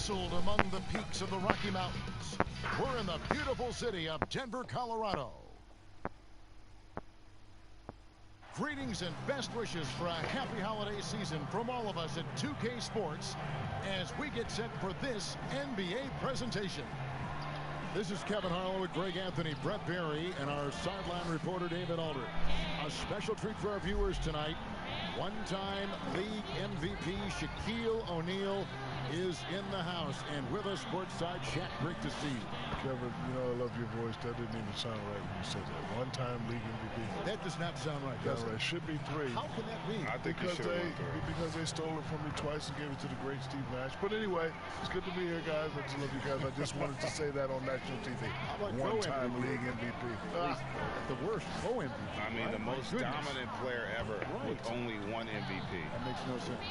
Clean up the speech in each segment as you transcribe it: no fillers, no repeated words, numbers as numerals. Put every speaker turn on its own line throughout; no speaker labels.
nestled among the peaks of the Rocky Mountains. We're in the beautiful city of Denver, Colorado. Greetings and best wishes for a happy holiday season from all of us at 2K Sports as we get set for this NBA presentation. This is Kevin Harlow with Greg Anthony, Brett Berry, and our sideline reporter David Aldridge. A special treat for our viewers tonight. One-time league MVP Shaquille O'Neal is in the house, and with us courtside, Shaq, great to see you.
Kevin, you know I love your voice. That didn't even sound right when you said that. One-time league MVP.
That does not sound right, does it?
It should be 3.
How can that be?
I think because they stole it from me twice and gave it to the great Steve Nash. But anyway, it's good to be here, guys. I just love you guys. I just wanted to say that on national TV. One-time league MVP.
The worst co-MVP.
I mean, the most dominant player ever with only one MVP.
That makes no sense.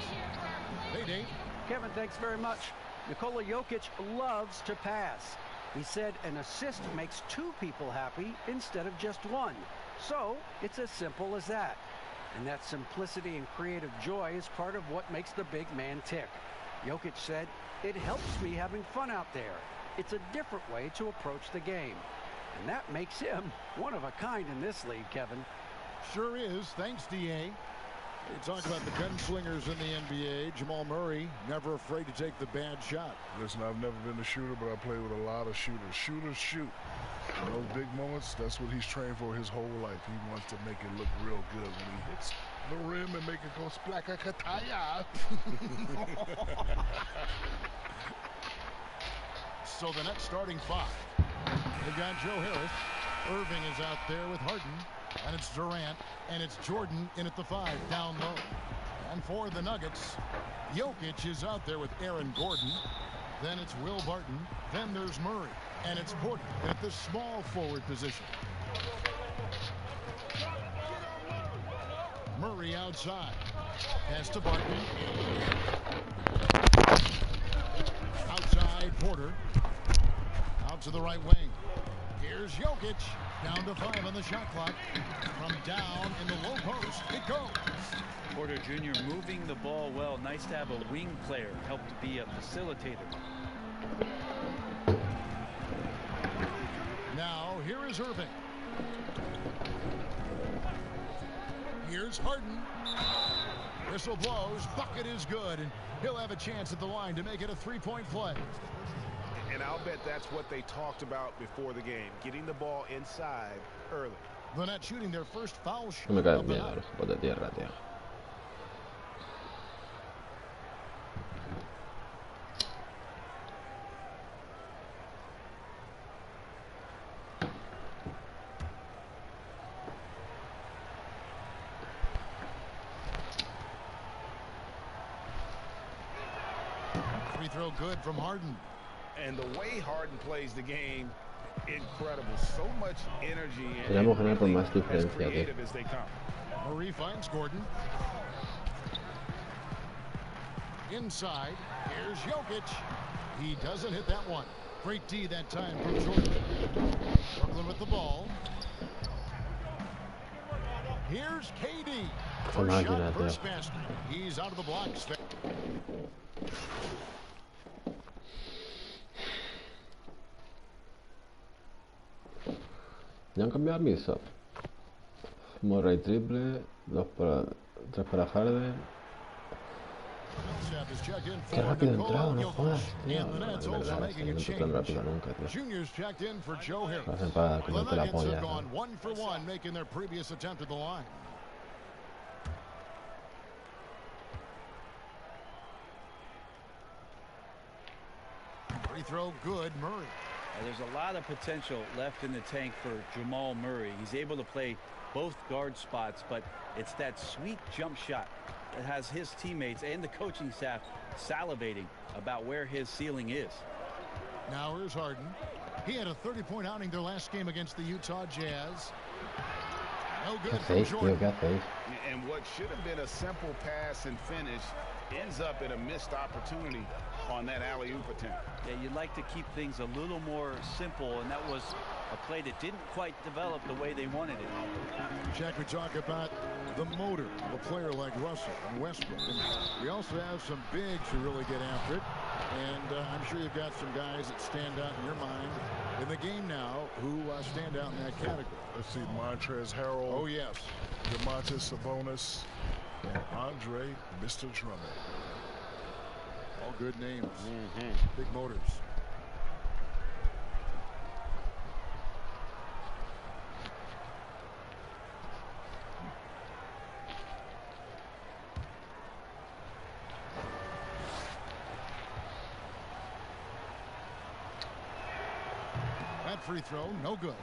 Hey, Dave.
Kevin, thanks very much. Nikola Jokic loves to pass. He said an assist makes 2 people happy instead of just 1. So it's as simple as that. And that simplicity and creative joy is part of what makes the big man tick. Jokic said, "It helps me having fun out there. It's a different way to approach the game." And that makes him one of a kind in this league, Kevin.
Sure is. Thanks, D.A. You talk about the gunslingers in the NBA. Jamal Murray, never afraid to take the bad shot.
Listen, I've never been a shooter, but I play with a lot of shooters. Shooters shoot. In those big moments, that's what he's trained for his whole life. He wants to make it look real good when he hits the rim and make it go splakakataya.
So the next starting 5. They've got Joe Harris. Irving is out there with Harden. And it's Durant, and it's Jordan in at the 5, down low. And for the Nuggets, Jokic is out there with Aaron Gordon. Then it's Will Barton. Then there's Murray. And it's Porter at the small forward position. Murray outside. Pass to Barton. Outside, Porter. Out to the right wing. Here's Jokic. Down to 5 on the shot clock. From down in the low post, it goes.
Porter Jr. moving the ball well. Nice to have a wing player help to be a facilitator.
Now, here is Irving. Here's Harden. Whistle blows. Bucket is good, and he'll have a chance at the line to make it a 3-point play.
And I'll bet that's what they talked about before the game, getting the ball inside early.
They're not shooting their first foul shot.
No me caen bien los juegos de tierra, tío.
Free throw good from Harden.
And the way Harden plays the game, incredible. So much energy and
Generar más
as
diferencia,
creative as they come.
Murray finds Gordon. Inside. Here's Jokic. He doesn't hit that one. Great D that time from Jordan. Brooklyn with the ball. Here's KD. First shot, first basket. He's out of the blocks.
Ya han cambiado el mix-up. Murray triple, 3 para Harden. Qué rápido he entrado, no jodas, tío. No, de verdad, es que no entro tan rápido nunca, tío. Lo hacen para comerte la polla, ¿no?
Free throw good, Murray.
There's a lot of potential left in the tank for Jamal Murray. He's able to play both guard spots, but it's that sweet jump shot that has his teammates and the coaching staff salivating about where his ceiling is.
Now here's Harden. He had a 30-point outing their last game against the Utah Jazz. No good from Jordan.
And what should have been a simple pass and finish ends up in a missed opportunity on that alley-oop attempt.
Yeah, you'd like to keep things a little more simple, and that was a play that didn't quite develop the way they wanted it.
Jack, we talk about the motor of a player like Russell and Westbrook. And we also have some bigs who really get after it. And I'm sure you've got some guys that stand out in your mind in the game now who stand out in that category.
Let's see, Montrezl Harrell.
Oh, yes.
Domantas Sabonis. And Andre, Mr. Drummond.
All good names. Big motors. That free throw, no good.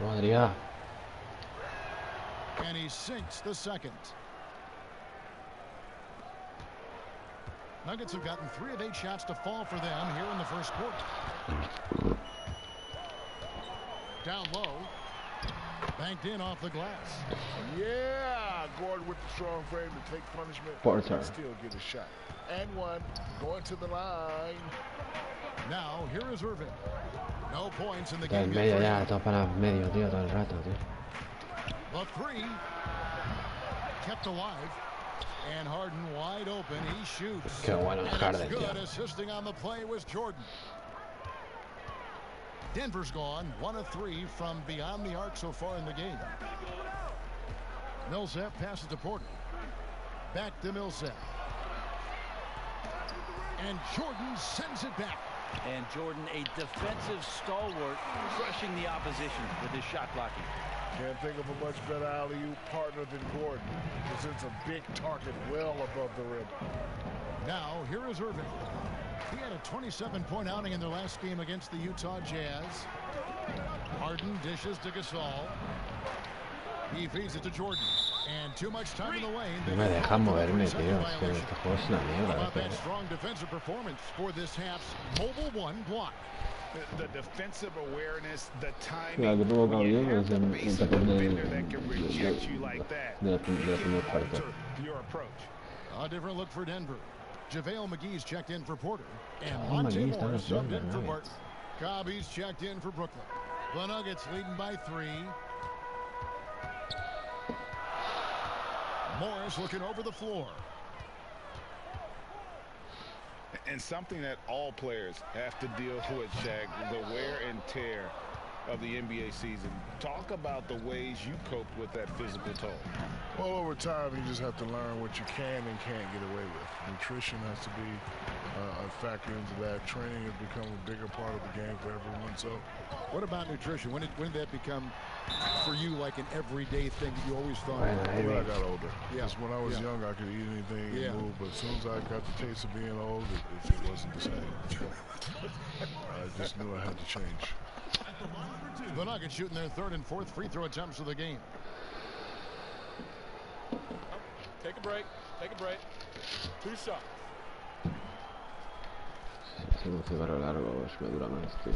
Adriá.
And he sinks the second. Nuggets have gotten 3 of 8 shots to fall for them here in the first quarter. Down low. Banked in off the glass.
Yeah, Gordon with the strong frame to take punishment.
Porter.
Still get a shot. And one. Going to the line.
Now, here is Irving. No points in the
Está
game.
en medio ya, todo para medio, tío, todo el rato, tío.
The three. Kept alive. And Harden wide open. He shoots.
Qué bueno es Harden,
and it's good.
tío.
Assisting on the play was Jordan. Denver's gone 1 of 3 from beyond the arc so far in the game. Millsap passes to Porter. Back to Millsap. And Jordan sends it back.
And Jordan, a defensive stalwart, crushing the opposition with his shot blocking.
Can't think of a much better alley-oop partner than Gordon. Presents a big target well above the rim.
Now, here is Irving. He had a 27-point outing in their last game against the Utah Jazz. Harden dishes to Gasol. He feeds it to Jordan. And too much time in the lane.
No me dejan moverme, tío. Es que este juego es una
How about
mierda.
that strong defensive performance for this half's mobile 1 block?
The defensive awareness, the
Mira,
timing.
que provoca
When you
bien
have
es
the
en
basic
tapón
defender that can reject you like that,
de la
you
primera
can
parte.
alter your approach.
A different look for Denver. JaVale McGee's checked in for Porter. And
JaVale
Monte
McGee's
Moore
done
subbed
it
in for
right.
Barton. Cobby's checked in for Brooklyn. The Nuggets leading by 3. Morris looking over the floor.
And something that all players have to deal with, Shaq, the wear and tear of the NBA season. Talk about the ways you coped with that physical toll.
Well, over time, you just have to learn what you can and can't get away with. Nutrition has to be a factor into that. Training has become a bigger part of the game for everyone. So,
What about nutrition? When did that become for you like an everyday thing that you always thought?
Bueno, ahí
when I
ves.
got older,
Yeah.
because when I was
Yeah.
young, I could eat anything
Yeah.
and move. But as soon as I got the taste of being old, it wasn't the same. I just knew I had to change.
The Nuggets shooting their 3rd and 4th free throw attempts of the game.
Take a break. Take a break. 2 shots.
Si un cigarro largo, pues me dura más, tío.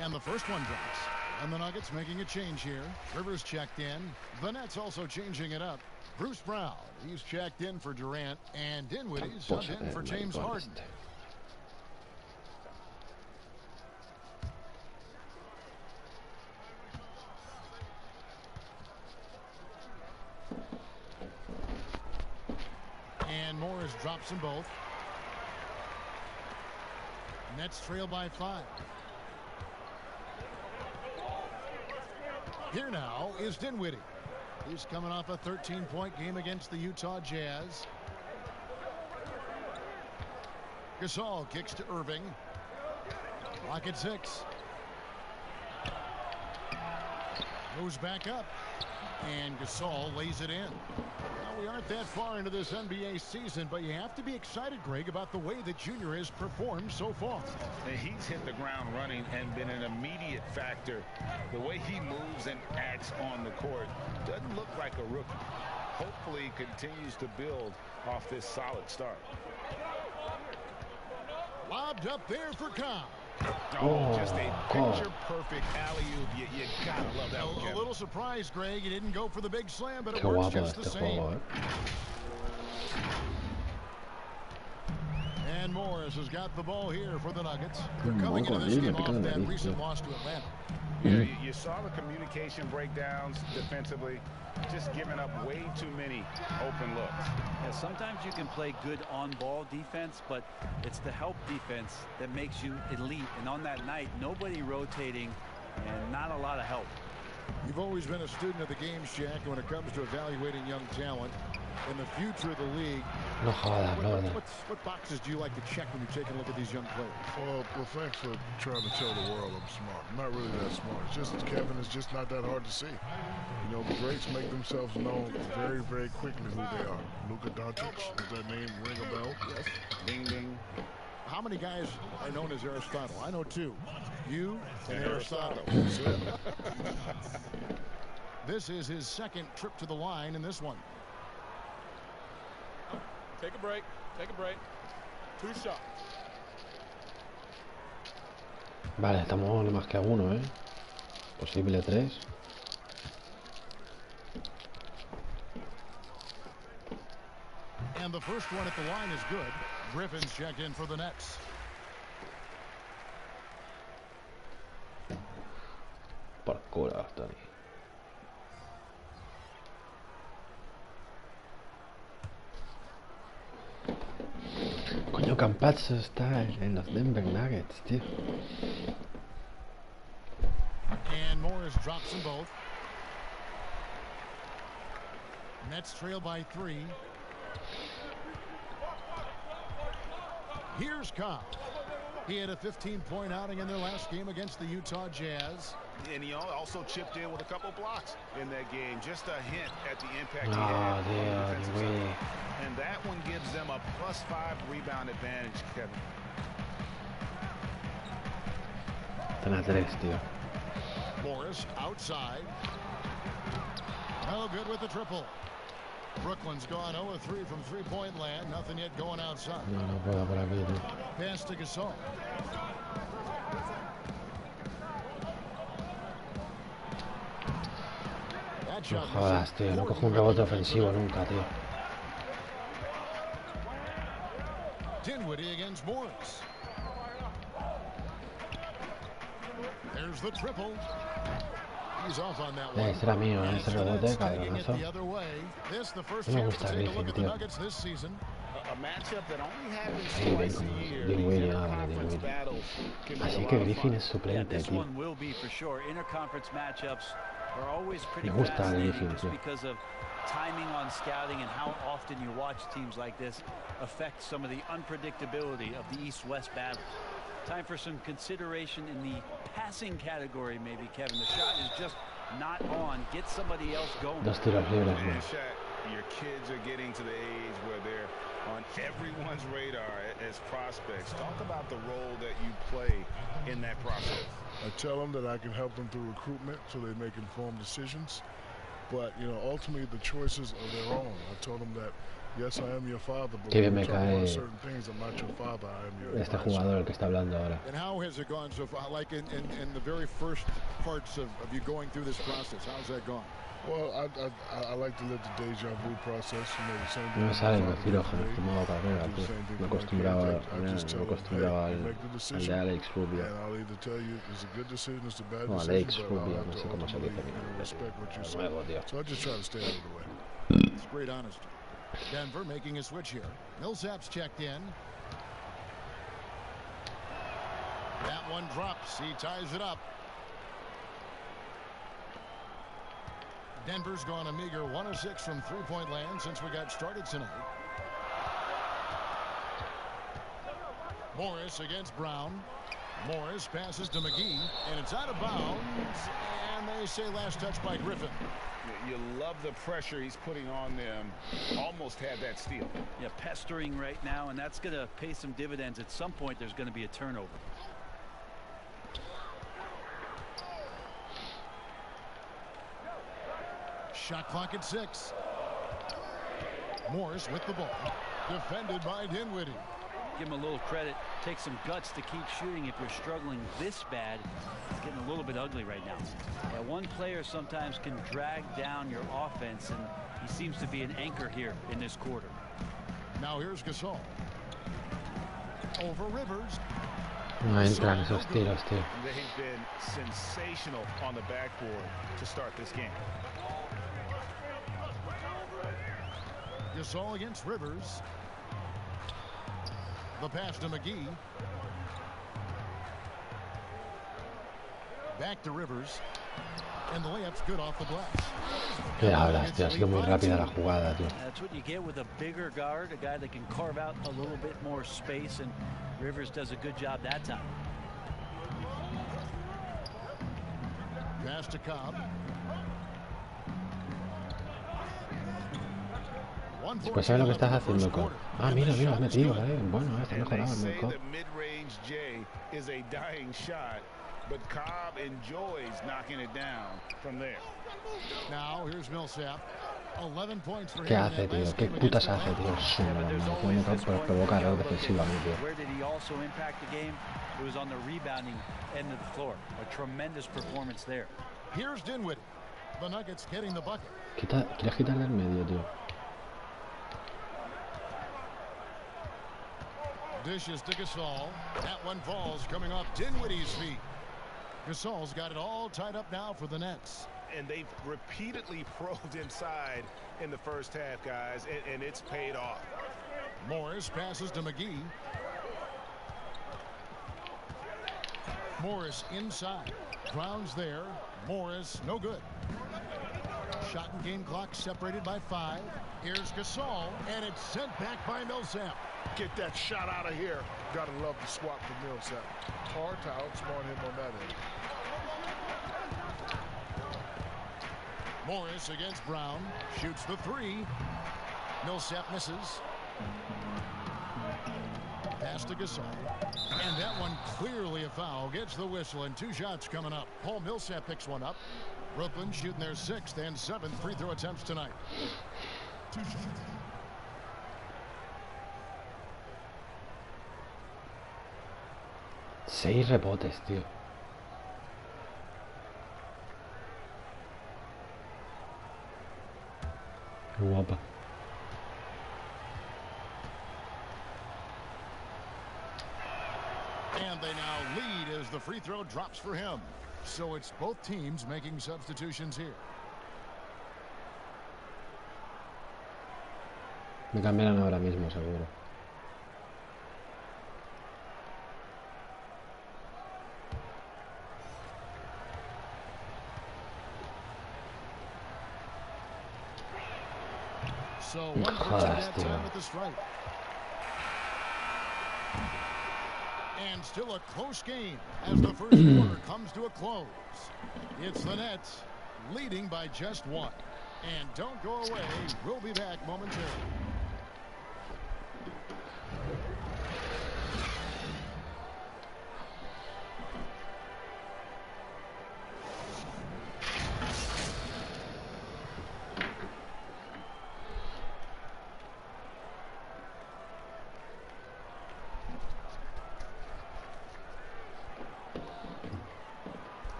And the first one drops. And the Nuggets making a change here. Rivers checked in. The Nets also changing it up. Bruce Brown, he's checked in for Durant. And Dinwiddie's subbed in for James Harden. And Morris drops them both. Nets trail by 5. Here now is Dinwiddie. He's coming off a 13-point game against the Utah Jazz. Gasol kicks to Irving. Clock at 6. Goes back up. And Gasol lays it in. Now, we aren't that far into this NBA season, but you have to be excited, Greg, about the way that Junior has performed so far.
And he's hit the ground running and been an immediate factor. The way he moves and acts on the court doesn't look like a rookie. Hopefully he continues to build off this solid start.
Lobbed up there for Cobb.
Oh, just a picture-perfect alley-oop. You gotta love that one,
A little surprise, Greg. He didn't go for the big slam, but it
Qué
works
guapo
just the
este
same.
juego,
And Morris has got the ball here for the Nuggets. They're coming into this game off that recent loss to Atlanta.
Yeah, you saw the communication breakdowns defensively, just giving up way too many open looks.
Yeah, sometimes you can play good on-ball defense, but it's the help defense that makes you elite. And on that night, nobody rotating and not a lot of help.
You've always been a student of the game, Shaq, when it comes to evaluating young talent in the future of the league.
No jodas, brother.
What boxes do you like to check when you're taking a look at these young players?
Well, thanks for trying to tell the world I'm smart. I'm not really that smart. It's just, Kevin, it's just not that hard to see. You know, the greats make themselves known very, very quickly who they are. Luka Doncic, does that name ring a bell?
Yes. Ding, ding. How many guys are known as Aristotle? I know two. You and Aristotle. This is his second trip to the line in this one.
Take a break. Take a break. 2 shots.
Vale, estamos más que a uno, ¿eh? Posible 3.
And the first one at the line is good. Griffin's checked in for the Nets.
Por culo, Tony. Coño, Campazzo está en los Denver Nuggets, tío.
And Morris drops them both. Nets trail by 3. Here's Cobb. He had a 15-point outing in their last game against the Utah Jazz.
And he also chipped in with a couple blocks in that game. Just a hint at the impact he had on the defensive side. And that one gives them a +5 rebound advantage, Kevin.
Están a 3, tío.
Morris outside. No good with the triple. Brooklyn's gone 0-3 from three-point land. Nothing yet going outside.
No puedo por aquí, tío.
Pass to Gasol.
No jodas, tío. No cojo un rebote ofensivo nunca, tío.
Dinwiddie against Morris. There's the triple. He's off on that one.
Ese era mío, ese rebote, cabronazo.
This the first
No me
chance to
gusta
take a look
Griffin,
at the
tío.
Nuggets this season.
A matchup that only happens twice a year.
Dinwiddie, Dinwiddie. Así que Griffin es
Yeah,
suplente,
this
tío.
one will be for sure. Interconference matchups are always pretty
Me gusta
fascinating
Griffin,
just
tío.
because of timing on scouting and how often you watch teams like this affect some of the unpredictability of the East-West battle. Time for some consideration in the passing category, maybe, Kevin. The shot is just not on. Get somebody else going.
Dos tiros libres,
And
man.
Shaq, your kids are getting to the age where they're on everyone's radar as prospects. Talk about the role that you play in that process.
I tell them that I can help them through recruitment so they make informed decisions. But, you know, ultimately the choices are their own. I told them that, yes, I am your father, but
Qué bien
when
me
we're talking
cae
about certain things, I'm not your father, I am your
este
advisor.
jugador el que está hablando ahora.
And how has it gone so far? Like in the very first parts of you going through this process, how's that gone?
Well, I like to live the deja vu process. You know, the same thing.
No me salen los tiros
me
en modo carrera, tío. Me acostumbraba al de Alex Rubio.
And I'll either tell you it's a good decision, it's a bad
No,
decision,
Alex
but
Rubio,
I'll have
no
to
sé cómo se
ultimately,
dice.
you know, respect what you say.
Nuevo, tío.
So I just try to stay out of the way.
It's great honesty. Denver making a switch here. Millsap's checked in. That one drops. He ties it up. Denver's gone a meager 1 of 6 from three-point land since we got started tonight. Morris against Brown. Morris passes to McGee, and it's out of bounds. And they say last touch by Griffin.
You love the pressure he's putting on them. Almost had that steal.
Yeah, pestering right now, and that's going to pay some dividends. At some point, there's going to be a turnover.
Shot clock at 6. Morris with the ball. Defended by Dinwiddie.
give him a little credit. Take some guts to keep shooting if you're struggling this bad. It's getting a little bit ugly right now. Yeah, one player sometimes can drag down your offense, and he seems to be an anchor here in this quarter.
Now here's Gasol. Over Rivers.
No entran esos tiros, tío.
They've been sensational on the backboard to start this game.
Gasol against Rivers. The pass to McGee. Back to Rivers. And the layup's good off the glass.
¿Qué hablas, tío? Ha sido muy rápida la jugada, tío.
That's what you get with a bigger guard, a guy that can carve out a little bit more space, and Rivers does a good job that time.
Pass to Cobb.
Pues sabes lo que estás haciendo, Cobb. Ah, mira, has metido, Bueno, está mejorado el Cobb.
But Cobb enjoys knocking it down from there.
Now here's Millsap. 11 points for him.
¿Qué hace, tío? ¿Qué putas hace, tío? Es una provoca error defensivo a mí, tío.
Where did he also impact the game? It was on the rebounding end of the floor. A tremendous performance there.
Here's Dinwiddie. The Nuggets getting the bucket.
¿Quieres quitar del medio, tío?
Dishes to Gasol. That one falls coming off Dinwiddie's feet. Gasol's got it all tied up now for the Nets.
And they've repeatedly probed inside in the first half, guys, and it's paid off.
Morris passes to McGee. Morris inside. Brown's there. Morris, no good. Shot and game clock separated by 5. Here's Gasol, and it's sent back by Millsap.
Get that shot out of here. Gotta love the swap from Millsap. Hard to outsmart him on that end.
Morris against Brown. Shoots the 3. Millsap misses. Pass to Gasol. And that one clearly a foul. Gets the whistle, and 2 shots coming up. Paul Millsap picks one up. Brooklyn shooting their 6th and 7th free throw attempts tonight.
6 rebotes, tío. Qué guapa.
And they now lead as the free throw drops for him. So it's both teams making substitutions here.
Me cambiarán ahora mismo, seguro.
So one jodas, tío. At the stripe. And still a close game as the first quarter comes to a close. It's the Nets leading by just 1. And don't go away. We'll be back momentarily.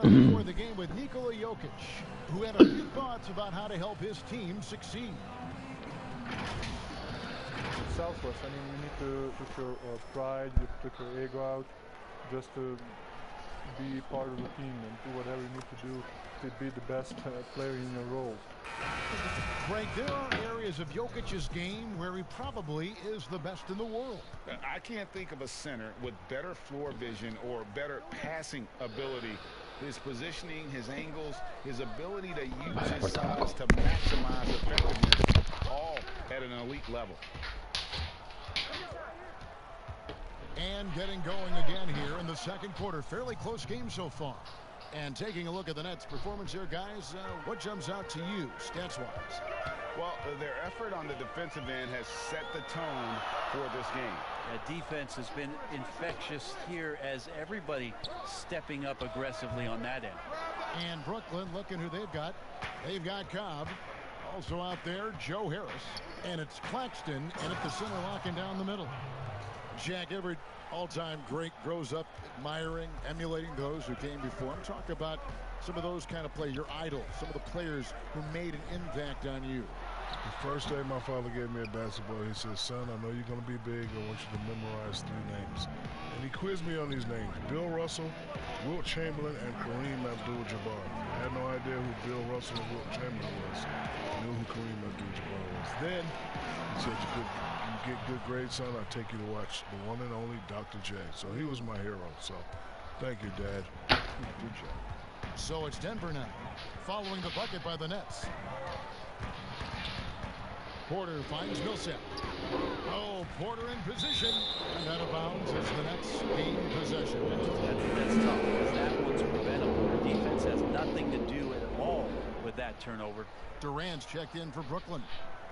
Before the game with Nikola Jokic, who had a few thoughts about how to help his team succeed.
Selfless. I mean, you need to put your pride, you put your ego out, just to be part of the team and do whatever you need to do to be the best player in your role.
Frank, there are areas of Jokic's game where he probably is the best in the world.
I can't think of a center with better floor vision or better passing ability. His positioning, his angles, his ability to use his size to maximize effectiveness, all at an elite level.
And getting going again here in the second quarter. Fairly close game so far. And taking a look at the Nets' performance here, guys, what jumps out to you, stats-wise?
Well, their effort on the defensive end has set the tone for this game.
The defense has been infectious here as everybody stepping up aggressively on that end.
And Brooklyn looking who they've got. They've got Cobb. Also out there, Joe Harris. And it's Claxton, and at the center, locking down the middle. Jack, every all-time great grows up admiring, emulating those who came before him. Talk about some of those kind of players, your idols, some of the players who made an impact on you.
The first day my father gave me a basketball, he said, son, I know you're going to be big. I want you to memorize 3 names. And he quizzed me on these names: Bill Russell, Wilt Chamberlain, and Kareem Abdul-Jabbar. I had no idea who Bill Russell and Wilt Chamberlain was. I knew who Kareem Abdul-Jabbar was. Then he said, you get good grades, son, I'll take you to watch the one and only Dr. J. So he was my hero. So thank you, Dad.
Good job. So it's Denver now, following the bucket by the Nets. Porter finds Millsap. Oh, Porter in position. And out of bounds as the Nets gain possession.
That's tough, because that one's preventable. The defense has nothing to do at all with that turnover.
Durant's checked in for Brooklyn.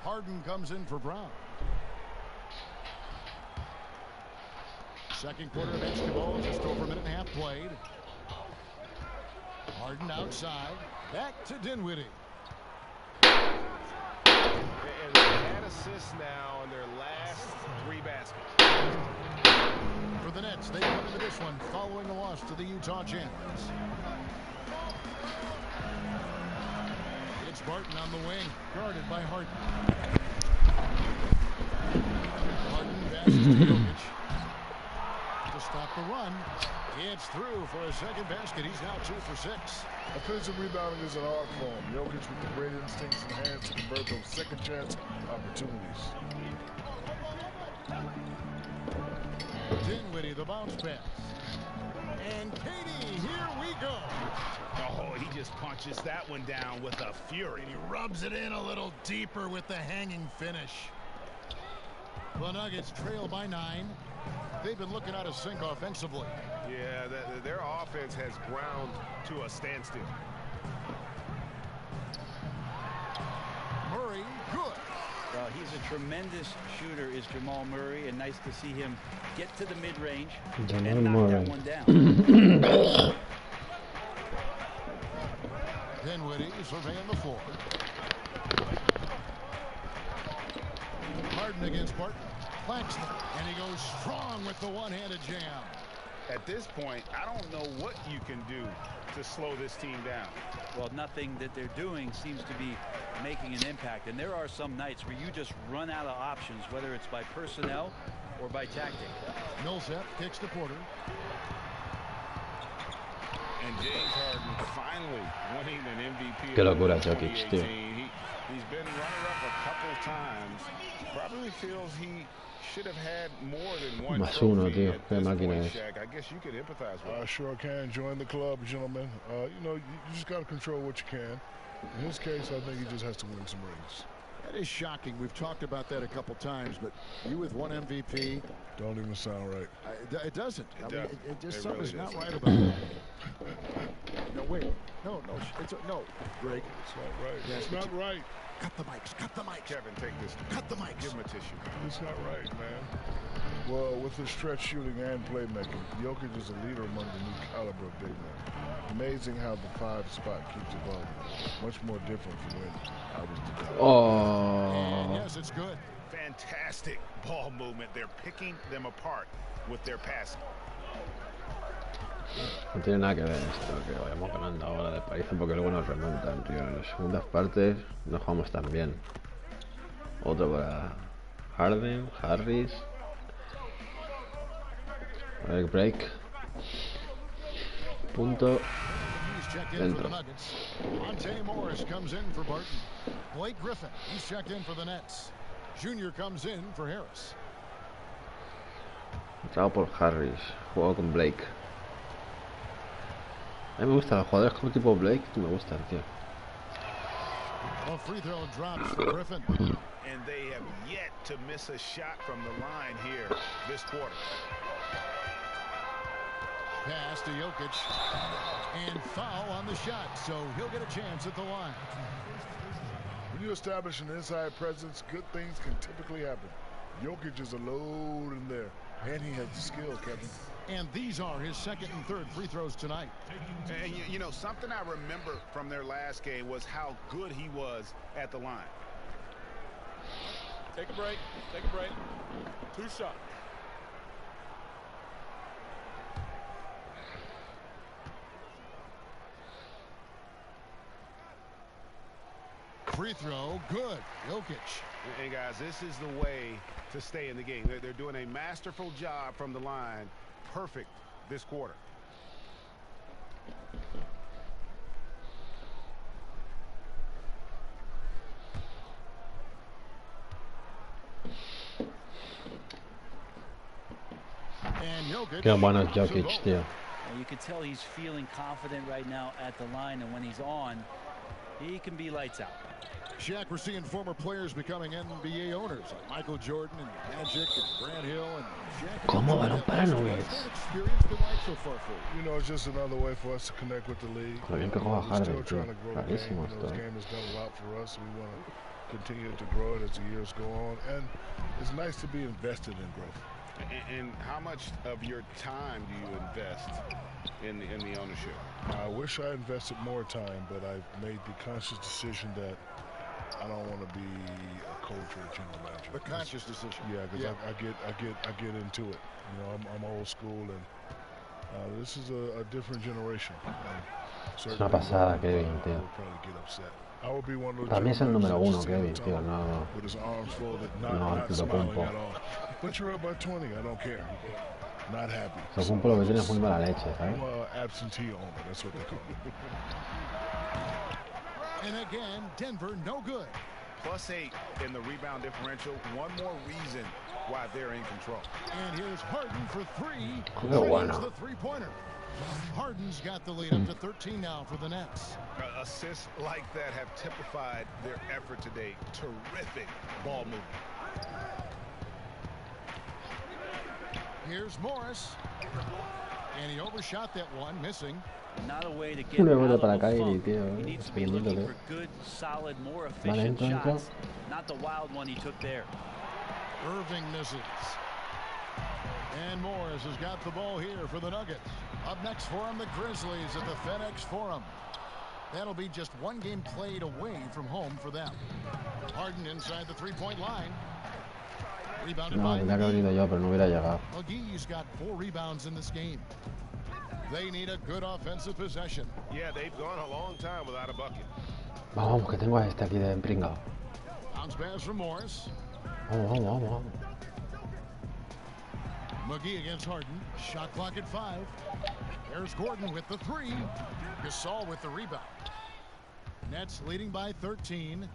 Harden comes in for Brown. Second quarter of basketball, just over a minute and a half played. Harden outside. Back to Dinwiddie.
And they had assists now in their last 3 baskets.
For the Nets, they come into this one following a loss to the Utah Jazz. It's Barton on the wing, guarded by Harden. Harden passes to Jokic to stop the run. It's through for a second basket. He's now 2 for 6.
Offensive rebounding is an art form. Jokic with the great instincts and hands to convert those second chance opportunities.
Dinwiddie, the bounce pass. And Katie, here we go.
Oh, he just punches that one down with a fury.
And he rubs it in a little deeper with the hanging finish. The Nuggets trail by 9. They've been looking out of sync offensively.
Yeah, their offense has ground to a standstill.
Murray, good.
Well, he's a tremendous shooter, is Jamal Murray, and nice to see him get to the mid-range and knock that one down.
Dinwiddie surveying the floor. Harden against Barton. Claxton, and he goes strong with the one-handed jam.
At this point, I don't know what you can do to slow this team down.
Well, nothing that they're doing seems to be making an impact. And there are some nights where you just run out of options, whether it's by personnel or by tactic.
Millsap kicks to Porter.
And James Harden finally winning an MVP.
Qué locura, Jokic, tío.
He's been runner-up a couple times. Probably feels he should have had more than one
Más uno,
trophy
tío.
at
Qué
this
máquina
point,
es.
Shaq. I guess you could empathize with
I
him.
sure can. Join the club, gentlemen. You know, you just got to control what you can. In his case, I think he just has to win some rings.
That is shocking. We've talked about that a couple times, but you with one MVP.
Don't even sound right.
It doesn't. It just something's
really
not
doesn't.
right about it. No, wait. No. No, Greg.
It's not right.
Yes,
It's not right.
Cut the mics. Cut the mics.
Kevin, take this.
Cut the mics.
Give him a tissue.
It's not right, man. Well, with his stretch shooting and playmaking, Jokic is a leader among the new caliber of big men. Amazing how the 5 spot keeps evolving. Much more different from when I was the guy.
And
Oh,
yes, it's good.
Fantastic ball movement. They're picking them apart with their passing.
no tiene nada que ver esto, que vayamos ganando ahora de paliza porque luego nos remontan, tío. En las segundas partes no jugamos tan bien. Otro para Harden, Harris. Break. Punto.
He's checked in for the
Dentro.
Nuggets. Monte Morris comes in for Barton. Blake Griffin, he's checked in for the Nets. Junior comes in for Harris.
Entrado por Harris. Juego con Blake. A mí me gustan los jugadores como tipo Blake. Tú me gustan, tío.
A free throw drops for Griffin.
And they have yet to miss a shot from the line here this quarter.
Pass to Jokic. And foul on the shot, so he'll get a chance at the line.
When you establish an inside presence, good things can typically happen. Jokic is a load in there. And he has the skills, Kevin.
And these are his second and third free throws tonight.
And you know, something I remember from their last game was how good he was at the line.
Take a break. Take a break. 2 shots.
Free throw, good. Jokic.
And guys, this is the way to stay in the game. They're doing a masterful job from the line. Perfect this quarter.
And Jokic.
Qué bueno es Jokic, tío.
And you can tell he's feeling confident right now at the line, and when he's on, he can be lights out.
Shaq, we're seeing former players becoming NBA owners like Michael Jordan and Magic and Grant Hill and Shaq.
¿Cómo balón para Nuggets?
You know, it's just another way for us to connect with the league.
Lo bien que juega
We're
Harden,
still
tío.
trying to grow the game.
Rarísimo
You know,
esto.
this game has done a lot for us. We want to continue to grow it as the years go on. And it's nice to be invested in growth.
And how much of your time do you invest in the ownership?
I wish I invested more time, but I've made the conscious decision that I don't want to be a coach or a general manager.
The conscious decision.
Yeah, because I get into it. You know, I'm old school, and this is a different generation.
Una pasada, Kevin, tío.
Probably get upset. I would be one of those.
Para mí es el número uno,
Kevin,
tío. No,
with his arms folded,
no,
not smiling
Pumpo.
at all. But you're up by 20. I don't care. Not happy.
Pumpo lo que tiene es muy mala leche, ¿sabes?
I'm an absentee owner. That's what they call me.
And again, Denver no good.
+8 in the rebound differential. One more reason why they're in control.
And here's Harden for 3.
Qué bueno.
The three-pointer. Harden's got the lead up to 13 now for the Nets.
Assists like that have typified their effort today. Terrific ball movement.
Here's Morris. And he overshot that one, missing.
Not a way to get
Un
out
rebote
of
para
a
Kyrie,
funk.
tío.
He needs to be
Tremendo,
looking
tío.
for good, solid, more
Vale,
efficient
entra.
shots. Not the wild one he took there.
Irving misses. And Morris has got the ball here for the Nuggets. Up next for him, the Grizzlies at the FedEx Forum. That'll be just one game played away from home for them. Harden inside the three-point line. Rebounded
No,
by
tendría que haber ido yo, pero no hubiera llegado.
McGee's got 4 rebounds in this game. They need a good offensive possession.
Yeah, they've gone a long time without a bucket.
Vamos, que tengo a este aquí de empringado.
Bounce pass from Morris.
Vamos.
McGee against Harden. Shot clock at 5. There's Gordon with the 3. Gasol with the rebound. Nets leading by 13.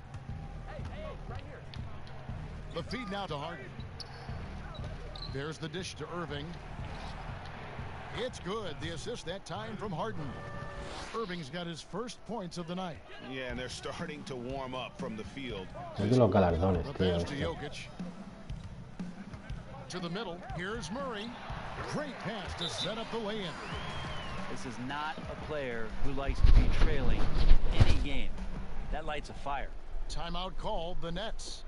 The feed now to Harden. There's the dish to Irving. It's good. The assist that time from Harden. Irving's got his first points of the night.
Yeah, and they're starting to warm up from the field.
Es de los galardones,
The
tío.
pass to
esto.
Jokic. To the middle. Here's Murray. Great pass to set up the lay-in.
This is not a player who likes to be trailing any game. That lights a fire.
Timeout called the Nets.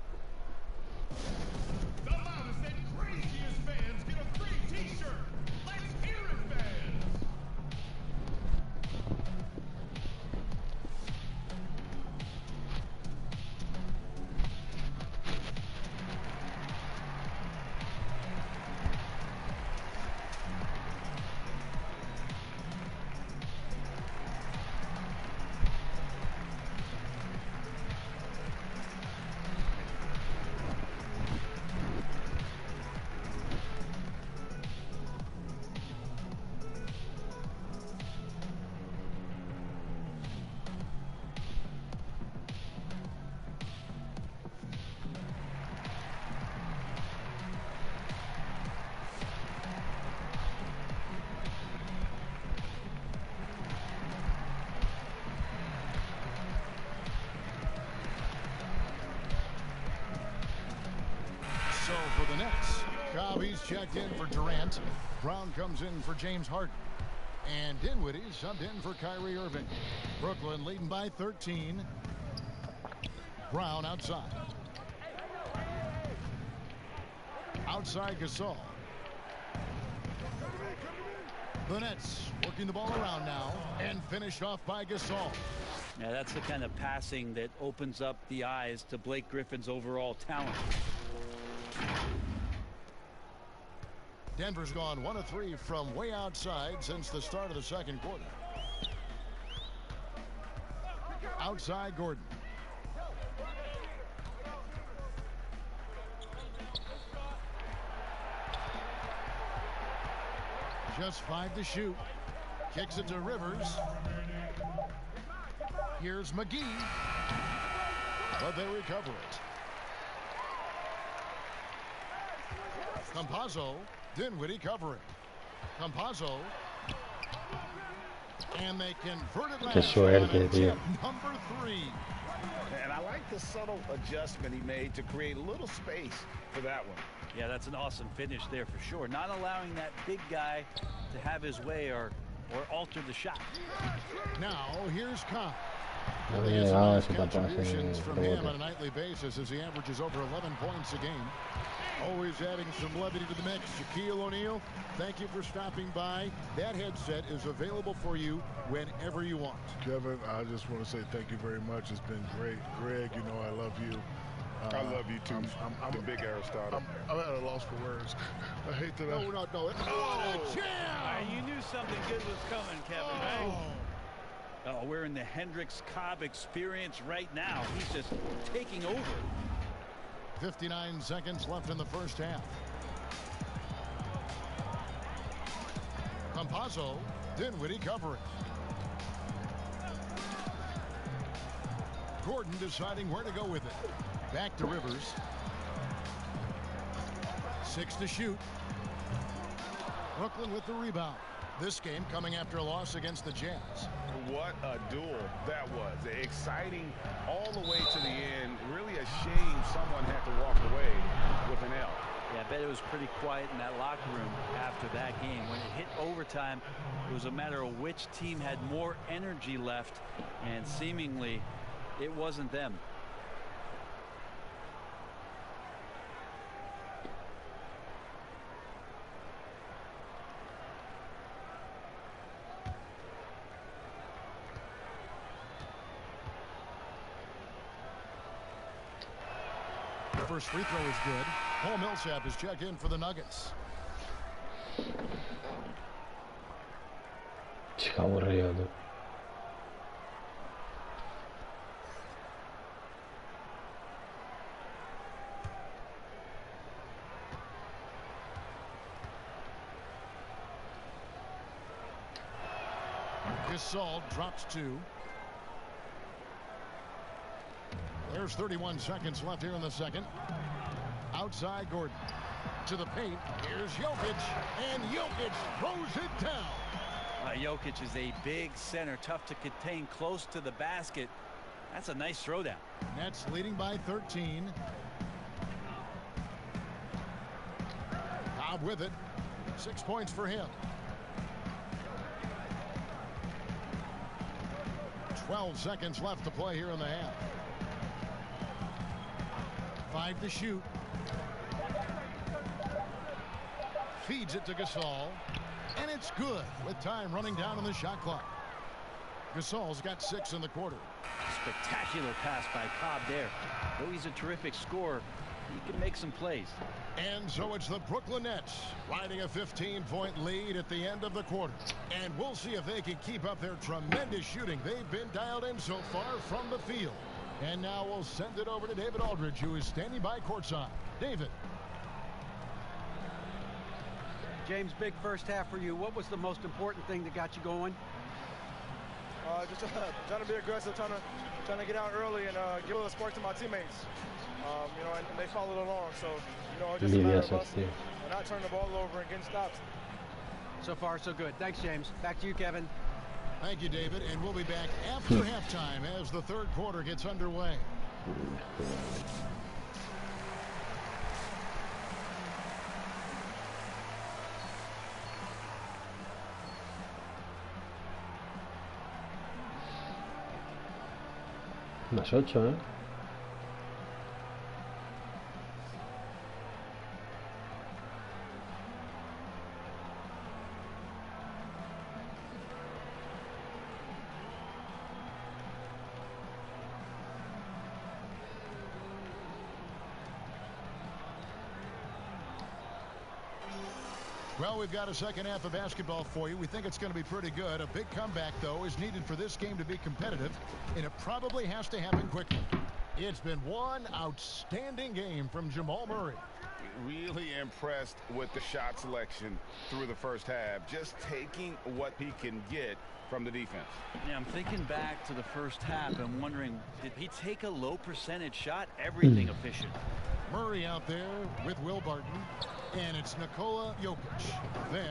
The loudest and craziest fans get a free t-shirt. Let's hear it, fans.
So for the Nets, Cobb's checked in for Durant. Brown comes in for James Harden. And Dinwiddie subbed in for Kyrie Irving. Brooklyn leading by 13. Brown outside. Outside Gasol. The Nets working the ball around now and finished off by Gasol.
Yeah, that's the kind of passing that opens up the eyes to Blake Griffin's overall talent.
Denver's gone 1 of 3 from way outside since the start of the second quarter. Outside Gordon. Just 5 to shoot. Kicks it to Rivers. Here's McGee. But they recover it. Campazzo. Dinwiddie covering. Campazzo. And they convert it last.
Suerte, tío.
Number 3.
And I like the subtle adjustment he made to create a little space for that one.
Yeah, that's an awesome finish there for sure. Not allowing that big guy to have his way or alter the shot.
Now here's Khan.
No había llegado a ese
Contributions from him on a
rebote.
nightly basis as he averages over 11 points a game. Always adding some levity to the mix. Shaquille O'Neal, thank you for stopping by. That headset is available for you whenever you want.
Kevin, I just want to say thank you very much. It's been great. Greg, you know I love you.
I love you too. I'm the big Aristotle.
I'm at a loss for words. I hate that.
No. Oh, jam!
You knew something good was coming, Kevin, right? Oh, we're in the Hendricks Cobb experience right now. He's just taking over.
59 seconds left in the first half. Campazzo, Dinwiddie covering. Gordon deciding where to go with it. Back to Rivers. 6 to shoot. Brooklyn with the rebound. This game coming after a loss against the Jazz.
What a duel that was. Exciting all the way to the end. Really a shame someone had to walk away with an L.
Yeah, I bet it was pretty quiet in that locker room after that game. When it hit overtime, it was a matter of which team had more energy left, and seemingly it wasn't them.
First free throw is good. Paul Millsap is checked in for the Nuggets.
Chico aburrido, tú.
Gasol drops 2. There's 31 seconds left here in the second. Outside Gordon. To the paint. Here's Jokic. And Jokic throws it down.
Jokic is a big center. Tough to contain close to the basket. That's a nice throwdown.
Nets leading by 13. Cobb with it. 6 points for him. 12 seconds left to play here in the half. 5 to shoot. Feeds it to Gasol. And it's good with time running down on the shot clock. Gasol's got 6 in the quarter.
Spectacular pass by Cobb there. Though he's a terrific scorer, he can make some plays.
And so it's the Brooklyn Nets riding a 15-point lead at the end of the quarter. And we'll see if they can keep up their tremendous shooting. They've been dialed in so far from the field. And now we'll send it over to David Aldridge, who is standing by courtside. David.
James, big first half for you. What was the most important thing that got you going?
Just trying to be aggressive, trying to get out early and give a little spark to my teammates. You know, and they followed along. So, you know, just a matter of us not turning the ball over and getting stops.
So far, so good. Thanks, James. Back to you, Kevin.
Thank you, David. And we'll be back after halftime as the third quarter gets underway.
Más 8, ¿eh?
Well, we've got a second half of basketball for you. We think it's going to be pretty good. A big comeback, though, is needed for this game to be competitive, and it probably has to happen quickly. It's been one outstanding game from Jamal Murray.
Really impressed with the shot selection through the first half. Just taking what he can get from the defense.
Yeah, I'm thinking back to the first half and wondering, did he take a low percentage shot? Everything efficient.
Murray out there with Will Barton, and it's Nikola Jokic. Then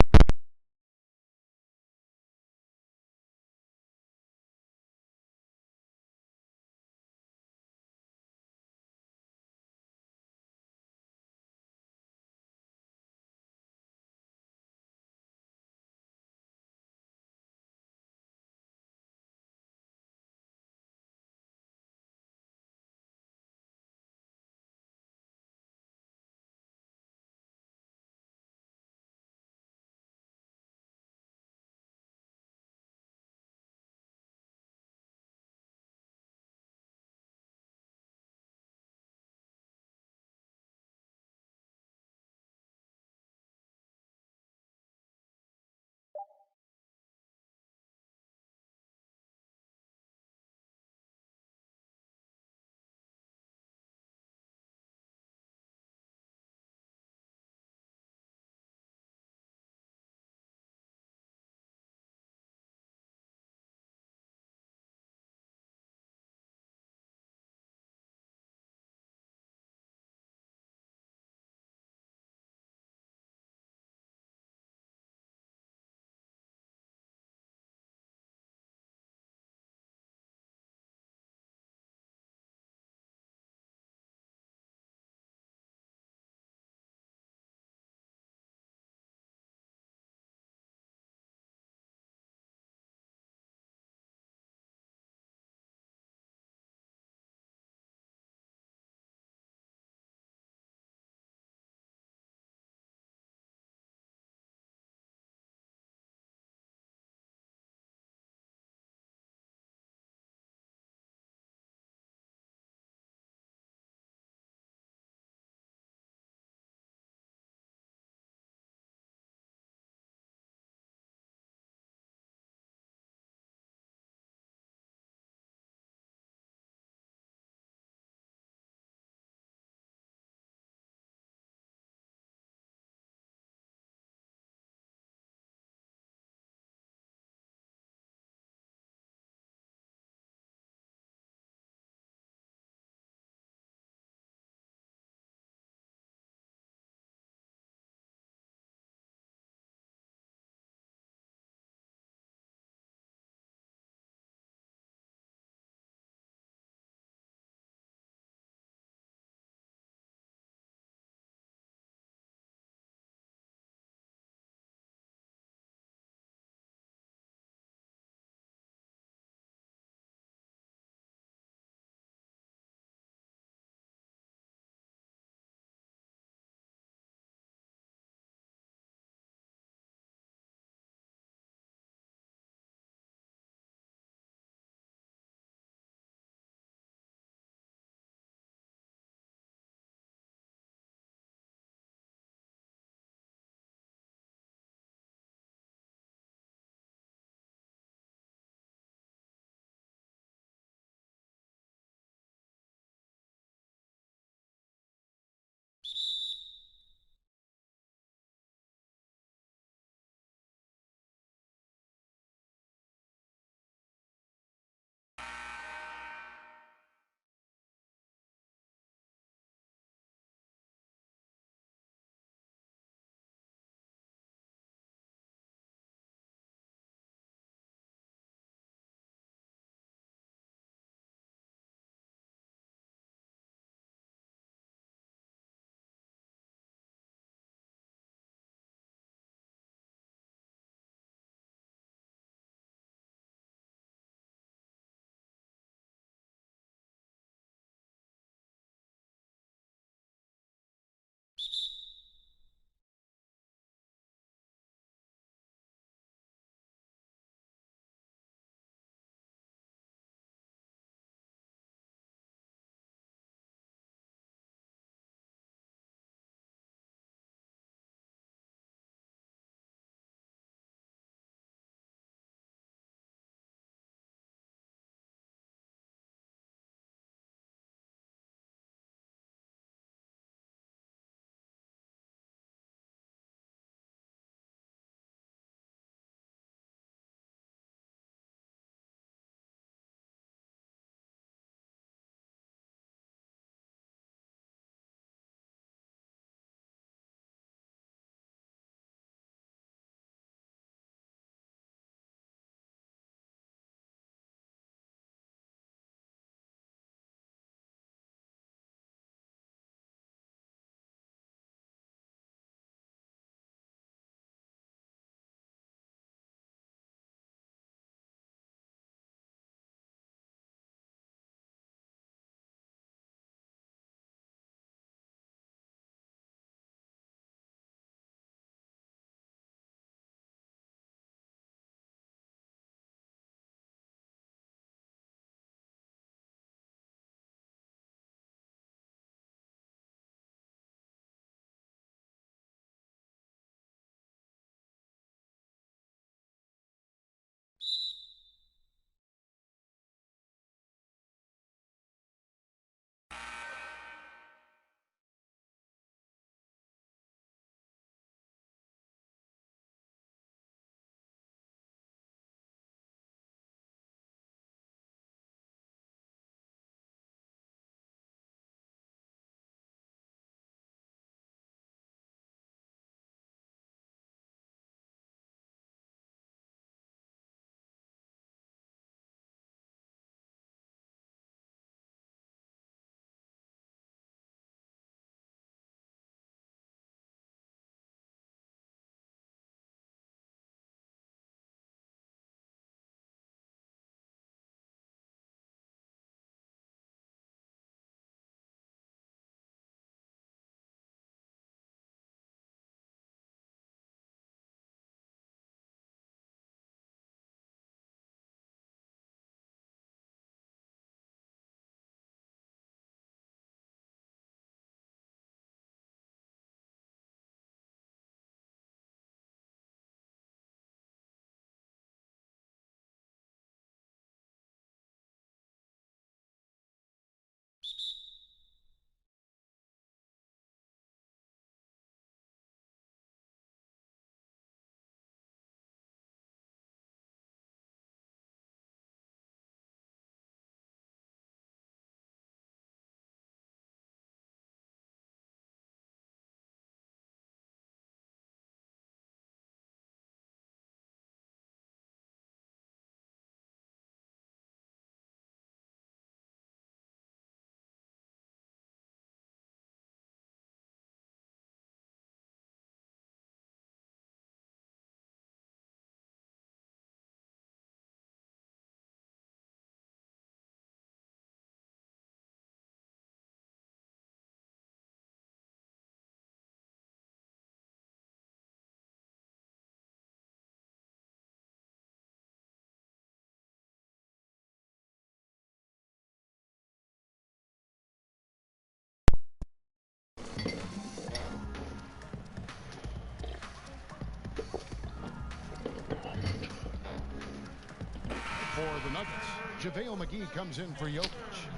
For the Nuggets, JaVale McGee comes in for Jokic,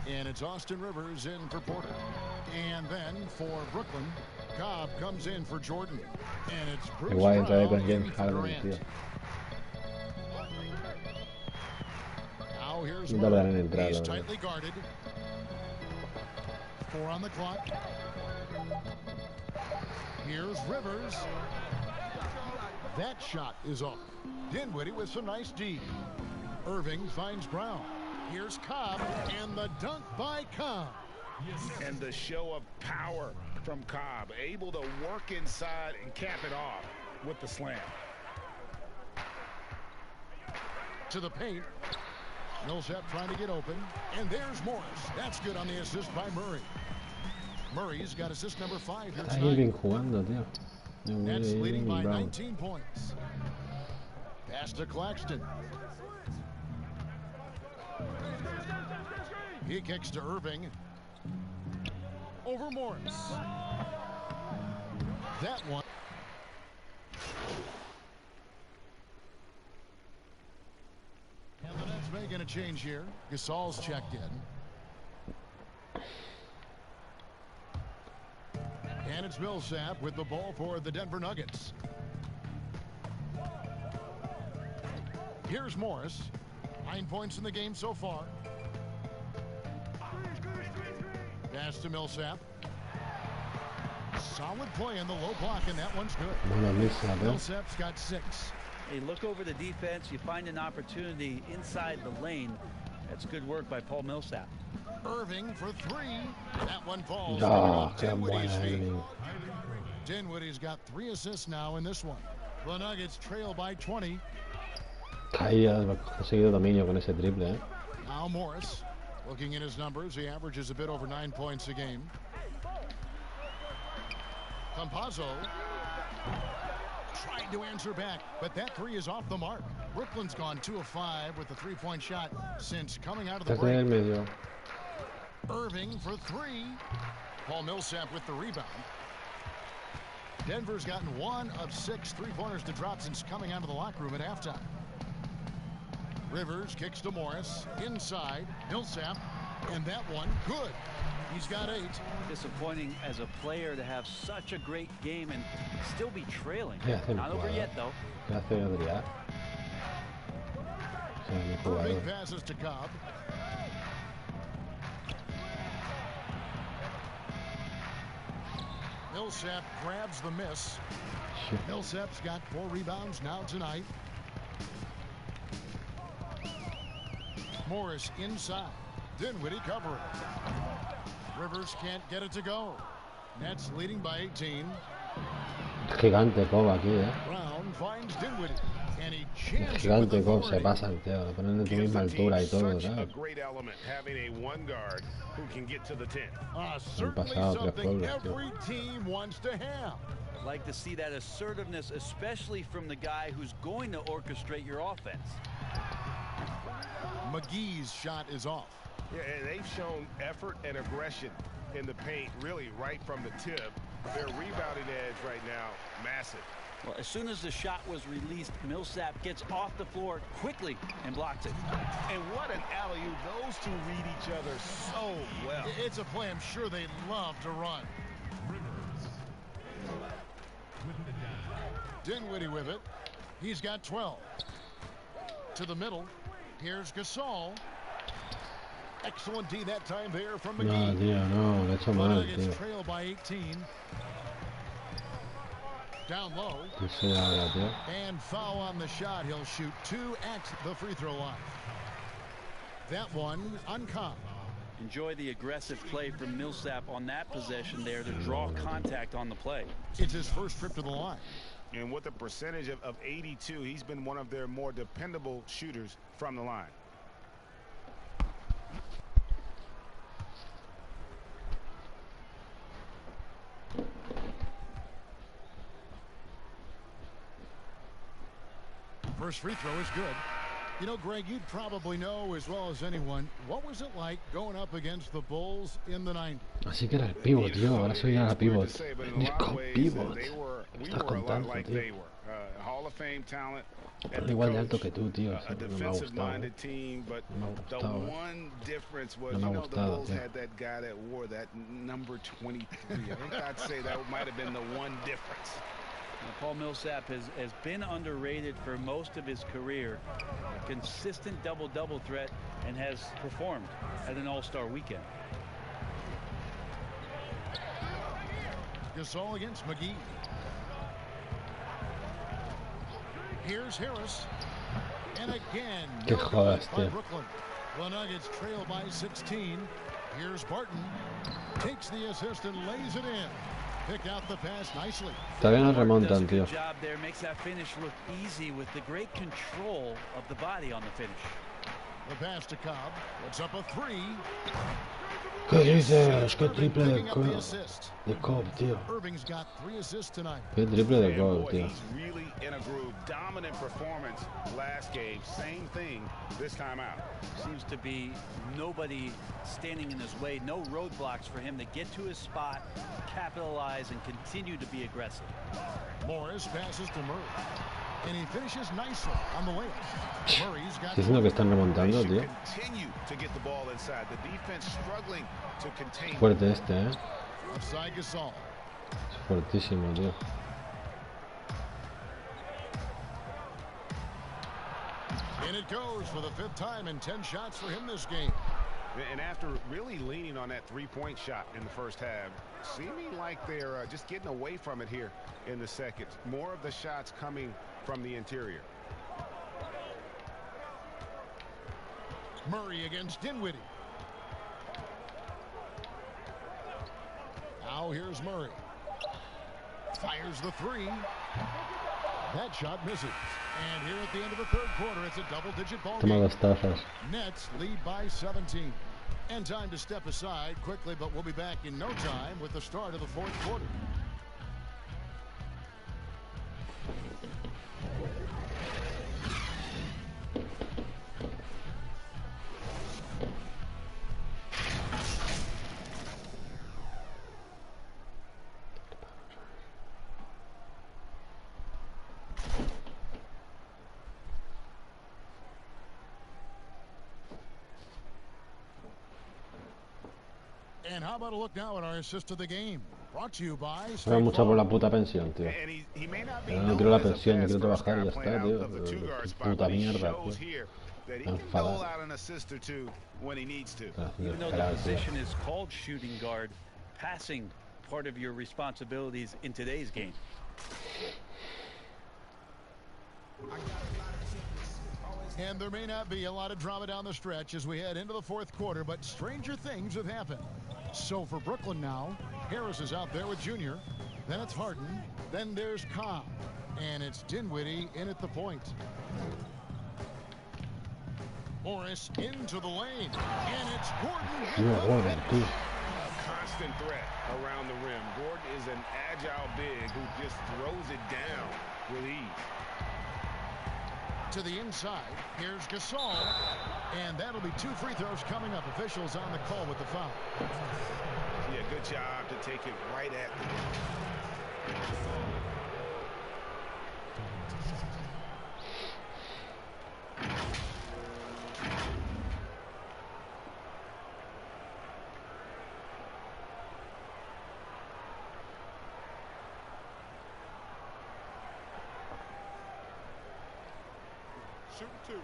and it's Austin Rivers in for Porter. And then for Brooklyn, Cobb comes in for Jordan, and it's Bruce Brown in for Durant. Now here's Murray. He's tightly guarded. 4 on the clock. Here's Rivers. That shot is off. Dinwiddie with some nice D. Irving finds Brown. Here's Cobb, and the dunk by Cobb.
And the show of power from Cobb, able to work inside and cap it off with the slam.
To the paint. Millsap trying to get open, and there's Morris. That's good on the assist by Murray. Murray's got assist number 5 here tonight. Nets leading by 19 points. Pass to Claxton. He kicks to Irving. Over Morris. That one. And the Nets making a change here. Gasol's checked in. And it's Millsap with the ball for the Denver Nuggets. Here's Morris. 9 points in the game so far. Pass to Millsap. Solid play in the low block, and that one's good. Millsap's got 6.
Hey, look over the defense. You find an opportunity inside the lane. That's good work by Paul Millsap.
Irving for 3. That one falls. Dinwiddie's got 3 assists now in this one. The Nuggets trail by 20.
Ha conseguido dominio con ese triple, eh.
Now Morris, looking at his numbers, he averages a bit over 9 points a game. Campazzo tried to answer back, but that 3 is off the mark. Brooklyn's gone 2 of 5 with the 3-point shot since coming out of the break. Irving for 3. Paul Millsap with the rebound. Denver's gotten 1 of 6 3-pointers to drop since coming out of the locker room at halftime. Rivers kicks to Morris. Inside, Millsap. And that one, good. He's got 8.
Disappointing as a player to have such a great game and still be trailing. Not over yet, though.
Adriá.
Irving passes to Cobb. Millsap grabs the miss. Millsap's got 4 rebounds now tonight. Morris inside. Dinwiddie covering. Rivers can't get it to go. Nets leading by 18.
Gigante Cobb aquí, eh.
Brown finds Dinwiddie. And he jams
Gigante Cobb, se pasan, tío. Lo ponen de tu misma altura y todo,
A
¿sabes?
great element having a one guard who can get to the 10.
Certainly something every team wants to have.
I'd like to see that assertiveness, especially from the guy who's going to orchestrate your offense.
McGee's shot is off.
Yeah, and they've shown effort and aggression in the paint, really right from the tip. Their rebounding edge right now, massive.
Well, as soon as the shot was released, Millsap gets off the floor quickly and blocks it.
And what an alley-oop. Those two read each other so well.
It's a play I'm sure they love to run. Dinwiddie with it. He's got 12. To the middle. Here's Gasol. Excellent D that time there from McGee.
No, tío, no, le he hecho mal, tío.
Trail by 18. Down low. And foul on the shot. He'll shoot 2 at the free throw line. That one on Cobb.
Enjoy the aggressive play from Millsap on that possession there to draw contact on the play.
It's his first trip to the line.
And with a percentage of 82, he's been one of their more dependable shooters from the line.
First free throw is good. You know, Greg, you'd probably know as well as anyone, what was it like going up against the Bulls in the 90s?
Así que era el pivot, tío. Ahora soy ahora pivot. Venís con pivot. Estás contando, tío.
Hall of Fame talent.
Igual de alto que tú, tío.
A defensive-minded team, but the one difference was, you know, the Bulls had that guy that wore that number 23. I think I'd say that might have been the one difference.
Paul Millsap has been underrated for most of his career. A consistent double-double threat, and has performed at an All-Star weekend.
Gasol against McGee. Here's Harris. And again,
Qué jodas, tío.
Brooklyn. The Nuggets trail by 16. Here's Barton. Takes the assist and lays it in. Pick out the pass nicely.
Todavía no remontan, tío.
Job there, makes that finish look easy with the great control of the body on the finish.
The pass to Cobb. Puts up a three.
¿Qué dices? ¿Qué triple de Cobb, tío?
Irving's got 3 assists tonight.
¿Qué triple de Cobb, tío?
He's really in a groove. Dominant performance last game. Same thing this time out.
Seems to be nobody standing in his way. No roadblocks for him to get to his spot, capitalize, and continue to be aggressive.
Morris passes to Murray. And he finishes nicely on the layup. Murray's got
Diciendo que están remontando, tío.
Continue to get the ball inside. The defense struggling to contain.
Fuerte este,
Offside Gasol.
Fuertísimo, tío.
And it goes for the 5th time and 10 shots for him this game.
And after really leaning on that three-point shot in the first half, seeming like they're just getting away from it here in the second. More of the shots coming from the interior.
Murray against Dinwiddie. Now here's Murray. Fires the three. That shot misses. And here at the end of the 3rd quarter, it's a double-digit ball game. Nets lead by 17. And time to step aside quickly, but we'll be back in no time with the start of the 4th quarter. And how about a look now at our assist of the game? Brought to you by
Era mucha por la puta pensión, tío. No quiero la pensión, yo quiero trabajar y ya está, tío. Puta mierda, tío. Enfadado.
Even though the position is called shooting guard, passing part of your responsibilities in today's game.
And there may not be a lot of drama down the stretch as we head into the 4th quarter, but stranger things have happened. So for Brooklyn now, Harris is out there with Junior. Then it's Harden. Then there's Cobb. And it's Dinwiddie in at the point. Morris into the lane. And it's Gordon.
Constant threat around the rim. Gordon is an agile big who just throws it down with ease.
To the inside, here's Gasol, and that'll be 2 free throws coming up. Officials on the call with the foul.
Yeah, good job to take it right at the
Shoot 2.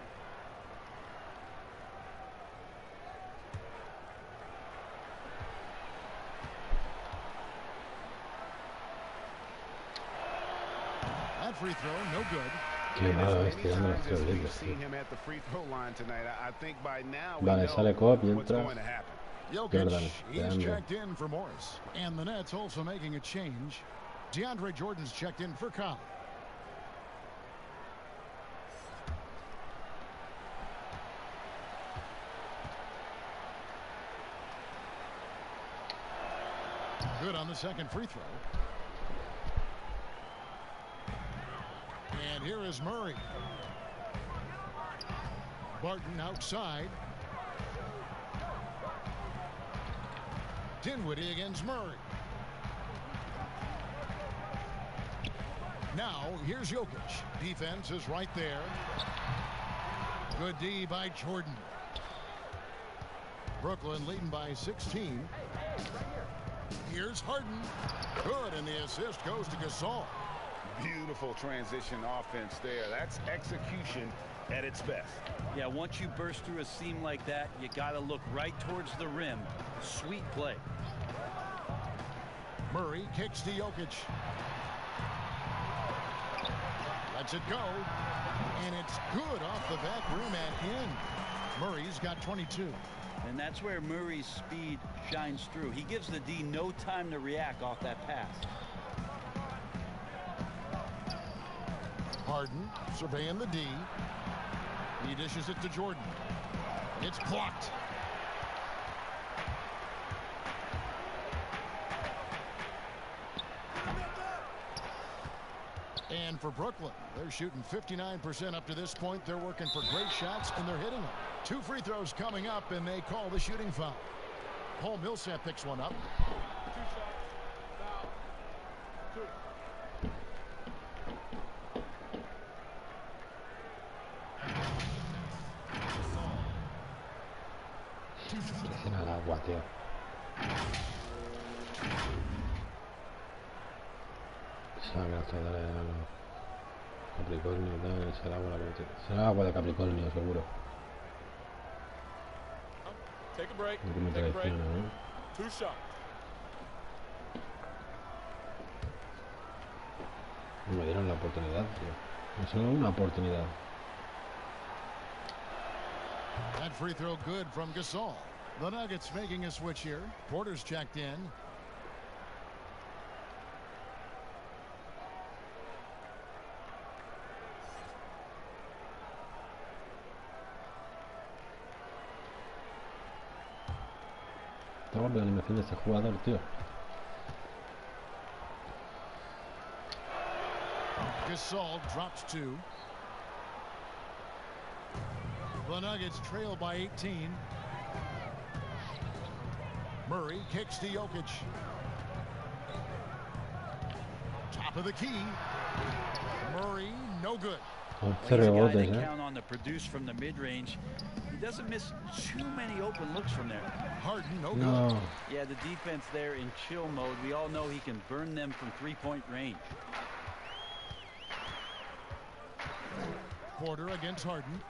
That free throw, no good.
Qué malo es tirando los tiros libres, tío. Vale, sale Cobb y entra Jordan.
He's checked in for Morris. And the Nets also making a change. DeAndre Jordan's checked in for Cobb. Good on the second free throw. And here is Murray. Barton outside. Dinwiddie against Murray. Now, here's Jokic. Defense is right there. Good D by Jordan. Brooklyn leading by 16. Here's Harden. Good, and the assist goes to Gasol.
Beautiful transition offense there. That's execution at its best.
Yeah, once you burst through a seam like that, you got to look right towards the rim. Sweet play.
Murray kicks to Jokic. Lets it go. And it's good off the back rim and in. Murray's got 22.
And that's where Murray's speed shines through. He gives the D no time to react off that pass.
Harden surveying the D. He dishes it to Jordan. It's blocked. And for Brooklyn, they're shooting 59% up to this point. They're working for great shots, and they're hitting them. 2 free throws coming up, and they call the shooting foul. Paul Millsap picks one up.
2 shots. Foul. 2.
Tiene al agua, tío. Sabe que estoy dando a los Capricornio, tal, será agua de Capricornio, seguro.
Take a break.
No me
Take a break.
traiciona, ¿no?
2 shots.
No me dieron la oportunidad, tío. Solo una oportunidad.
That free throw good from Gasol. The Nuggets making a switch here. Porter's checked in.
Está guapa la animación de este jugador, tío.
Gasol drops 2. The Nuggets trail by 18. Murray kicks to Jokic. Top of the key. Murray, no good.
Once
He's a guy
rebotes,
they
¿eh?
count on to produce from the mid-range. He doesn't miss too many open looks from there.
Harden, no good.
No.
Yeah, the defense there in chill mode. We all know he can burn them from three-point range.
Porter against Harden.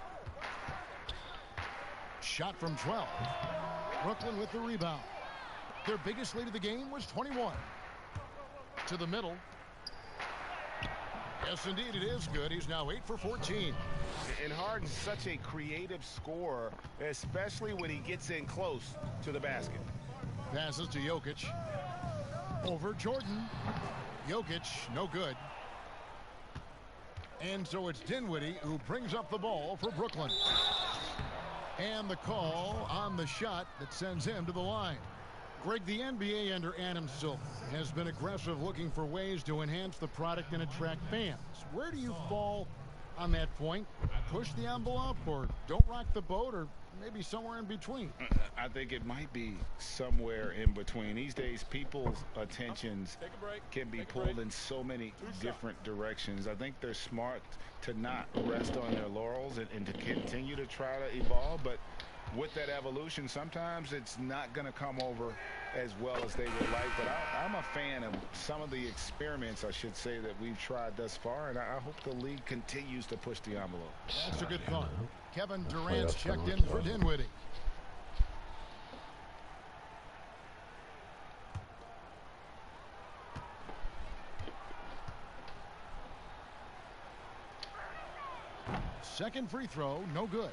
Shot from 12. Brooklyn with the rebound. Their biggest lead of the game was 21. To the middle. Yes, indeed, it is good. He's now 8 for 14.
And Harden's such a creative scorer, especially when he gets in close to the basket.
Passes to Jokic. Over Jordan. Jokic, no good. And so it's Dinwiddie who brings up the ball for Brooklyn. And the call on the shot that sends him to the line. Greg, the NBA under Adam Silver has been aggressive, looking for ways to enhance the product and attract fans. Where do you fall on that point? Push the envelope or don't rock the boat, or maybe somewhere in between?
I think it might be somewhere in between. These days, people's attentions can be pulled in so many different directions. I think they're smart to not rest on their laurels and to continue to try to evolve, but with that evolution, sometimes it's not going to come over as well as they would like. But I'm a fan of some of the experiments, I should say, that we've tried thus far, and I hope the league continues to push the envelope.
That's a good call. Kevin Durant's checked in for Dinwiddie. Second free throw, no good.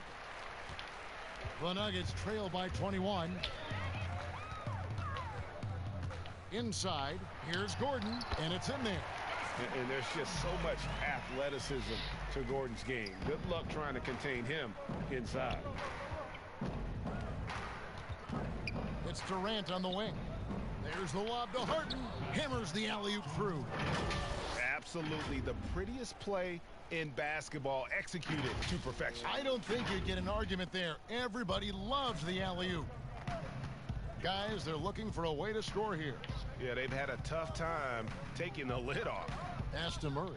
The Nuggets trail by 21. Inside, here's Gordon, and it's in there.
And there's just so much athleticism to Gordon's game. Good luck trying to contain him inside.
It's Durant on the wing. There's the lob to Harden. Hammers the alley-oop through.
Absolutely the prettiest play in basketball, executed to perfection.
I don't think you'd get an argument there. Everybody loves the alley-oop. Guys, they're looking for a way to score here.
Yeah, they've had a tough time taking the lid off.
Pass to Murray.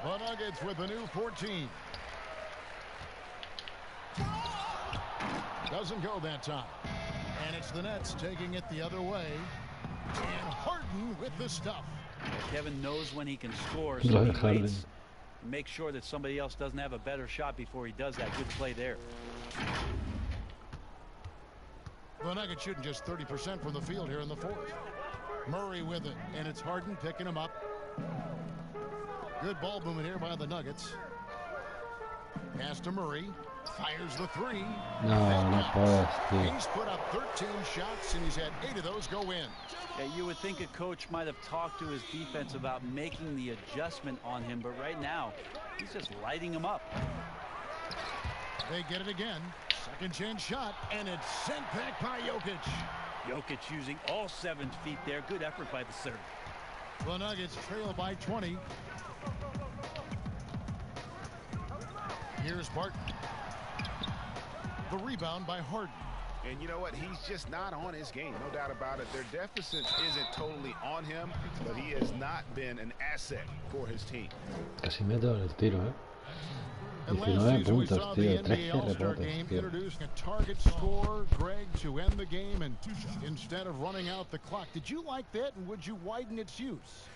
The Nuggets with a new 14. Doesn't go that time. And it's the Nets taking it the other way. And Harden with the stuff.
Kevin knows when he can score, so he waits. Make sure that somebody else doesn't have a better shot before he does that. Good play there.
The Nuggets shooting just 30% from the field here in the fourth. Murray with it, and it's Harden picking him up. Good ball movement here by the Nuggets. Pass to Murray. Fires the three.
No puedes, tío.
He's put up 13 shots, and he's had 8 of those go in.
Yeah, you would think a coach might have talked to his defense about making the adjustment on him, but right now, he's just lighting him up.
They get it again. Second chance shot, and it's sent back by Jokic.
Jokic using all 7 feet there. Good effort by the serve.
The Nuggets trail by 20. Here's Barton. The rebound by Harden.
And you know what? He's just not on his game. No doubt about it. Their deficit isn't totally on him, but he has not been an asset for his team.
Casi meto en el tiro, ¿eh?
And
19
last season we
puntos,
saw
tío.
the NBA
13
All-Star
rebotes,
game
tío.
introducing a target score, Greg, to end the game and instead of running out the clock. Did you like that, and would you widen its use?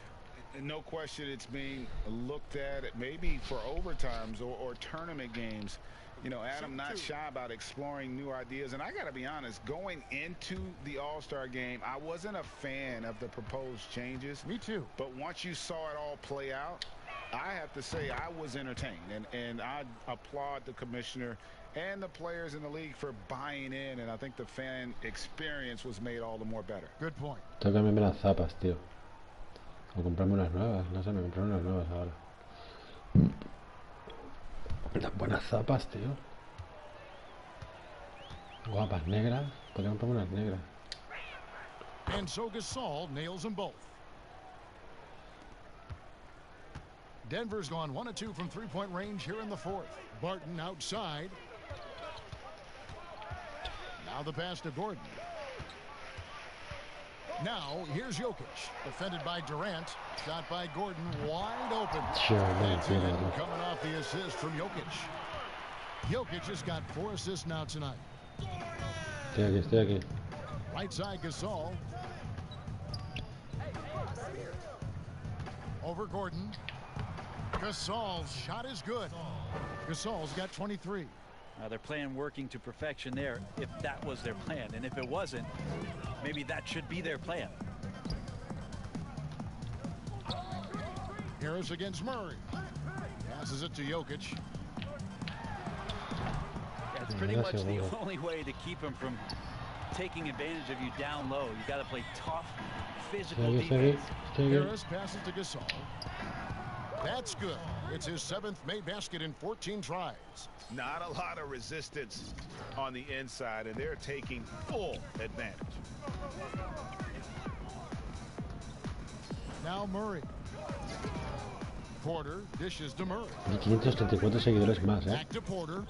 No question it's being looked at maybe for overtimes or tournament games. You know, Adam not shy about exploring new ideas. And I got to be honest, going into the All-Star game, I wasn't a fan of the proposed changes.
Me too.
But once you saw it all play out, I have to say I was entertained. And I applaud the commissioner and the players in the league for buying in. And I think the fan experience was made all the more better.
Good point.
Tengo que cambiarme las zapas, tío. O comprarme unas nuevas. No sé, me compraron unas nuevas ahora. Las buenas zapas, tío. Guapas, negras. Podría comprarme unas negras.
And so Gasol nails them both. Denver's gone 1 of 2 from three-point range here in the fourth. Barton outside. Now the pass to Gordon. Now here's Jokic, defended by Durant. Shot by Gordon, wide open.
Sure,
That's in, coming off the assist from Jokic. Jokic has got 4 assists now tonight.
Estoy aquí.
Right side Gasol. Over Gordon. Gasol's shot is good. Gasol's got 23.
They're playing working to perfection there, if that was their plan. And if it wasn't, maybe that should be their plan.
Harris against Murray. Passes it to Jokic.
Yeah, it's pretty much the only way to keep him from taking advantage of you down low. You got to play tough, physical defense.
Harris passes to Gasol. That's good. It's his 7th made basket in 14 tries.
Not a lot of resistance on the inside, and they're taking full advantage.
Now Murray. Porter dishes to Murray.
534 seguidores más, ¿eh?
Back to Porter.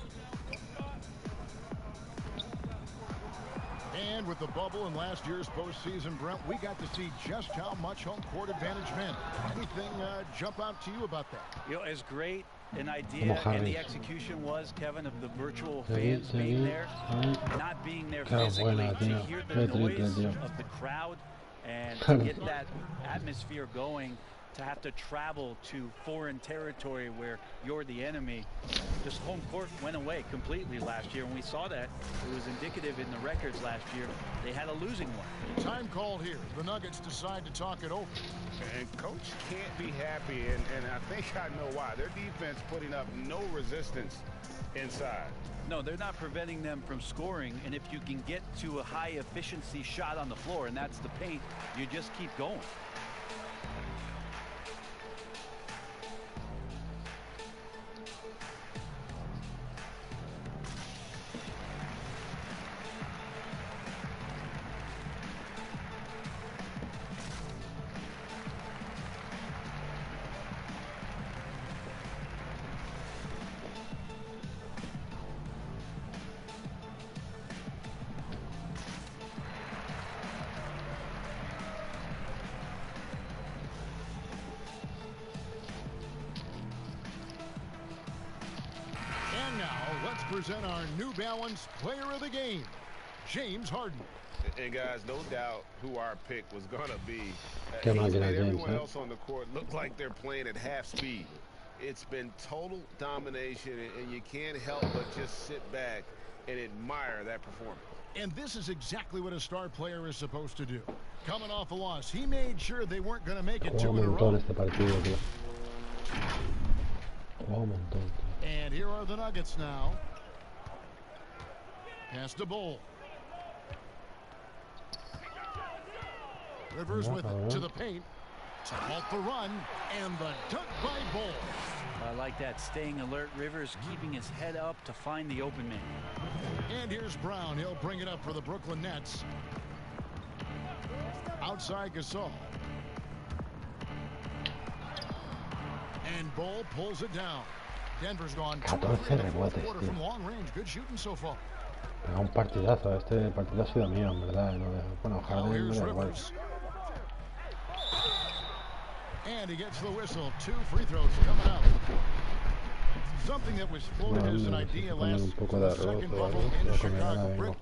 And with the bubble in last year's postseason, Brent, we got to see just how much home court advantage meant. Anything jump out to you about that?
You know, as great an idea and the execution was, Kevin, of the virtual fans being there, not being there physically, to hear the noise of the crowd and to get that atmosphere going, to have to travel to foreign territory where you're the enemy. Just home court went away completely last year, and we saw that. It was indicative in the records last year. They had a losing one.
Time called here. The Nuggets decide to talk it over.
And coach can't be happy, and I think I know why. Their defense putting up no resistance inside.
No, they're not preventing them from scoring, and if you can get to a high efficiency shot on the floor, and that's the paint, you just keep going.
present our New Balance Player of the Game, James Harden.
And guys, no doubt who our pick was going to be.
Qué
He's
máquina
made
James,
everyone else on the court look like they're playing at half speed. It's been total domination, and you can't help but just sit back and admire that performance.
And this is exactly what a star player is supposed to do. Coming off a loss, he made sure they weren't going to make it two in a row.
Este partido, tío. Jugaba un montón, tío.
And here are the Nuggets now. Pass to Bull. Rivers with it to the paint. To halt the run, and the dunk by Bull.
I like that, staying alert. Rivers keeping his head up to find the open man.
And here's Brown. He'll bring it up for the Brooklyn Nets. Outside Gasol. And Bull pulls it down. Denver's gone
14 rebotes,
quarter from long range. Good shooting so far.
Pega un partidazo. Este partido ha sido mío, en verdad. Bueno, Harden me da igual.
And he gets the whistle. 2 free throws coming up. Something that was floated as an idea last second bubble in Chicago.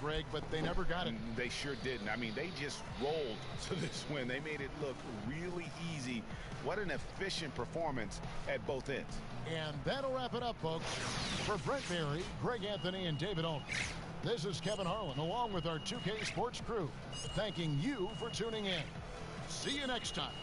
Greg, but they never got it.
They sure didn't. I mean, they just rolled to this win. They made it look really easy. What an efficient performance at both ends.
And that'll wrap it up, folks. For Brent Berry, Greg Anthony, and David Owen, this is Kevin Harlan, along with our 2K Sports crew, thanking you for tuning in. See you next time.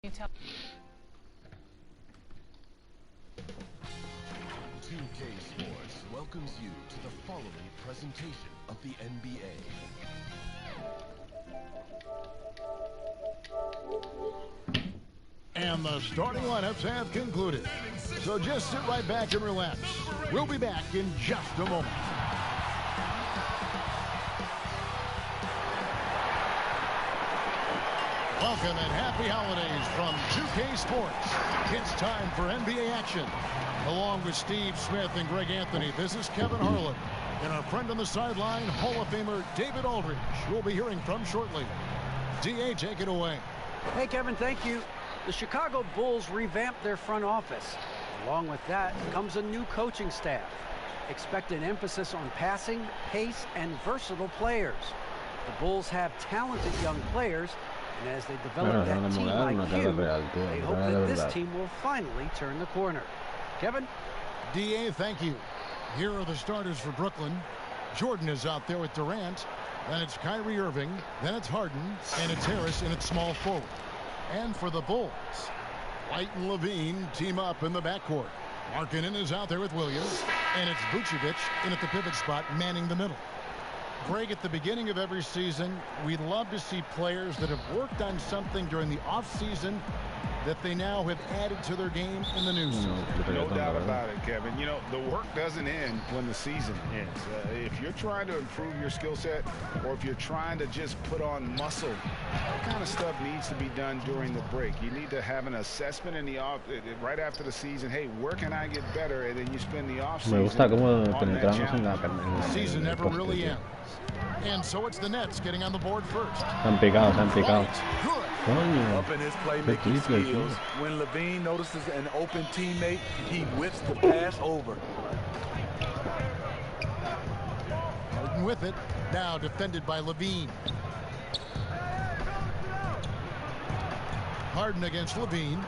You tell
2K Sports welcomes you to the following presentation of the NBA.
And the starting lineups have concluded. So just sit right back and relax. We'll be back in just a moment. Welcome and happy holidays from 2K Sports. It's time for NBA action. Along with Steve Smith and Greg Anthony, this is Kevin Harlan. And our friend on the sideline, Hall of Famer David Aldridge, we'll be hearing from shortly. D.A., take it away.
Hey, Kevin, thank you. The Chicago Bulls revamped their front office. Along with that comes a new coaching staff. Expect an emphasis on passing, pace, and versatile players. The Bulls have talented young players, and as they develop that team IQ, they hope that this team will finally turn the corner. Kevin?
D.A., thank you. Here are the starters for Brooklyn. Jordan is out there with Durant. Then it's Kyrie Irving. Then it's Harden. And it's Harris in its small forward. And for the Bulls, White and Levine team up in the backcourt. Markkanen is out there with Williams. And it's Vucevic in at the pivot spot, manning the middle. Greg, at the beginning of every season, we'd love to see players that have worked on something during the offseason that they now have added to their game in the new season.
No doubt about it, Kevin. You know, the work doesn't end when the season ends. If you're trying to improve your skill set, or if you're trying to just put on muscle, that kind of stuff needs to be done during the break. You need to have an assessment in the right after the season. Hey, where can I get better? And then you spend the offseason on that challenge.
The season never really ends. And so it's the Nets getting on the board first.
Han picado.
Up in his playmaking skills, when Levine notices an open teammate, he whips the pass over.
Harden with it, now defended by Levine. Harden against Levine.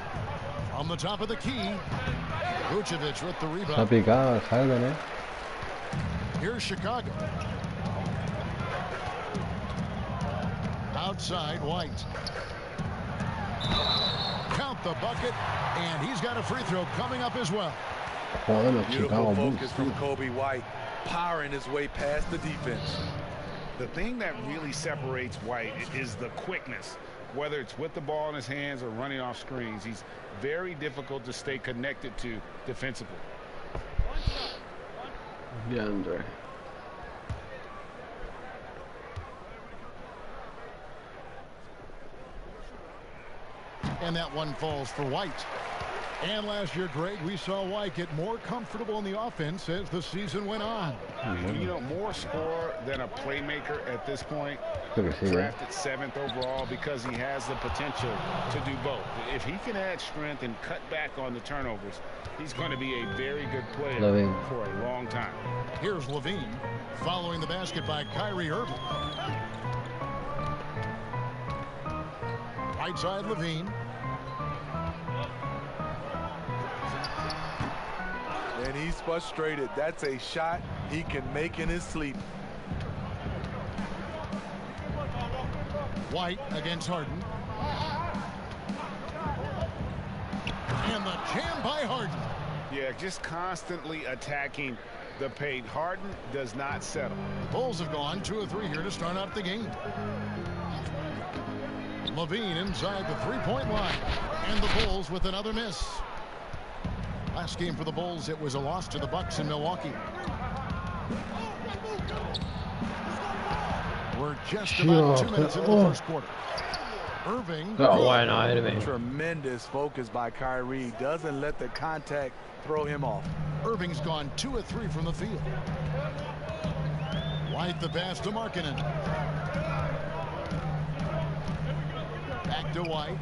On the top of the key, Vucevic with the rebound.
Está picado Harden,
Here's Chicago. Outside, White. Count the bucket, and he's got a free throw coming up as well.
Beautiful focus from Kobe White, powering his way past the defense.
The thing that really separates White is the quickness. Whether it's with the ball in his hands or running off screens, he's very difficult to stay connected to defensively.
DeAndre.
And that one falls for White. And last year, Greg, we saw White get more comfortable in the offense as the season went on.
You know, more scorer than a playmaker at this point. Drafted 7th overall because he has the potential to do both. If he can add strength and cut back on the turnovers, he's going to be a very good player for a long time.
Here's Levine following the basket by Kyrie Irving. Right side, Levine.
And he's frustrated. That's a shot he can make in his sleep.
White against Harden. And the jam by Harden.
Yeah, just constantly attacking the paint. Harden does not settle.
The Bulls have gone 2 of 3 here to start out the game. Levine inside the three-point line. And the Bulls with another miss. Last game for the Bulls, it was a loss to the Bucks in Milwaukee. We're just about 2 minutes into the first quarter. Irving.
Tremendous focus by Kyrie. Doesn't let the contact throw him off.
Irving's gone 2 of 3 from the field. White the pass to Markkanen. Back to White.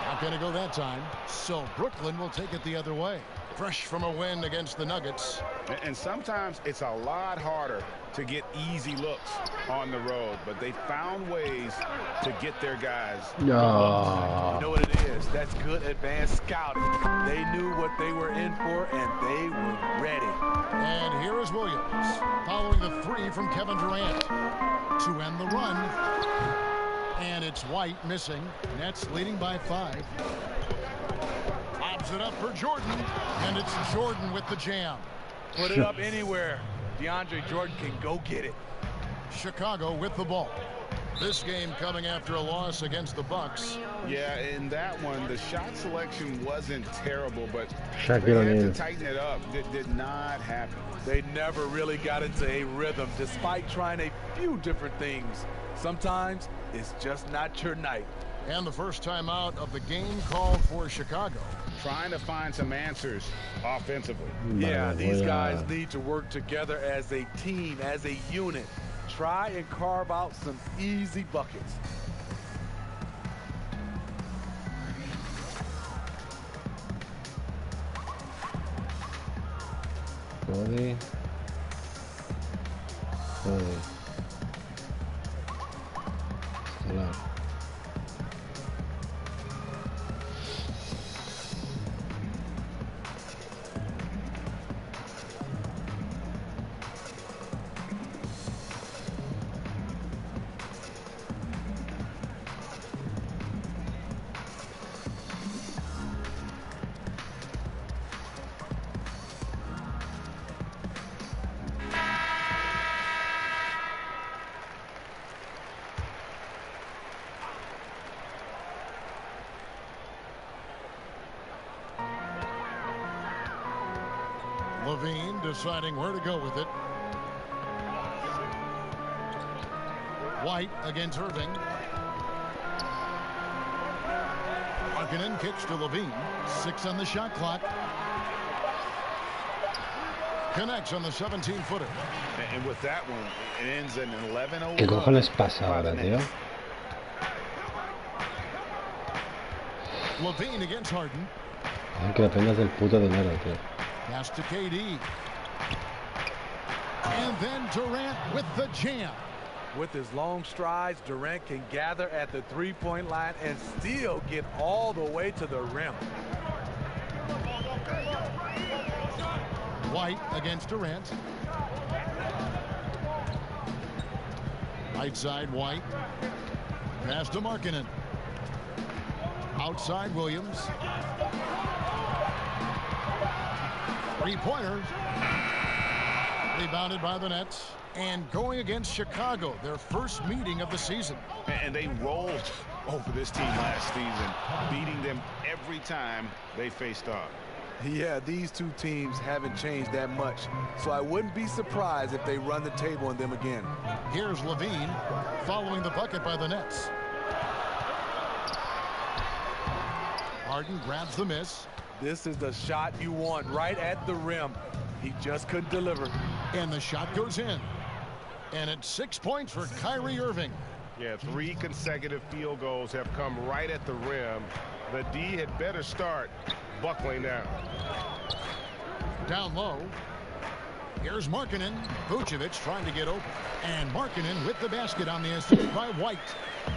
Not going to go that time. So Brooklyn will take it the other way. Fresh from a win against the Nuggets.
And sometimes it's a lot harder to get easy looks on the road, but they found ways to get their guys.
No.
You know what it is? That's good advanced scouting. They knew what they were in for, and they were ready.
And here is Williams, following the three from Kevin Durant to end the run. And it's White missing. Nets leading by 5. Lobs it up for Jordan, and it's Jordan with the jam.
Put it up anywhere. DeAndre Jordan can go get it.
Chicago with the ball. This game coming after a loss against the Bucks.
Yeah, in that one, the shot selection wasn't terrible, but
Shaq
they had to tighten it up. It did not happen.
They never really got into a rhythm, despite trying a few different things. Sometimes it's just not your night.
And the first time out of the game called for Chicago.
Trying to find some answers offensively.
Yeah, these guys need to work together as a team, as a unit. Try and carve out some easy buckets.
Cody. Stellar.
Levine deciding where to go with it. White against Irving. Markkanen kicks to Levine. 6 on the shot clock. Connects on the 17-footer.
And with that one, it ends in an 11-0.
¿Qué cojones pasa ahora, tío?
Levine against Harden.
Hay que dependas del puto dinero, tío.
Pass to KD. And then Durant with the jam.
With his long strides, Durant can gather at the three-point line and still get all the way to the rim.
White against Durant. Right side, White. Pass to Markkanen. Outside, Williams. Three-pointer. Rebounded by the Nets. And going against Chicago, their first meeting of the season.
And they rolled over this team last season, beating them every time they faced off.
Yeah, these two teams haven't changed that much, so I wouldn't be surprised if they run the table on them again.
Here's Levine following the bucket by the Nets. Harden grabs the miss.
This is the shot you want right at the rim. He just couldn't deliver.
And the shot goes in. And it's 6 points for Kyrie Irving.
Yeah, 3 consecutive field goals have come right at the rim. The D had better start buckling down.
Down low. Here's Markkanen. Vucevic trying to get open. And Markkanen with the basket on the assist by White.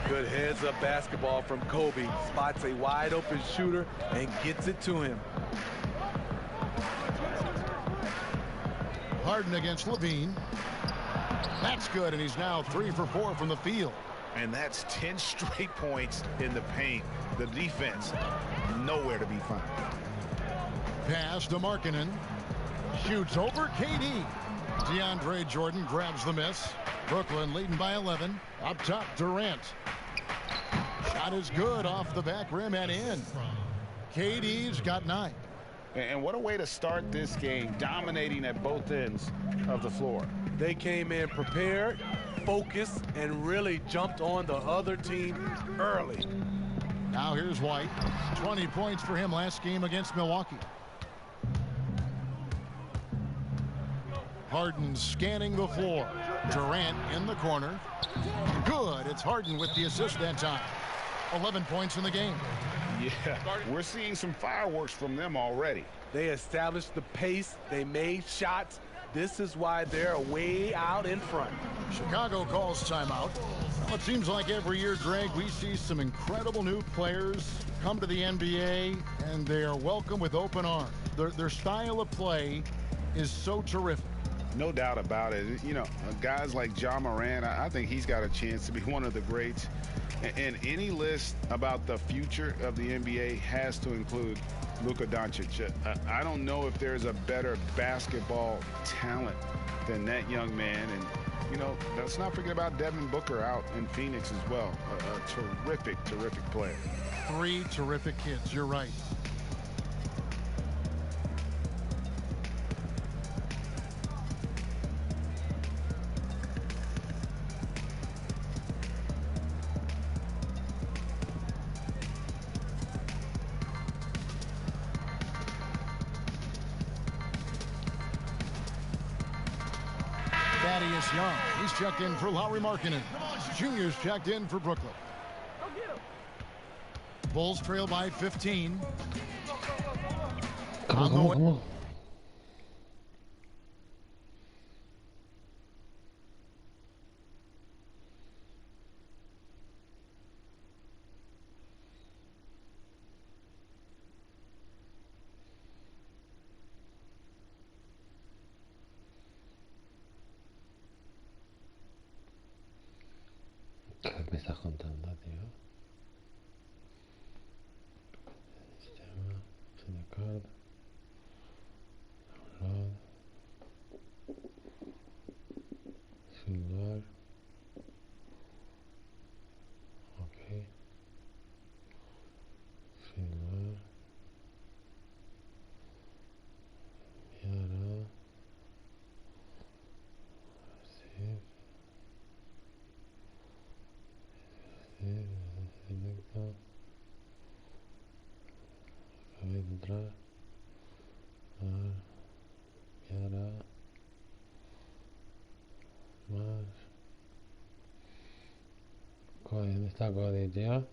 Good heads-up basketball from Kobe. Spots a wide-open shooter and gets it to him.
Harden against Levine. That's good, and he's now 3 for 4 from the field.
And that's 10 straight points in the paint. The defense, nowhere to be found.
Pass to Markkanen. Shoots over KD. DeAndre Jordan grabs the miss. Brooklyn leading by 11. Up top, Durant. Shot is good off the back rim and in. KD's got 9.
And what a way to start this game, dominating at both ends of the floor.
They came in prepared, focused, and really jumped on the other team early.
Now here's White. 20 points for him last game against Milwaukee. Harden scanning the floor. Durant in the corner. Good. It's Harden with the assist that time. 11 points in the game.
Yeah, we're seeing some fireworks from them already.
They established the pace. They made shots. This is why they're way out in front.
Chicago calls timeout. Well, it seems like every year, Greg, we see some incredible new players come to the NBA, and they are welcomed with open arms. Their style of play is so terrific.
No doubt about it. You know, guys like Ja Morant, I think he's got a chance to be one of the greats. And any list about the future of the NBA has to include Luka Doncic. I don't know if there's a better basketball talent than that young man. And, you know, let's not forget about Devin Booker out in Phoenix as well. A terrific, terrific player.
3 terrific kids. You're right. Thaddeus Young, he's checked in for Lauri Markkanen. Junior's checked in for Brooklyn. Bulls trail by 15.
Come on. ¿Qué me estás contando, tío? Sistema, send card, download, celular, ok, celular, enviar a, receive, directo, acabé de entrar, enviar a, más, Cody, ¿dónde está Cody, tío?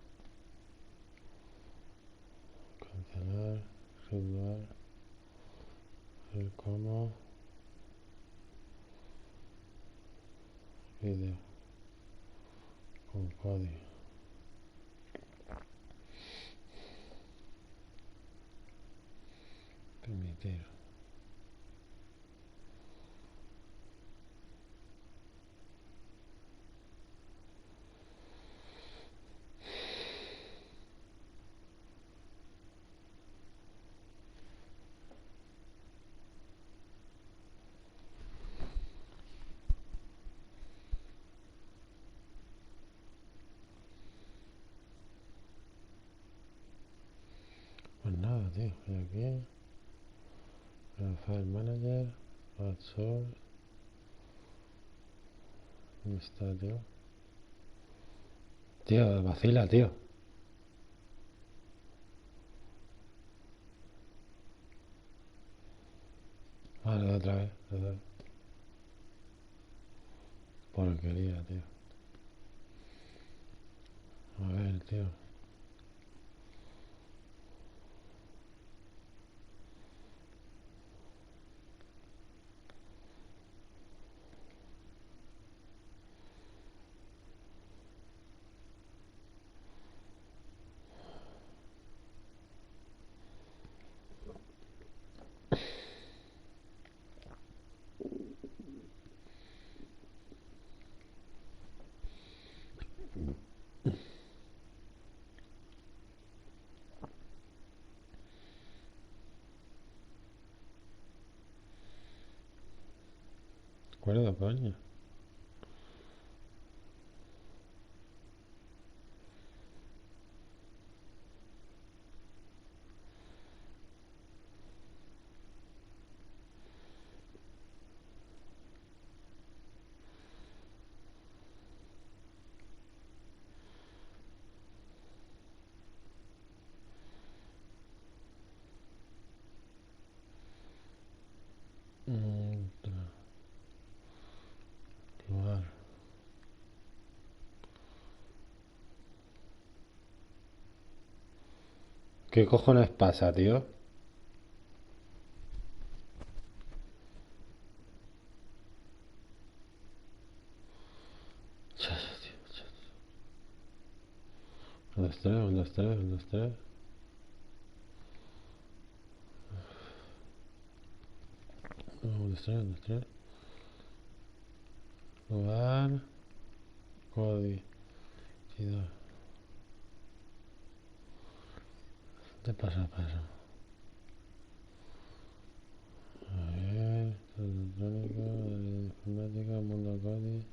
Cancelar, celular, el cómo, vídeo, con Cody. Permitir. Pues nada, tío, estoy aquí. File Manager, Add Source. ¿Dónde está, tío? Tío, vacila, tío. Vale, otra vez. Porquería, tío. A ver, tío. Acuerdo, coño. ¿Qué cojones pasa, tío? Un, dos, tres, un, dos, tres, un, dos, tres. Un, dos, tres, un, dos, tres. Lugar. Código. De paso a paso. A ver. Electrónica. Informática. Mundo código.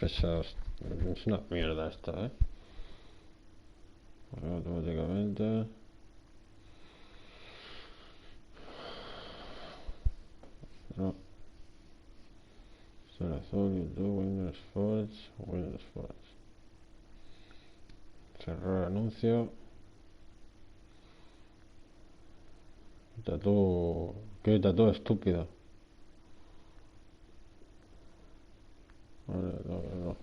Pesados. Es una mierda esta, automáticamente. No. Sol azul, YouTube, Windows Forge, Windows Forge. Cerrar anuncio. Tatú. ¿Qué tatú estúpido? Vale, no.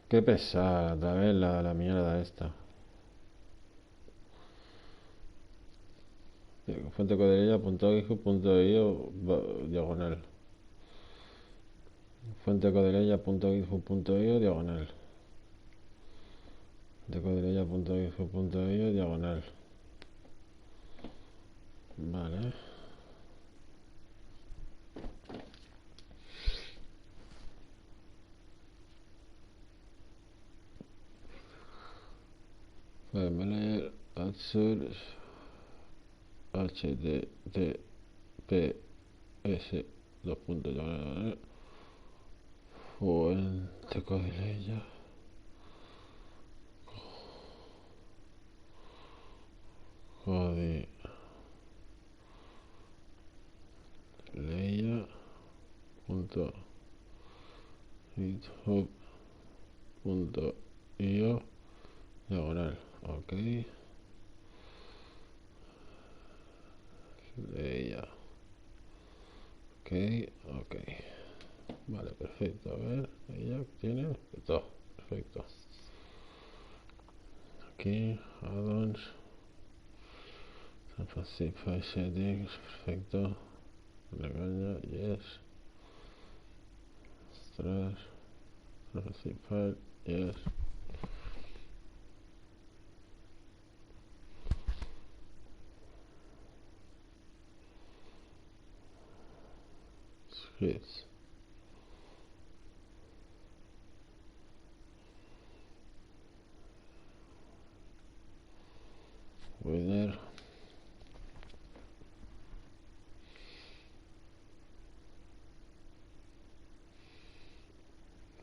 Qué pesada, ¿ves? La mierda esta. Fuente codelella.github.io diagonal. Fuente codelella.github.io diagonal. Fuente codelella.github.io diagonal. Vale. File manager add source https dos puntos diagonal. Fuente codelella. Leia.github.io diagonal. Ok. Leia. Ok. Vale, perfecto. A ver, ella tiene todo. Perfecto. Aquí, add-ons. File settings. Perfecto. Regaña, yes. 3. File, yes. Scripts. Winner.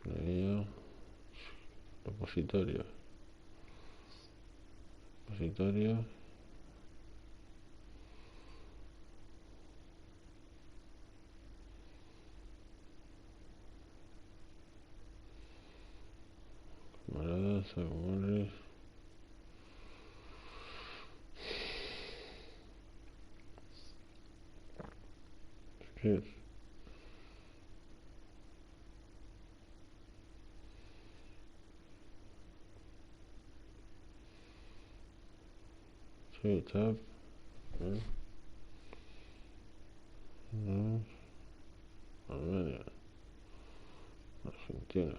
Leia. Repositorio. Camaradas, amores. Scripts. Sí, tab. Armenia. Argentina.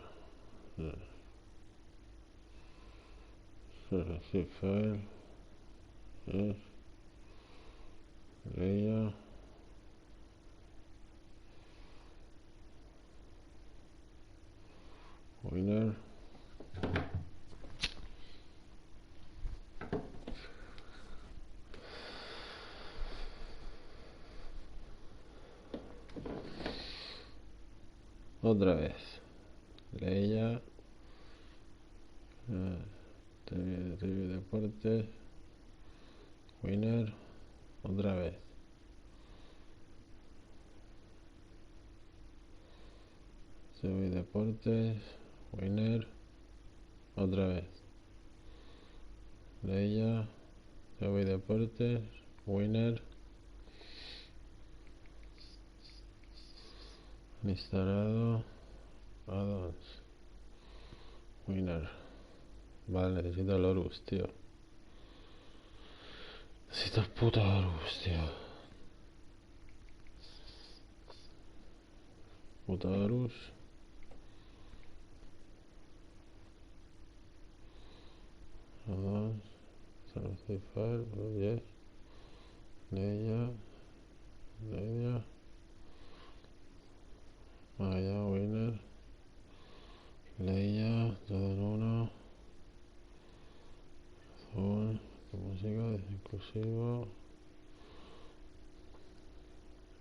Receive file. Yes. Leia. Winner. Otra vez. Leia. TV Deportes. Winner. Otra vez. TV Deportes. Winner. Otra vez. Leia. TV Deportes. Winner. Instalado. Addons. Winner. Vale, necesito el Horus, tío. Necesito el puto Horus, tío. Puto Horus. Addons. Sacrifice. Yes. Leia. Allá, Winner. Leia, todo en uno. Azul, música, inclusivo.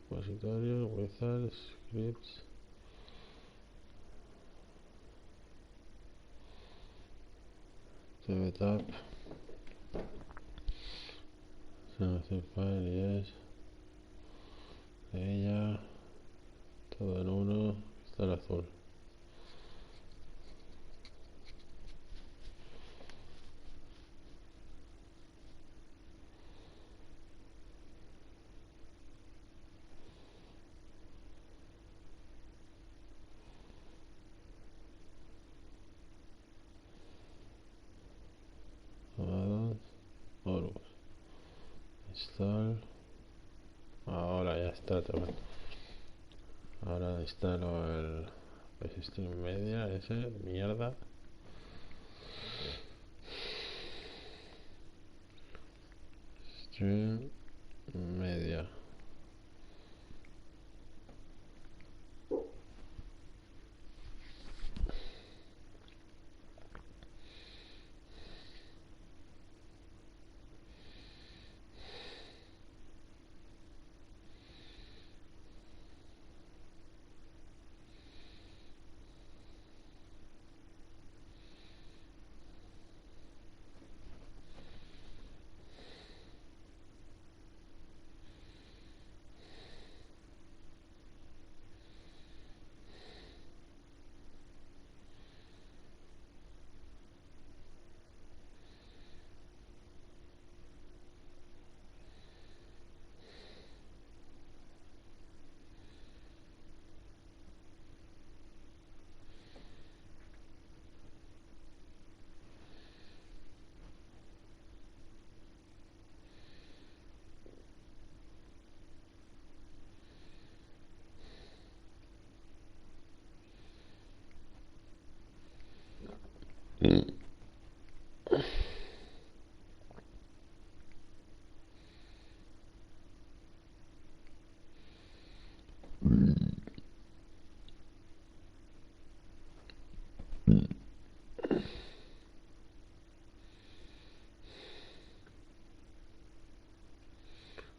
Repositorios, wizards, scripts. TV Tap. Sacrifice, yes. Leia, todo en uno. Está el azul. Horus. Install. Ahora ya está todo. Ahora instalo el Stream Media, ese, mierda. Stream Media.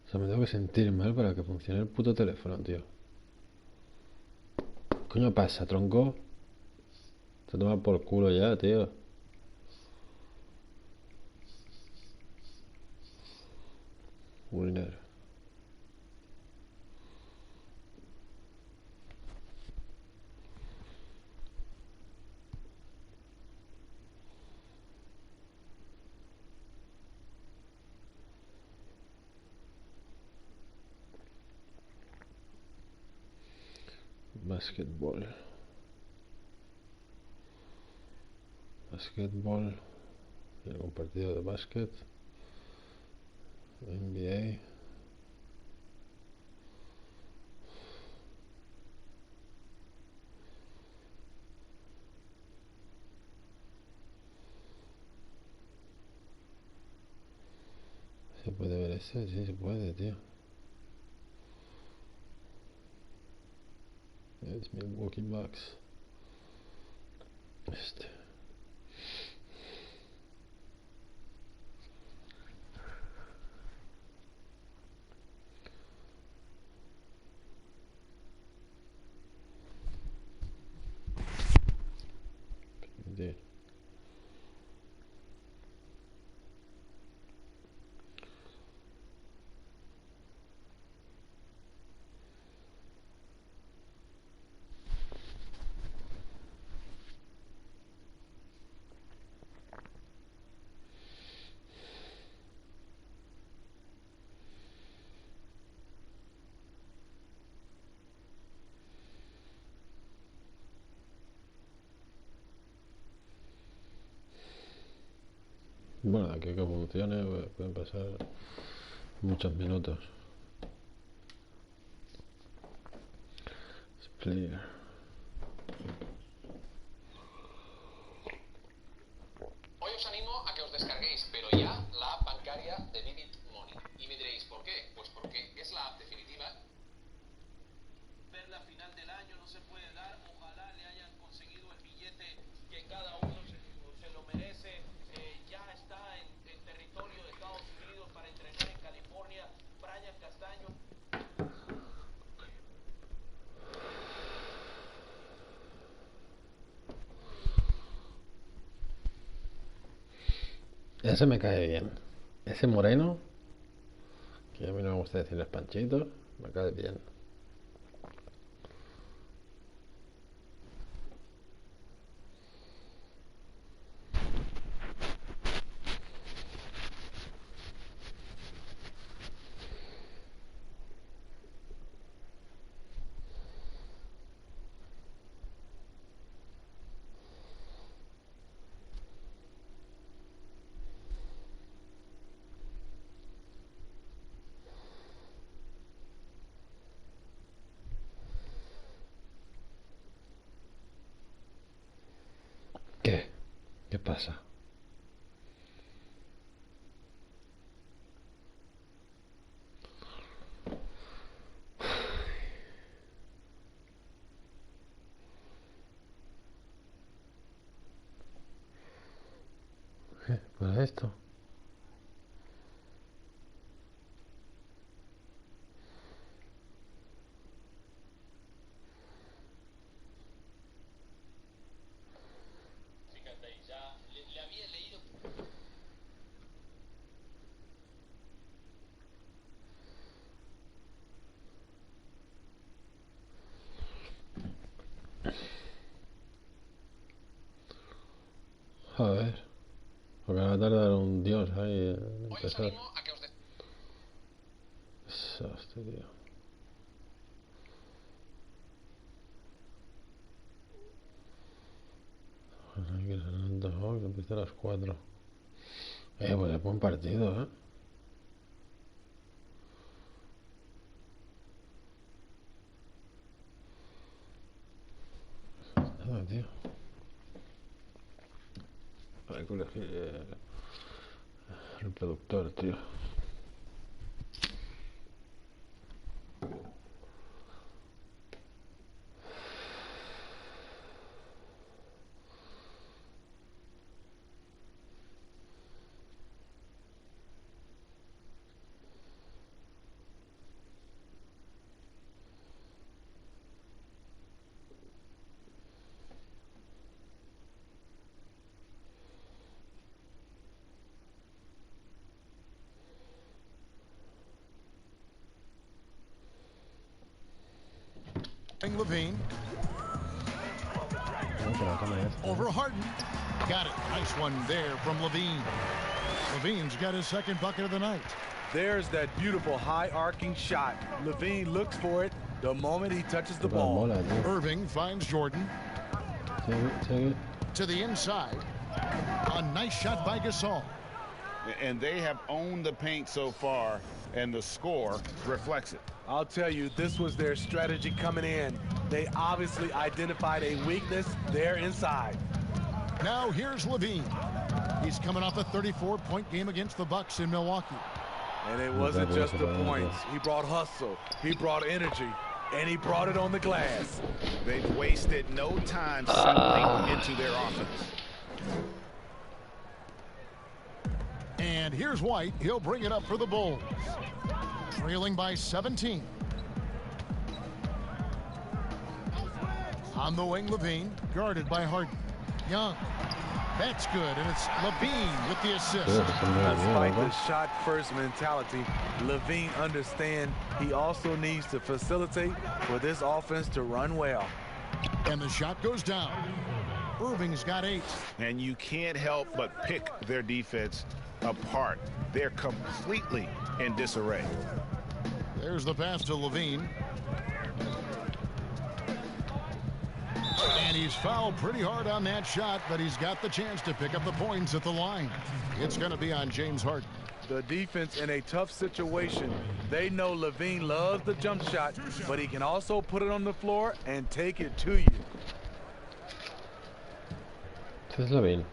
O sea, me tengo que sentir mal para que funcione el puto teléfono, tío. ¿Qué coño pasa, tronco? Se toma por culo ya, tío. Winner. Basketball. Basketball. Y algún partido de básquet. NBA. ¿Se puede ver ese? Sí, se puede, tío. Es Milwaukee Bucks. Este. Bueno, de aquí que funcione pueden pasar muchos minutos. Player.
Hoy os animo a que os descarguéis, pero ya, la app bancaria de Vivid Money. Y me diréis, ¿por qué? Pues porque es la app definitiva. Ver la final del año no se puede dar. Ojalá le hayan conseguido el billete que cada uno se lo merece. Ya está en territorio de Estados Unidos para entrenar en California. Brian Castaño.
Ese me cae bien. Ese moreno, que a mí no me gusta decirles panchitos, me cae bien. ¿Qué? ¿Qué pasa? ¿Qué? ¿Para esto?
Fíjate, ya le había leído.
A ver. Porque va a tardar un dios ahí en
Hoy os
empezar.
animo a que os
Hostia, tío. Hay que serán 2 horas, que empieza a las 4. Pues es buen partido, ¿eh? Nada, tío. Hay que elegir el productor, tío.
Levine. Over Harden. Got it. Nice one there from Levine. Levine's got his second bucket of the night.
There's that beautiful high arcing shot. Levine looks for it the moment he touches the ball.
Irving finds Jordan. To the inside. A nice shot by Gasol.
And they have owned the paint so far, and the score reflects it.
I'll tell you, this was their strategy coming in. They obviously identified a weakness there inside.
Now here's Levine. He's coming off a 34-point game against the Bucks in Milwaukee.
And it wasn't just the points. He brought hustle, he brought energy, and he brought it on the glass.
They've wasted no time settling into their offense.
And here's White. He'll bring it up for the Bulls. Trailing by 17. On the wing, Levine, guarded by Harden. Young. That's good, and it's Levine with the assist.
Despite the shot-first mentality, Levine understands he also needs to facilitate for this offense to run well.
And the shot goes down. Irving's got 8.
And you can't help but pick their defense apart. They're completely in disarray.
There's the pass to Levine. And he's fouled pretty hard on that shot, but he's got the chance to pick up the points at the line. It's going to be on James Harden.
The defense in a tough situation. They know Levine loves the jump shot, but he can also put it on the floor and take it to you.
This is Levine.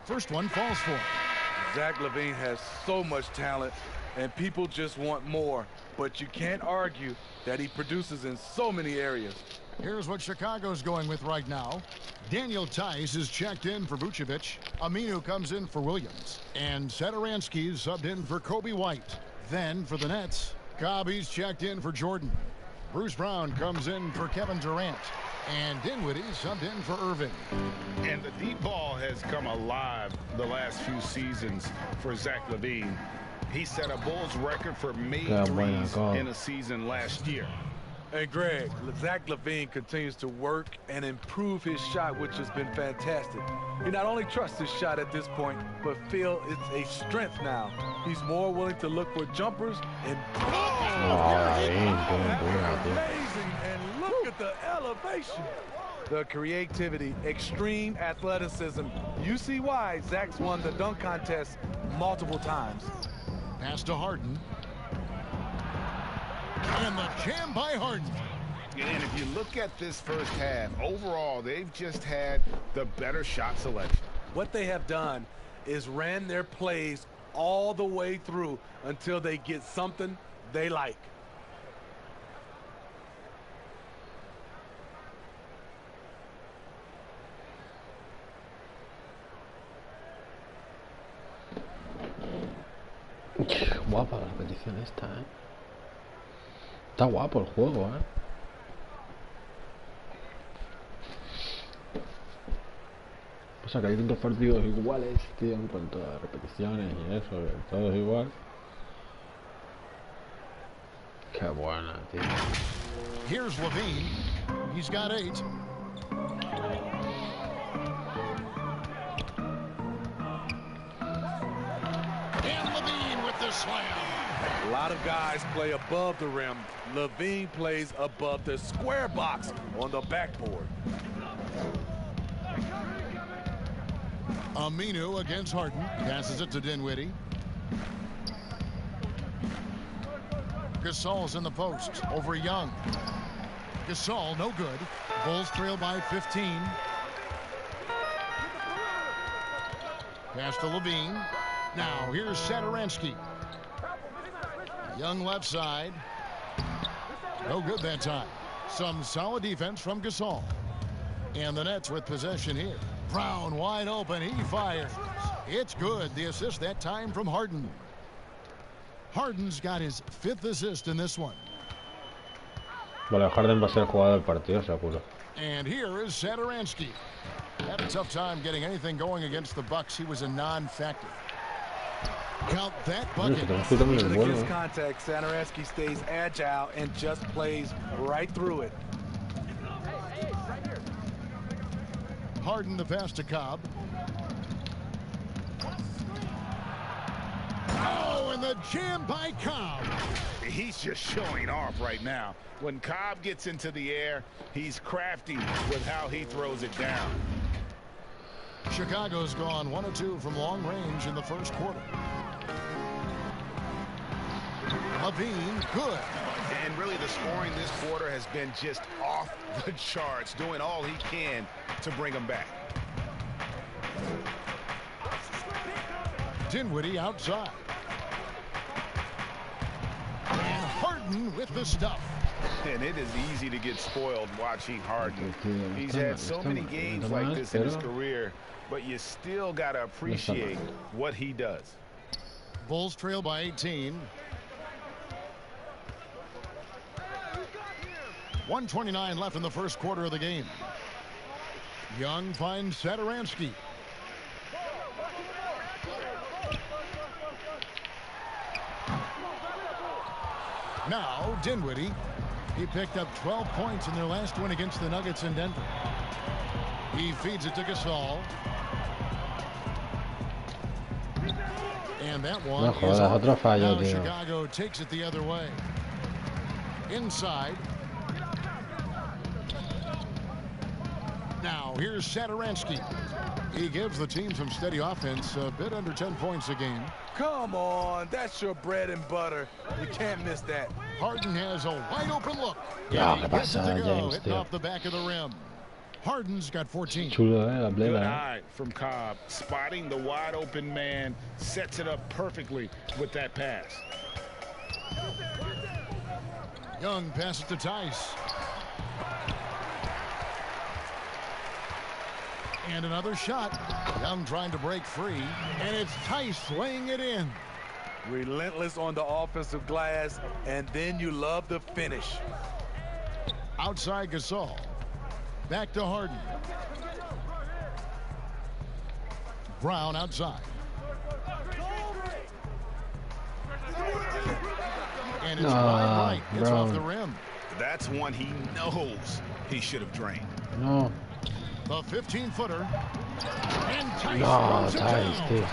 First one falls for him.
Zach LaVine has so much talent, and people just want more. But you can't argue that he produces in so many areas.
Here's what Chicago's going with right now. Daniel Tice is checked in for Vucevic. Aminu comes in for Williams. And Satoransky's subbed in for Kobe White. Then for the Nets, Cobb's checked in for Jordan. Bruce Brown comes in for Kevin Durant. And Dinwiddie subbed in for Irving.
And the deep ball has come alive the last few seasons for Zach LaVine. He set a Bulls record for made threes in a season last year.
And Greg, Zach LaVine continues to work and improve his shot, which has been fantastic. He not only trusts his shot at this point, but feel it's a strength now. He's more willing to look for jumpers and amazing, and look at the elevation. The creativity, extreme athleticism. You see why Zach's won the dunk contest multiple times.
Pass to Harden. And the jam by Harden.
And if you look at this first half, overall, they've just had the better shot selection.
What they have done is ran their plays all the way through until they get something they like.
Guapa la repetición esta, ¿eh? Está guapo el juego, ¿eh? Pasa que hay tantos partidos iguales, tío, en cuanto a repeticiones y eso, todo es igual. Qué buena, tío.
Here's Levine. He's got 8. And Levine with the slam.
A lot of guys play above the rim. Levine plays above the square box on the backboard.
Aminu against Harden. Passes it to Dinwiddie. Gasol's in the post over Young. Gasol, no good. Bulls trail by 15. Pass to Levine. Now here's Satoransky. Young left side. No good that time. Some solid defense from Gasol. And the Nets with possession here. Brown wide open. He fires. It's good. The assist that time from Harden. Harden's got his 5th assist in this one.
Vale, Harden va a ser el jugador del partido, seguro.
And here is Satoransky. Had a tough time getting anything going against the Bucks. He was a non-factor. Count that bucket.
Even against contact, Satoransky stays agile and just plays right through it.
Harden the pass to Cobb. Oh, and the jam by Cobb.
He's just showing off right now. When Cobb gets into the air, he's crafty with how he throws it down.
Chicago's gone 1 of 2 from long range in the first quarter. Levine, good.
And really the scoring this quarter has been just off the charts, doing all he can to bring them back.
Dinwiddie outside. And Harden with the stuff.
And it is easy to get spoiled watching Harden. He's had so many games like this in his career, but you still got to appreciate what he does.
Bulls trail by 18. 1:29 left in the first quarter of the game. Young finds Satoransky. Now Dinwiddie. He picked up 12 points in their last win against the Nuggets in Denver. He feeds it to Gasol. And that one
No jodas, otro fallo,
now
tío.
Chicago takes it the other way. Inside. Now here's Satoransky. He gives the team some steady offense, a bit under 10 points a game.
Come on, that's your bread and butter. You can't miss that.
Harden has a wide open look.
Ya,
And he
¿qué
gets it
pasa,
to go,
James,
hitting
tío?
off the back of the rim. Harden's got 14.
Chulo, la
Good
plena,
eye from Cobb. Spotting the wide open man, sets it up perfectly with that pass.
Young passes to Tice. And another shot. Young trying to break free. And it's Tice laying it in.
Relentless on the offensive glass, and then you love the finish.
Outside Gasol. Back to Harden. Brown outside. And it's Bright. It's off the rim.
That's one he knows he should have drained.
No.
The 15-footer. And Tice
No,
throws it
Tice,
down.
tío.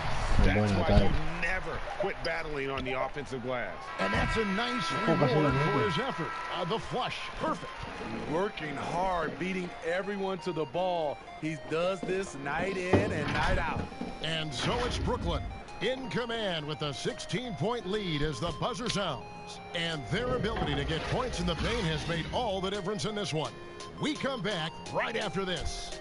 That's
Bueno,
why
Tice.
you never quit battling on the offensive glass.
And that's a nice reward for his effort. The flush. Perfect.
Working hard, beating everyone to the ball. He does this night in and night out.
And so it's Brooklyn in command with a 16-point lead as the buzzer sounds. And their ability to get points in the paint has made all the difference in this one. We come back right after this.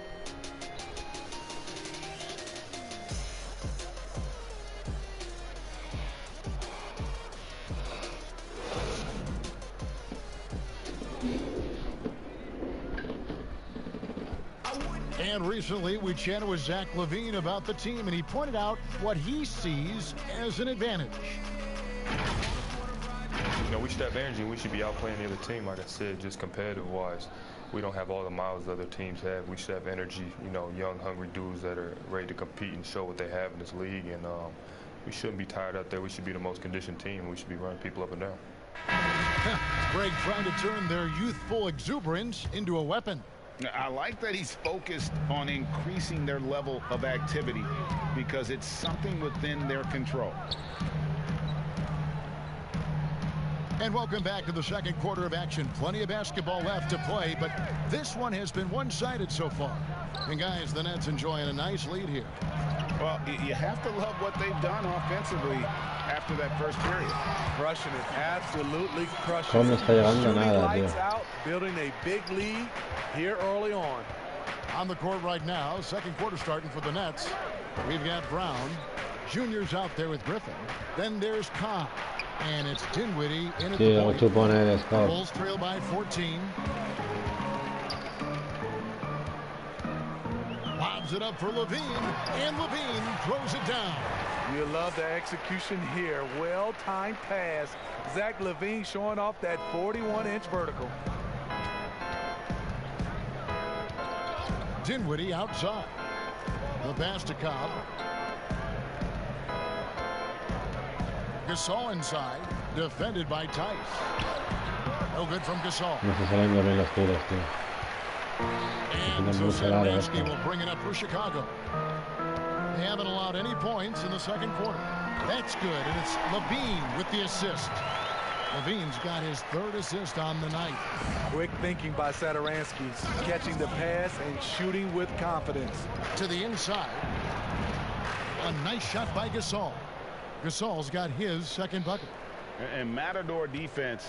And recently, we chatted with Zach LaVine about the team, and he pointed out what he sees as an advantage.
You know, we should have energy. We should be outplaying the other team, like I said, just competitive-wise. We don't have all the miles the other teams have. We should have energy, you know, young, hungry dudes that are ready to compete and show what they have in this league. And we shouldn't be tired out there. We should be the most conditioned team. We should be running people up and down.
Greg trying to turn their youthful exuberance into a weapon.
I like that he's focused on increasing their level of activity because it's something within their control.
And welcome back to the second quarter of action. Plenty of basketball left to play, but this one has been one-sided so far. And guys, the Nets enjoying a nice lead here.
Well, you have to love what they've done offensively after that first period.
Crushing it, absolutely crushing
¿Cómo
it.
está llegando
Shooting
nada,
lights
tío?
out, building a big lead here early on.
On the court right now, second quarter starting for the Nets. We've got Brown. Junior's out there with Griffin. Then there's Cobb. And it's Dinwiddie in at the point. The Bulls trail by 14. Lobs it up for Levine, and Levine throws it down.
You love the execution here. Well-timed pass. Zach LaVine showing off that 41-inch vertical.
Dinwiddie outside. The pass to Cobb. Gasol inside, defended by Tice. No good from Gasol.
No se salen bien los tiros, tío.
And so Satoransky will bring it up for Chicago. They haven't allowed any points in the second quarter. That's good, and it's Levine with the assist. Levine's got his third assist on the night.
Quick thinking by Satoransky, catching the pass and shooting with confidence.
To the inside. A nice shot by Gasol. Gasol's got his second bucket.
And Matador defense,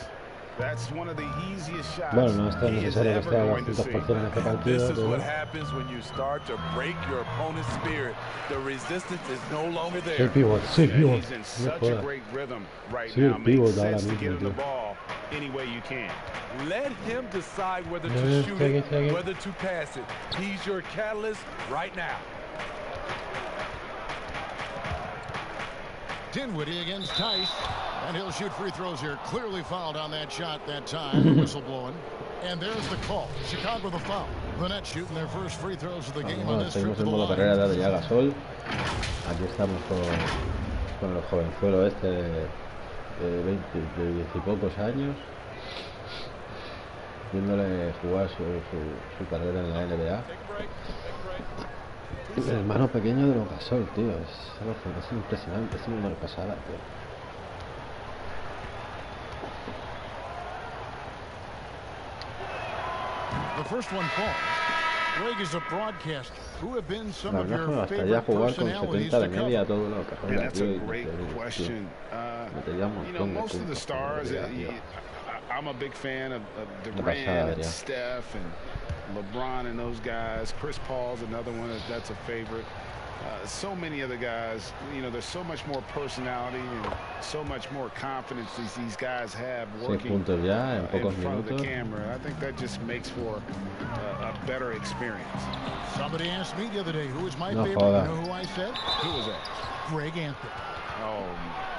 that's one of the easiest shots
Bueno, no está
he is
necesario que
ever
esté al
going to
100%
see.
en este partido,
This is
pero
what happens when you start to break your opponent's spirit. The resistance is no longer
soy
there.
pivot, soy
Yeah,
pivot.
he's in
No
such a
jodas.
great rhythm right
Soy
now.
el pivot
Makes
ahora
sense to get
mismo,
him the
tío.
ball any way you can.
Let him decide whether
Yeah,
to shoot
take
it,
it.
whether to pass it. He's your catalyst right now.
Dinwiddie against Tice. And he'll shoot free throws here. Clearly fouled on that shot that time. Whistle blowing. And there's the call. Chicago the foul. The Nets shooting their first free throws of the game on
Bueno,
this trip
seguimos
to
en
the
modo
line.
carrera de Adriá Gasol. Aquí estamos con el jovenzuelo este de 20 y pocos años, viéndole jugar su carrera en la NBA. El hermano pequeño de los Gasol, tío. Es impresionante. Es una pasada, tío.
The firfirst one falls. Greg is a broadcaster. Who have been some of your
bastaría
favorite
jugar con
personalities
70 de
to cover?
media todo lo Carrera,
That's
tío,
a great question. You know, most of the stars, I'm a big fan of Durant and Steph and LeBron and those guys. Chris Paul's another one that's a favorite. So many other guys, you know, there's so much more personality and so much more confidence these guys have working in front of the camera. I think that just makes for a better experience.
Somebody asked me the other day, who was my favorite? You know who I said?
Who was that?
Greg Anthony.
Oh,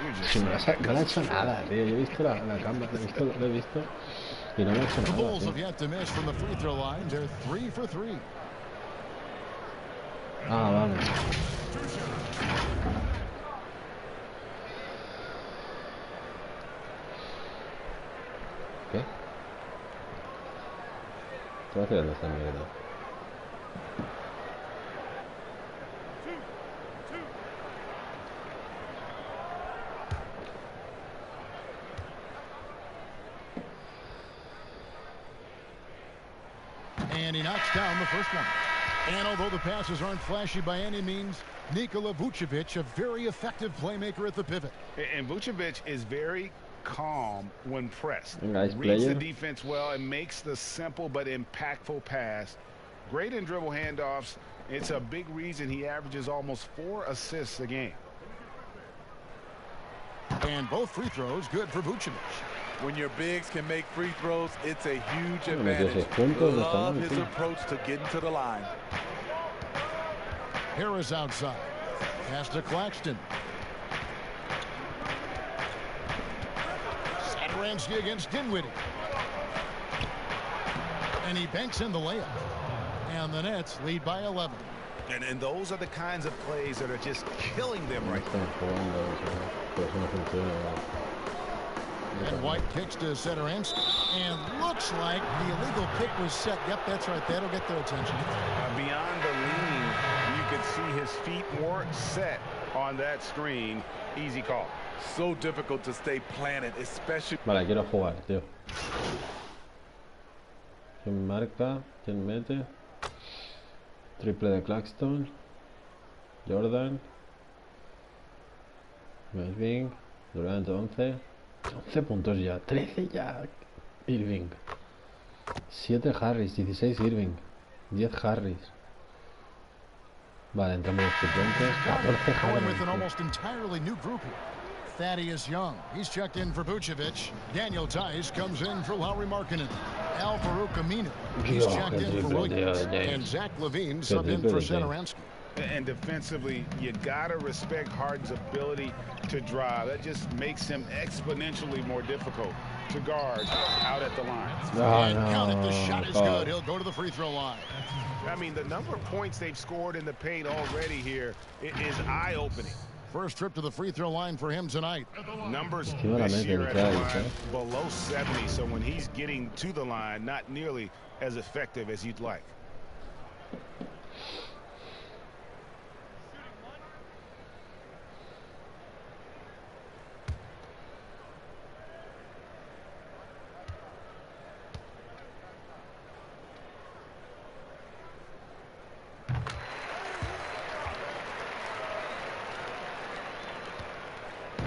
you're just
no le ha hecho nada, tío. Yo he visto la cámara, lo he visto y no le ha hecho
The
nada.
Bulls have yet to miss from the free throw line. They're 3 for 3.
Ah, vale. ¿Qué? ¿Qué va a hacer esta mierda?
And he knocks down the first one. And although the passes aren't flashy by any means, Nikola Vucevic, a very effective playmaker at the pivot.
And Vucevic is very calm when pressed.
Nice
Reads
player.
the defense well and makes the simple but impactful pass. Great in dribble handoffs. It's a big reason he averages almost 4 assists a game.
And both free throws good for Vucevic.
When your bigs can make free throws, it's a huge advantage. Love his approach to getting to the line.
Harris outside. Pass to Claxton. Satoransky against Dinwiddie. And he banks in the layup. And the Nets lead by 11.
And those are the kinds of plays that are just killing them right now.
And White kicks to Satoransky. And looks like the illegal kick was set. Yep, that's right. That'll get their attention.
Beyond the leaning, you could see his feet more set on that screen. Easy call.
So difficult to stay planted, especially.
Vale, quiero jugar, tío. ¿Quién marca? ¿Quién mete? Triple de Claxton. Jordan. Irving. Durant 11. 11 puntos ya. 13 ya. Irving. 7 Harris. 16 Irving. 10 Harris. Vale, entramos los suplentes. 14 Harris.
With an almost entirely new group here. Thaddeus Young. He's checked in for Vucevic. Daniel Tice comes in for Lauri Markkanen. Al Farouk Aminu. He's checked in for Williams. And Zach LaVine subbed in for Satoransky.
And defensively, you gotta respect Harden's ability to drive. That just makes him exponentially more difficult to guard out at the line.
Count it, the shot is good. He'll go to the free throw line.
I mean, the number of points they've scored in the paint already here is eye-opening.
First trip to the free throw line for him tonight.
Numbers this year at the line below 70, so when he's getting to the line, not nearly as effective as you'd like.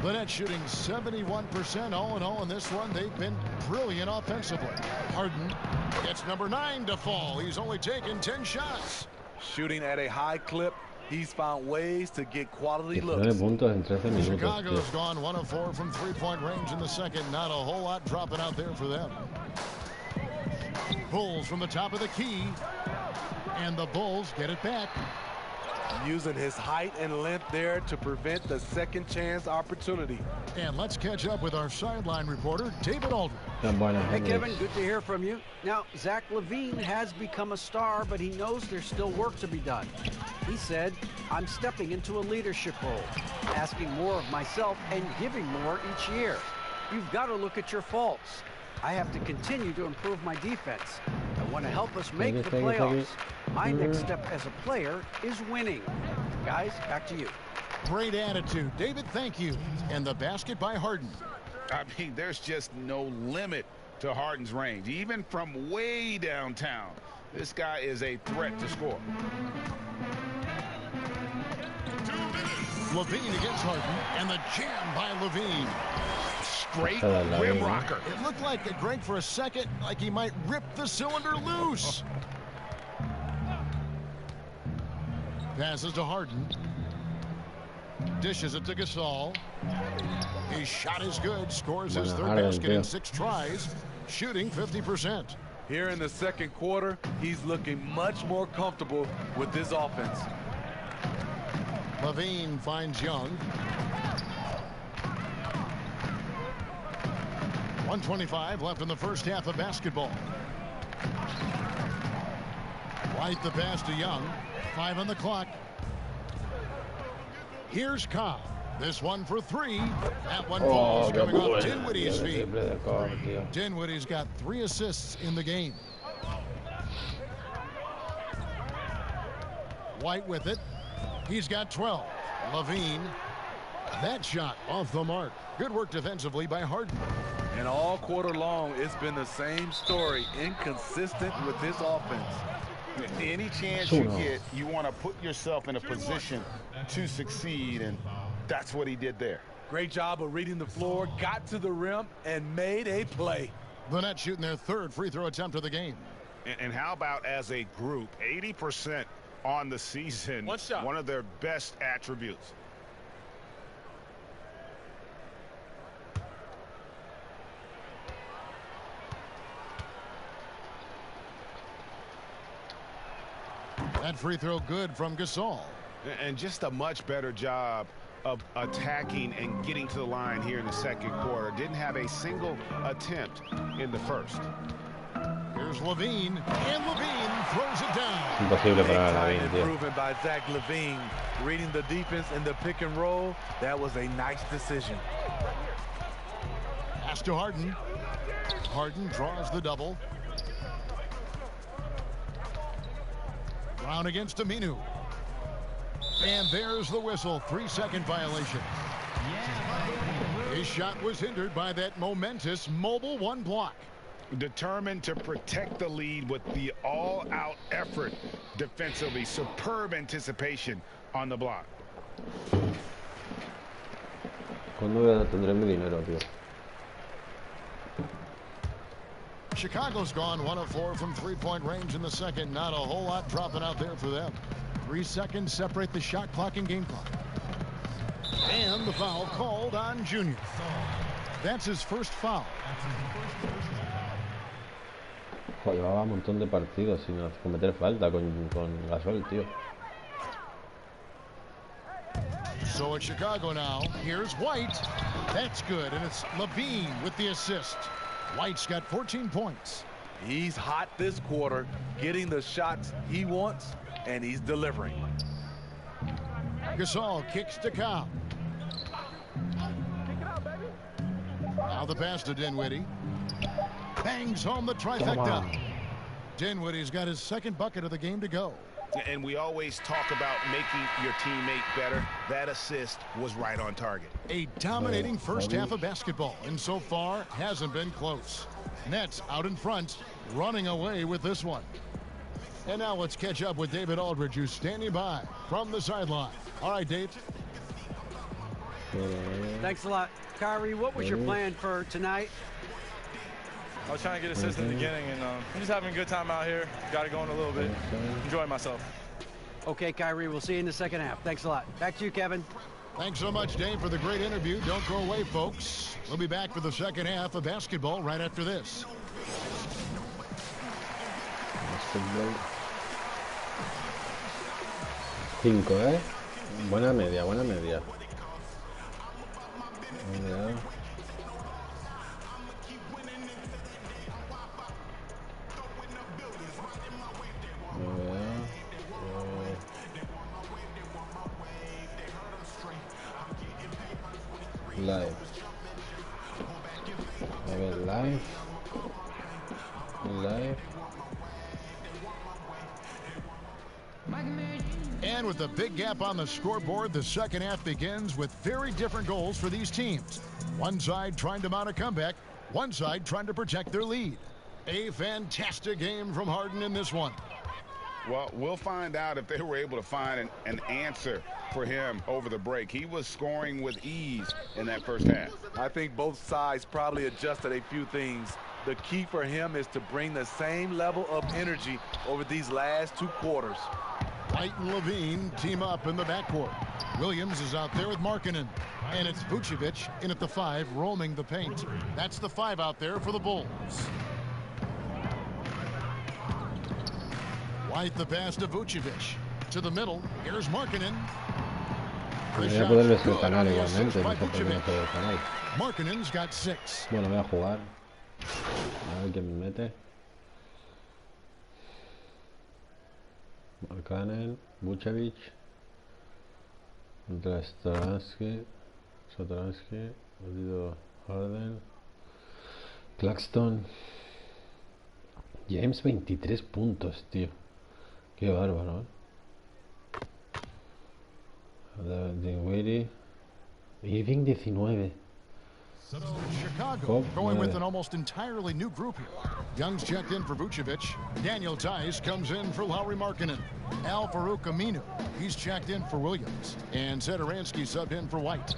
The Nets shooting 71% all in all in this one. They've been brilliant offensively. Harden gets number 9 to fall. He's only taken 10 shots.
Shooting at a high clip. He's found ways to get quality looks.
Chicago's gone 1 of 4 from three-point range in the second. Not a whole lot dropping out there for them. Bulls from the top of the key. And the Bulls get it back.
Using his height and length there to prevent the second chance opportunity.
And let's catch up with our sideline reporter, David Aldridge.
Hey, Kevin, good to hear from you. Now, Zach LaVine has become a star, but he knows there's still work to be done. He said, I'm stepping into a leadership role, asking more of myself and giving more each year. You've got to look at your faults. I have to continue to improve my defense. I want to help us make the playoffs. My next step as a player is winning. Guys, back to you.
Great attitude. David, thank you. And the basket by Harden.
I mean, there's just no limit to Harden's range. Even from way downtown, this guy is a threat to score.
Levine against Harden, and the jam by Levine.
Straight rim rocker.
It looked like Greg for a second, like he might rip the cylinder loose. Passes to Harden. Dishes it to Gasol. His shot is good. Scores his third basket in 6 tries. Shooting 50%.
Here in the second quarter, he's looking much more comfortable with this offense.
Levine finds Young. 1:25 left in the first half of basketball. White the pass to Young. 5 on the clock. Here's Cobb. This one for 3. That one falls coming off Dinwiddie's feet. Dinwiddie's got 3 assists in the game. White with it. He's got 12. Levine. That shot off the mark. Good work defensively by Harden.
And all quarter long, it's been the same story. Inconsistent with this offense.
Any chance you get, you want to put yourself in a position to succeed, and that's what he did there.
Great job of reading the floor, got to the rim, and made a play.
The Nets shooting their 3rd free throw attempt of the game.
And how about as a group, 80% on the season, one of their best attributes.
That free throw good from Gasol.
And just a much better job of attacking and getting to the line here in the second quarter. Didn't have a single attempt in the first.
Here's Levine, and Levine throws it down.
Imposible para Levine, tío.
Improvement by Zach Levine. Reading the defense in the pick and roll. That was a nice decision.
Pass to Harden. Harden draws the double. Brown against Aminu. And there's the whistle. 3-second violation. His shot was hindered by that momentous mobile 1 block.
Determined to protect the lead with the all-out effort defensively. Superb anticipation on the block.
¿Cuándo tendré mi dinero, tío?
Chicago's gone 1 of 4 from 3-point range in the second. Not a whole lot dropping out there for them. 3 seconds separate the shot clock and game clock. And the foul called on Junior. That's his first foul.
Llevaba un montón de partidos sin cometer falta con Gasol, tío.
So it's Chicago now. Here's White. That's good, and it's Levine with the assist. White's got 14 points.
He's hot this quarter, getting the shots he wants, and he's delivering.
Gasol kicks to Cobb. Now the pass to Dinwiddie. Bangs home the trifecta. Dinwiddie's got his 2nd bucket of the game to go.
And we always talk about making your teammate better. That assist was right on target.
A dominating first half of basketball, and so far hasn't been close. Nets out in front, running away with this one. And now let's catch up with David Aldridge, who's standing by from the sideline. All right, Dave.
Thanks a lot. Kyrie, what was your plan for tonight?
I was trying to get assists in the beginning, and I'm just having a good time out here. Got it going a little bit. Enjoying myself.
Okay, Kyrie, we'll see you in the second half. Thanks a lot. Back to you, Kevin.
Thanks so much, Dave, for the great interview. Don't go away, folks. We'll be back for the second half of basketball right after this.
5, Buena media, buena media. Live. A ver, live.
And with the big gap on the scoreboard, the second half begins with very different goals for these teams. One side trying to mount a comeback, one side trying to protect their lead. A fantastic game from Harden in this one.
Well, we'll find out if they were able to find an answer for him over the break. He was scoring with ease in that first half.
I think both sides probably adjusted a few things. The key for him is to bring the same level of energy over these last 2 quarters.
White and Levine team up in the backcourt. Williams is out there with Markkanen. And it's Vucevic in at the 5, roaming the paint. That's the 5 out there for the Bulls. White the pass to Vucevic. To the middle. Here's Markkanen.
Debería poder ver el canal igualmente, no sé por qué no se ve el canal.
Markkanen's got 6.
Bueno, voy a jugar. A ver quién me mete. Markkanen, Vucevic, Satoransky, Harden, Claxton, James 23 puntos, tío. Qué bárbaro, Dinwiddie, Irving 19.
Chicago going with an almost entirely new group here. Young's checked in for Vucevic. Daniel Tice comes in for Lauri Markkanen. Al Farouk Aminu, he's checked in for Williams. And Satoransky subbed in for White.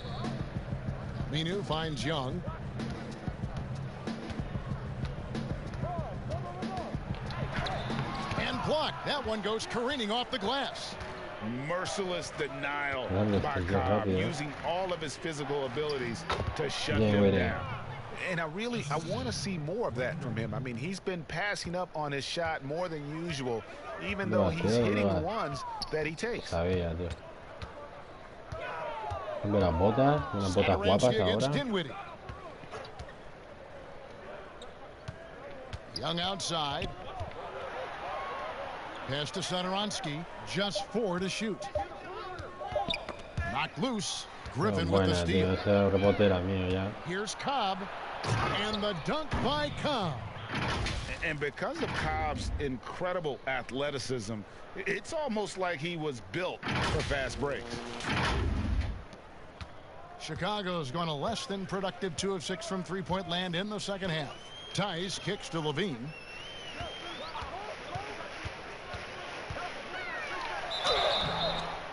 Aminu finds Young. And blocked. That one goes careening off the glass.
Merciless denial by Cobb, using all of his physical abilities to shut them down.
And I want to see more of that from him. I mean, he's been passing up on his shot more than usual, even though he's hitting the ones that he takes.
Sabía, tío. Las botas, unas botas guapas ahora.
Young outside. Pass to Satoransky, just 4 to shoot. Knocked loose. Griffin with the steal. Here's Cobb, and the dunk by Cobb.
And because of Cobb's incredible athleticism, it's almost like he was built for fast breaks.
Chicago's going to less than productive 2 of 6 from three-point land in the second half. Tice kicks to Levine.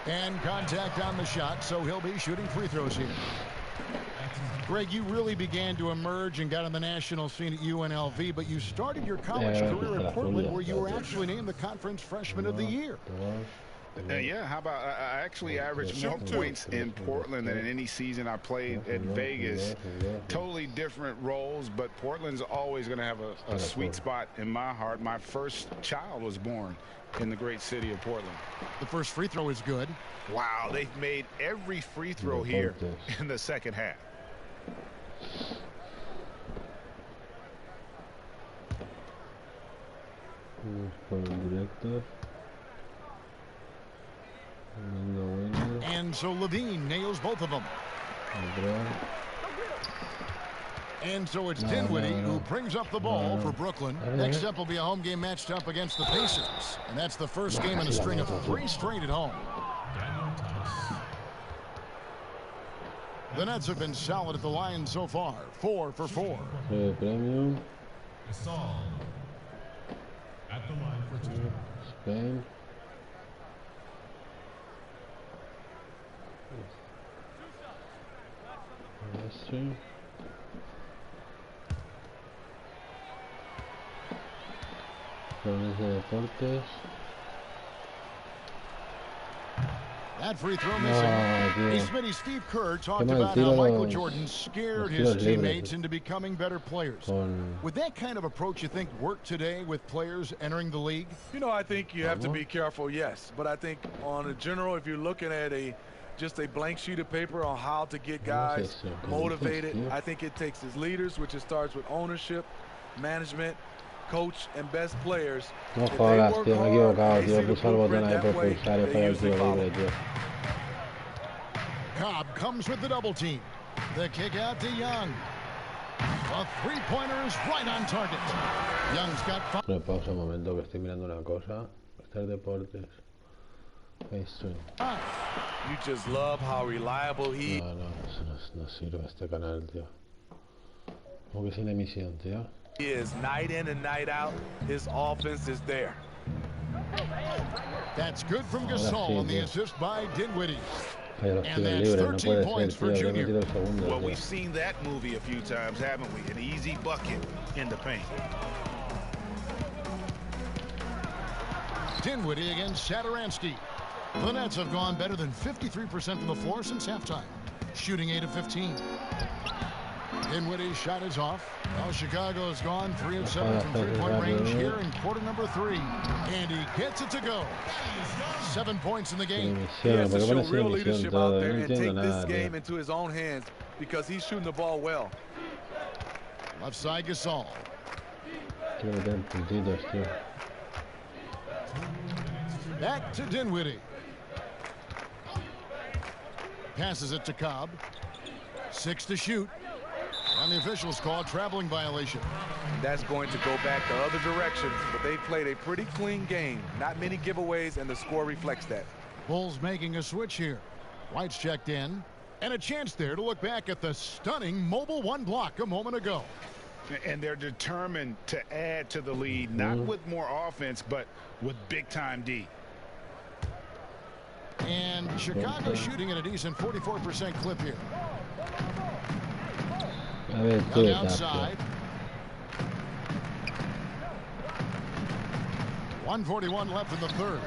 And contact on the shot, so he'll be shooting free throws here. Greg, you really began to emerge and got on the national scene at UNLV, but you started your college career in Portland, where you were actually named the Conference Freshman of the Year.
Yeah, how about I actually averaged more points in Portland than in any season I played at Vegas. Totally different roles, but Portland's always going to have a sweet spot in my heart. My first child was born in the great city of Portland.
The first free throw is good.
Wow, they've made every free throw here in the second half.
And so Levine nails both of them. And so it's Dinwiddie who brings up the ball for Brooklyn. Next up will be a home game matched up against the Pacers. And that's the first game in a string of 3 straight at home. The Nets have been solid at the line so far. 4 for 4.
Gasol at the line for 2.
Spain. Deportes.
That free throw missing. Hey, Smitty, Steve Kerr talked about how Michael Jordan scared his teammates into becoming better players. Would that kind of approach, you think, work today with players entering the league?
You know, I think you have to be careful, yes. But I think on a general, if you're looking at just a blank sheet of paper on how to get guys motivated, I think it takes his leaders, which it starts with ownership, management, coach, and best players.
No jodas, tío, me he equivocado, tío. Puse el botón ahí por pulsar y fue el tiro libre, tío.
Cobb comes with the double team. The kick out to Young. A three-pointer is right on target. Young's got 5.
Pausa un momento que estoy mirando una cosa. Estos deportes.
You just love how reliable he...
No, eso no sirve este canal, tío. ¿Cómo que sin emisión, tío?
He is night in and night out. His offense is there.
That's good from Gasol on the assist by Dinwiddie.
And that's 13
points for Junior.
Well, we've seen that movie a few times, haven't we? An easy bucket in the paint.
Dinwiddie against Satoransky. The Nets have gone better than 53% from the floor since halftime, shooting 8 of 15. Dinwiddie's shot is off. Now Chicago's gone 3 of 7 from three-point range here in quarter number 3. And he gets it to go. 7 points in the game.
He has to show real leadership out there and take this game into his own hands because he's shooting the ball well.
Left side Gasol. Back to Dinwiddie. Passes it to Cobb. 6 to shoot. And the officials call a traveling violation.
That's going to go back the other direction, but they played a pretty clean game. Not many giveaways, and the score reflects that.
Bulls making a switch here. White's checked in. And a chance there to look back at the stunning mobile 1 block a moment ago.
And they're determined to add to the lead, not with more offense, but with big-time D.
And Chicago shooting at a decent 44% clip here. Young outside. 1:41 left in the third.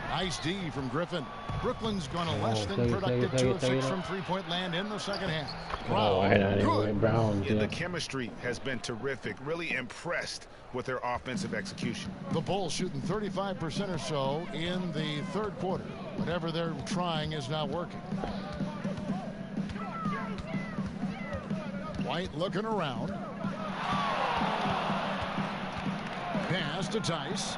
Nice D from Griffin. Brooklyn's gone a less than productive 2 of 6 from three-point land in the second half.
Brown, good. The chemistry has been terrific. Really impressed with their offensive execution.
The Bulls shooting 35% or so in the third quarter. Whatever they're trying is not working. White looking around. Pass to Tice.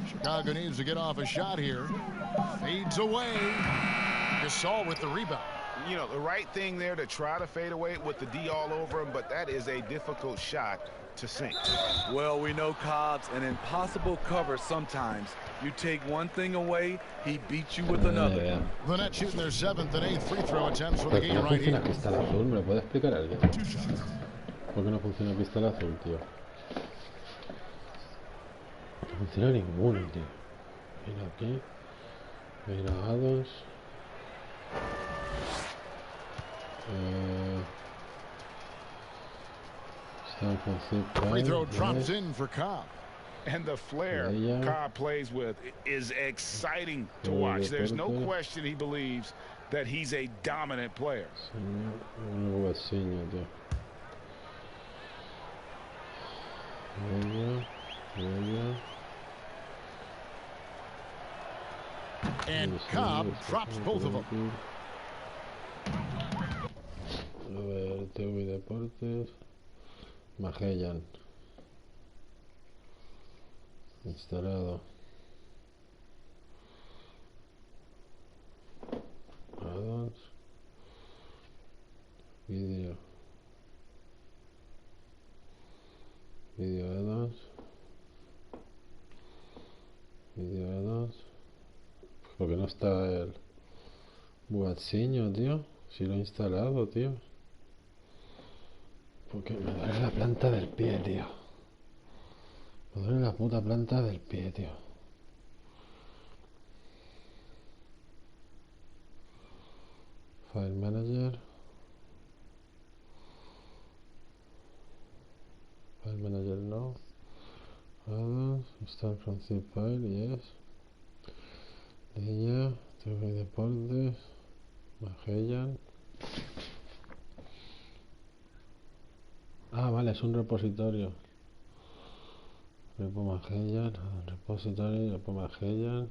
Chicago needs to get off a shot here. Fades away. Gasol with the rebound.
You know, the right thing there to try to fade away with the D all over him, but that is a difficult shot to sink.
Well, we know Cobb's an impossible cover sometimes. You take one thing away, he beats you with another.
The Nets shooting their 7th and 8th free throw attempts for the game right here.
Cristal azul, ¿me lo puede explicar alguien? ¿Por qué no funciona el cristal azul, tío? No funciona ninguno, tío. Mira aquí. Mira A2.
Free throw drops in for Cobb.
And the flair Cobb plays with is exciting to watch. There's no question he believes that he's a dominant player.
And Cobb drops both of them.
A ver, TV Deportes. Magellan. Instalado. Addons. Vídeo. Vídeo addons. Vídeo addons. ¿Por qué no está el Buatsinho, tío? Si lo he instalado, tío. Porque me duele la planta del pie, tío. Me duele la puta planta del pie, tío. File Manager. File Manager no. Addons. Install from zip file, yes. Línea. TV Deportes. Magellan. Ah, vale, es un repositorio. Repo Magellan, repositorio, repo Magellan.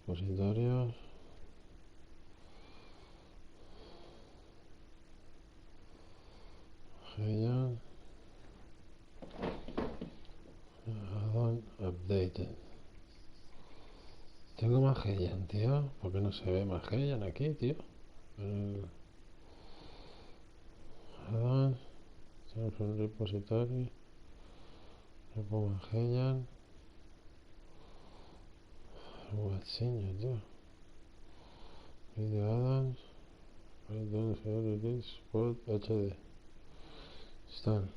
Repositorios. Updated. Tengo Magellan, tío. ¿Por qué no se ve Magellan aquí, tío? Perdón. Repository. Repo Magellan. Guachiño, tío. Video addons. Spot HD. Están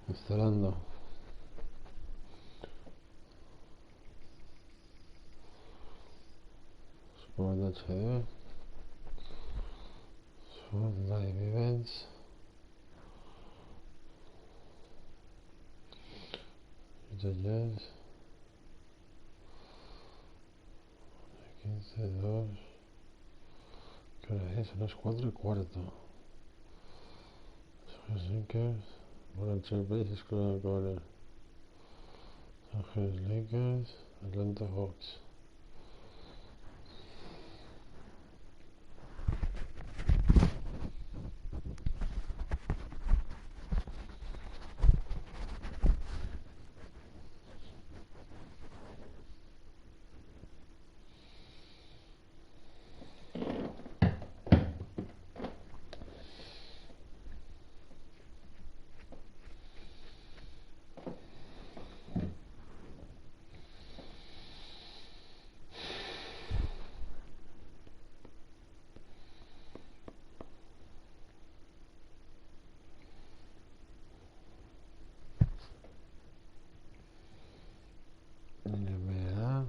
instalando. Spot HD. Spot live events. Yes. 15-2. ¿Qué hora es? Son las 4:15. Lakers. Volunteer bases corner. Ángeles Lakers. Atlanta Hawks. NBA.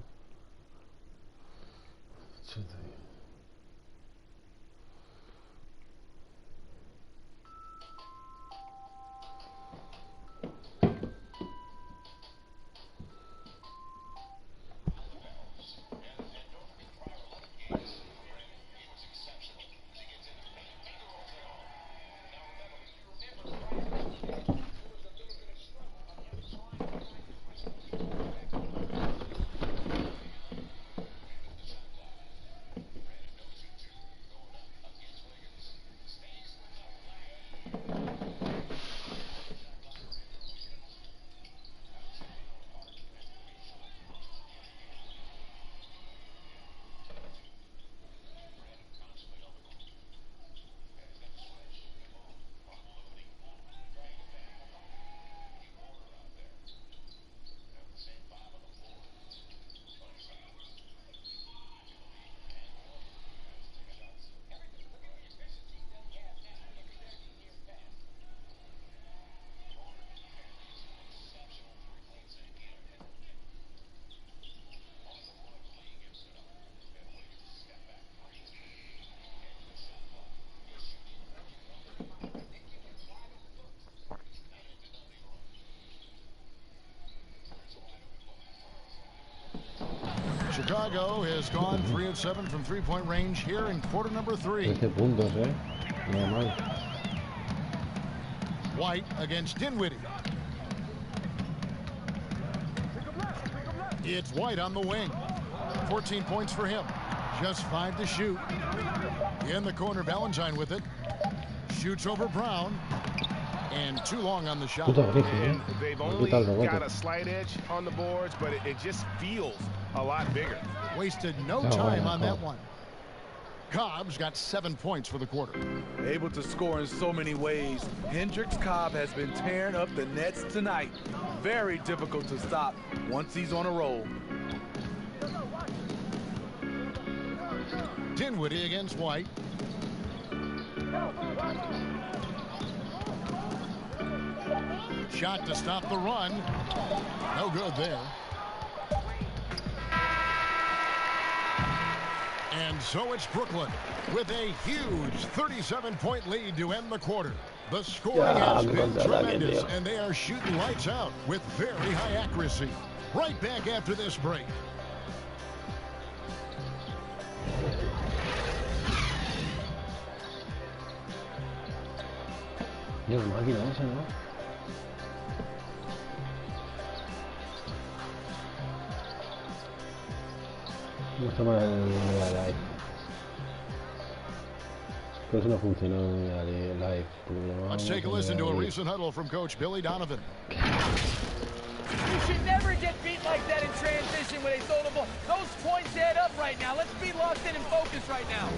Chicago has gone 3 of 7 from three-point range here in quarter number 3.
13 puntos, Nada mal.
White against Dinwiddie. It's White on the wing. 14 points for him. Just 5 to shoot. In the corner, Valentine with it. Shoots over Brown. And too long on the shot.
And they've only got a slight edge on the boards, but it just feels a lot bigger.
Wasted no time on that one. Cobb's got 7 points for the quarter.
Able to score in so many ways. Hendricks Cobb has been tearing up the nets tonight. Very difficult to stop once he's on a roll.
Dinwiddie against White. Shot to stop the run. No good there. And so it's Brooklyn with a huge 37-point lead to end the quarter. The scoring has been tremendous, and they are shooting lights out with very high accuracy. Right back after this break.
Dios, máquina esa, ¿no? No está mal el live. Por eso no funcionó el live.
Let's take a listen to a recent huddle from Coach Billy Donovan.
You should never get beat like that in transition when they throw the ball. Those points add up right now. Let's be locked in and focused right now.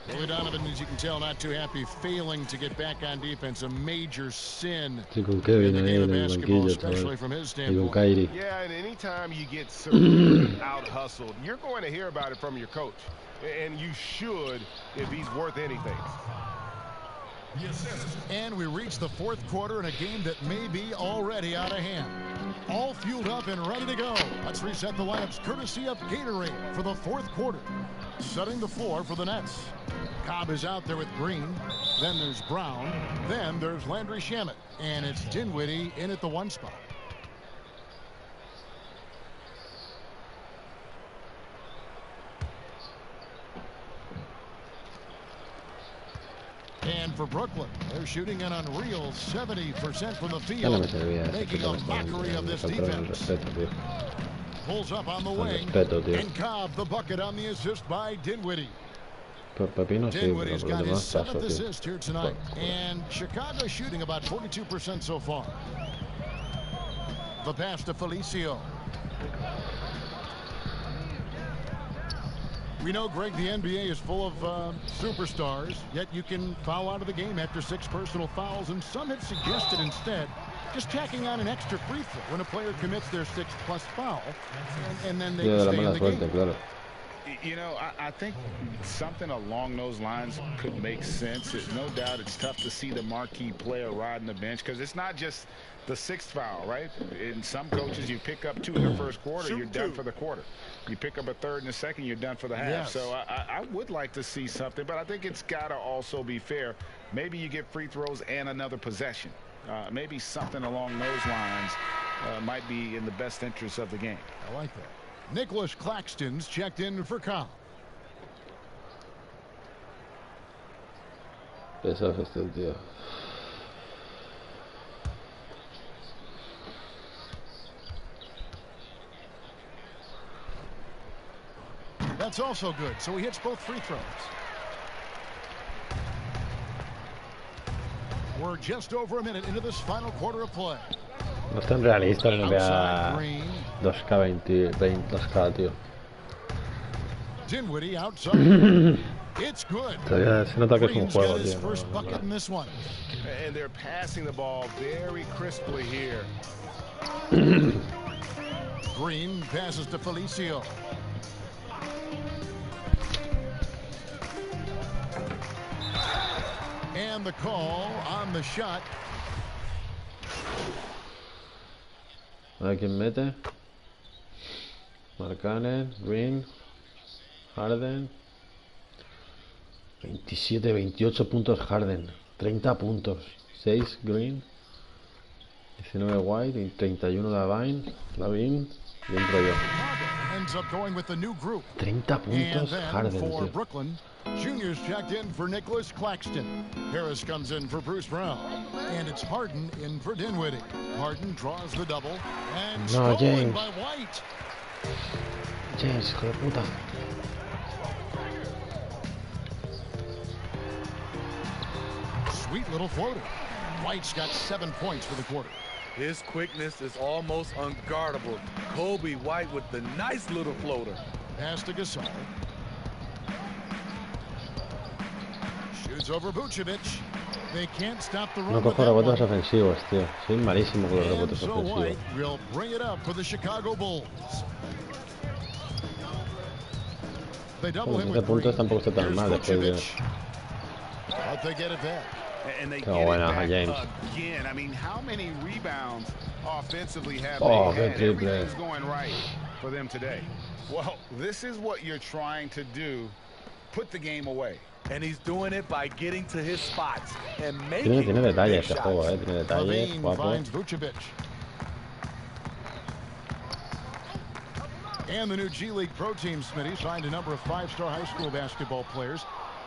Willie Donovan, as you can tell, not too happy, failing to get back on defense. A major sin
Sí, con Kevin
in the
ahí
game
en
of
el
basketball,
banquillo,
especially
chaval.
from his
Y con
standpoint.
Kyrie.
Yeah, and anytime you get severely out-hustled, you're going to hear about it from your coach. And you should if he's worth anything.
And we reach the fourth quarter in a game that may be already out of hand. All fueled up and ready to go. Let's reset the lineups courtesy of Gatorade for the fourth quarter. Setting the floor for the Nets. Cobb is out there with Green. Then there's Brown. Then there's Landry Shamet. And it's Dinwiddie in at the 1 spot. And for Brooklyn, they're shooting an unreal 70% from the field, making a mockery of this defense. Pulls up on the wing, and Cobb the bucket on the assist by Dinwiddie. Dinwiddie's got his 7th assist here tonight, and Chicago shooting about 42% so far. The pass to Felicio. We know, Greg, the NBA is full of superstars, yet you can foul out of the game after 6 personal fouls, and some had suggested instead just tacking on an extra free throw when a player commits their 6th+ foul, and then they stay in the game.
You know, I think something along those lines could make sense. No doubt it's tough to see the marquee player riding the bench because it's not just the 6th foul, right? In some coaches, you pick up 2 in the first quarter, you're done for the quarter. You pick up a 3rd in the second, you're done for the half.
Yes.
So I would like to see something, but I think it's got to also be fair. Maybe you get free throws and another possession. Maybe something along those lines might be in the best interest of the game.
I like that. Nicholas Claxton's checked in for Cobb.
Pesado este tío.
That's also good, so he hits both free throws. We're just over a minute into this final quarter of play.
No es tan realista el NBA 2K20, 2K, tío.
Dinwiddie outside. It's good.
Todavía se nota que es un juego, tío.
First bucket in this one.
And they're passing the ball very crisply here.
Green passes to Felicio. And the call on the shot.
A ver quién mete. Markkanen, Green, Harden. 27, 28 puntos Harden. 30 puntos. 6 Green. 19 White y 31 Lavine. Y entro yo. 30 puntos Harden,
for
tío.
Brooklyn, Junior's checked in for Nicholas Claxton. Harris comes in for Bruce Brown. And it's Harden in for Dinwiddie. Harden draws the double. And
No,
stolen
James.
by White.
James, hijo de puta.
Sweet little floater. White's got 7 points for the quarter.
His quickness is almost unguardable. Kobe White with the nice little floater.
Pass to Gasol. Shoots over Vucevic. They can't stop the run.
No
with
cojo
that
rebotes
one.
ofensivos, tío. Soy malísimo con los
And
rebotes
so
ofensivos.
White will bring it up for the Chicago Bulls. They double him
Ese
with
puntos
Green.
tampoco está tan
Here's
mal después de...
Vucevic. But they get it back.
And they
Qué
get
buena,
it back
James.
again. I mean, how many rebounds offensively have
Oh,
they
qué
had?
triple.
Everything's going right for them today.
Well, this is what you're trying to do. Put the game away.
And he's doing it by getting to his spots and making
Tiene detalles
big
este
shots.
juego, tiene detalles,
Levine
guapo.
finds Vucevic. And the new G League Pro Team, Smitty, signed a number of 5-star high school basketball players.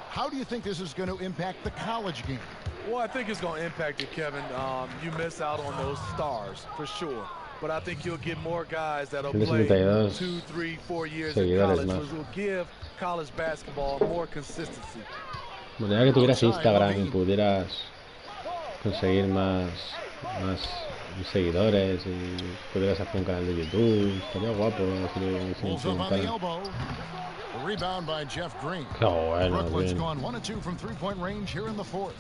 How do you think this is going to impact the college game?
Well, I think it's going to impact it, Kevin. You miss out on those stars, for sure. But I think you'll get more guys that'll play 2, 3, 4 years in college, which will give college basketball more consistency.
Me gustaría que tuvieras Instagram y pudieras conseguir más más seguidores y pudieras hacer un canal de YouTube. Estaría guapo si lo implementaran.
Rebound by Jeff Green.
Qué bueno,
Brooklyn's
bien.
gone 1 of 2 from three-point range here in the fourth.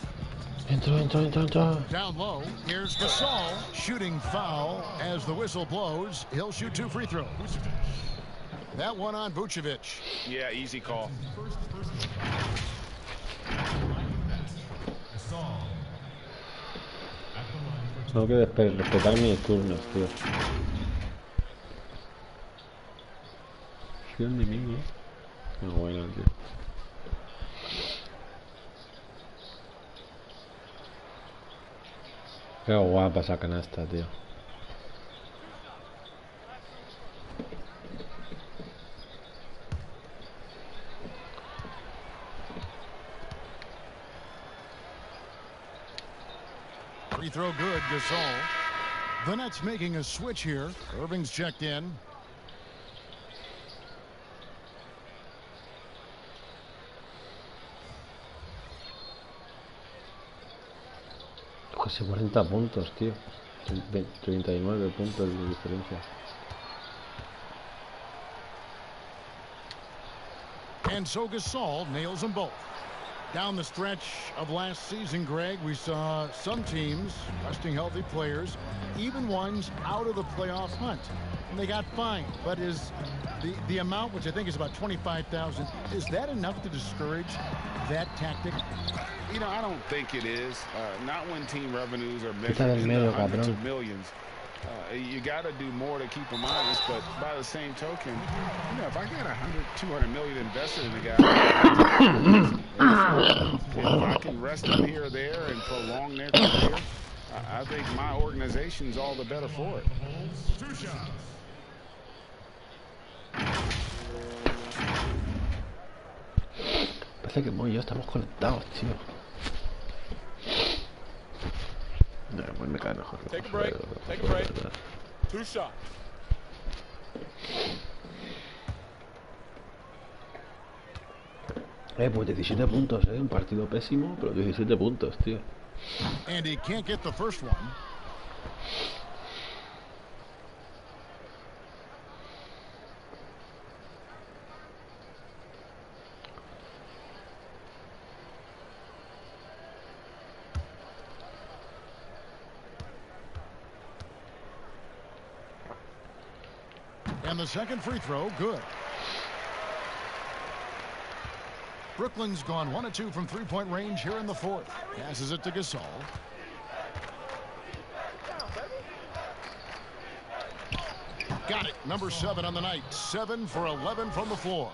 Entró.
Down low, here's Gasol, shooting foul as the whistle blows. He'll shoot 2 free throws. That one on Vucevic.
Yeah, easy call.
Tengo que respetar mis turnos, tío. ¿Quién de mí, no, bueno, tío. Qué guapa esa canasta, tío.
Free throw good, Gasol. The Nets making a switch here. Irving's checked in.
Casi 40 puntos, tío. 39 puntos de diferencia.
And so Gasol nails them both. Down the stretch of last season, Greg, we saw some teams resting healthy players, even ones out of the playoff hunt. And they got fined. But is the amount, which I think is about $25,000, is that enough to discourage that tactic?
You know, I don't think it is. Not when team revenues are measured in the hundreds of millions. You got to do more to keep them honest, but by the same token, you know, if I got $200 million invested in a guy, if I can rest them here or there and prolong their career, I think my organization's all the better for it.
2 shots.
Parece que Modo y yo estamos conectados, tío. No, pues me cae mejor.
Take a break. 2 shots.
Pues 17 puntos, un partido pésimo, pero 17 puntos, tío.
And he can't get the first one. And the second free throw, good. Brooklyn's gone 1 of 2 from three-point range here in the fourth. Passes it to Gasol. Got it. Number 7 on the night. 7 for 11 from the floor.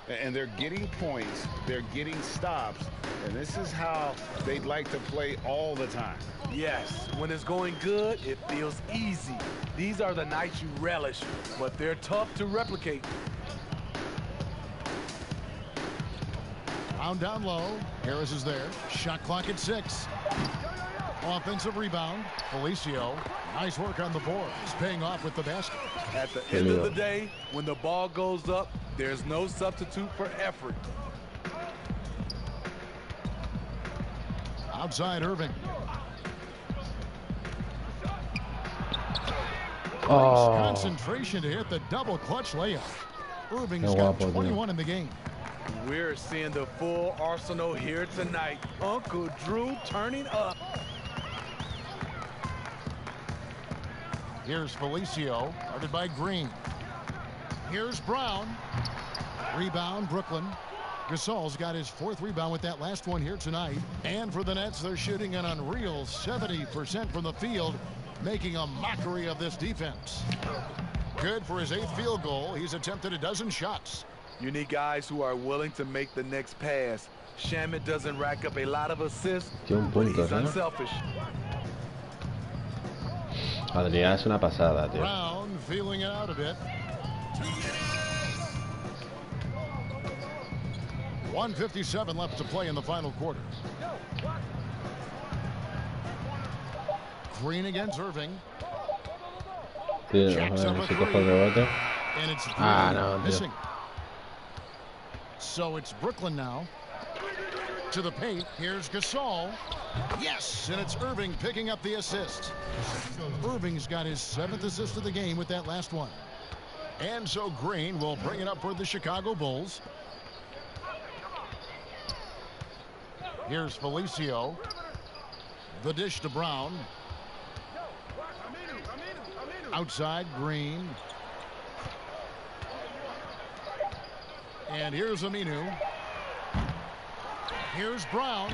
And they're getting points. They're getting stops. And this is how they'd like to play all the time.
Yes, when it's going good, it feels easy. These are the nights you relish, but they're tough to replicate.
Found down low. Harris is there. Shot clock at 6. Offensive rebound. Felicio. Nice work on the board. He's paying off with the basket.
At the end of the day, when the ball goes up, there's no substitute for effort.
Outside Irving.
Oh.
Concentration to hit the double clutch layup. Irving's got 21 in the game.
We're seeing the full arsenal here tonight. Uncle Drew turning up.
Here's Felicio, guarded by Green. Here's Brown. Rebound, Brooklyn. Gasol's got his 4th rebound with that last one here tonight. And for the Nets, they're shooting an unreal 70% from the field, making a mockery of this defense. Good for his 8th field goal. He's attempted a dozen shots.
You need guys who are willing to make the next pass. Shamet doesn't rack up a lot of assists, but he's unselfish.
Adriá es una pasada, tío.
Brown feeling it out a bit. 1:57 left to play in the final quarter. Green against Irving.
Tío, vamos a ver si cojo el rebote.
And it's
no,
missing. So it's Brooklyn now. To the paint, here's Gasol. Yes, and it's Irving picking up the assist. Irving's got his 7th assist of the game with that last one. And so Green will bring it up for the Chicago Bulls. Here's Felicio. The dish to Brown. Outside, Green. And here's Aminu. Here's Brown.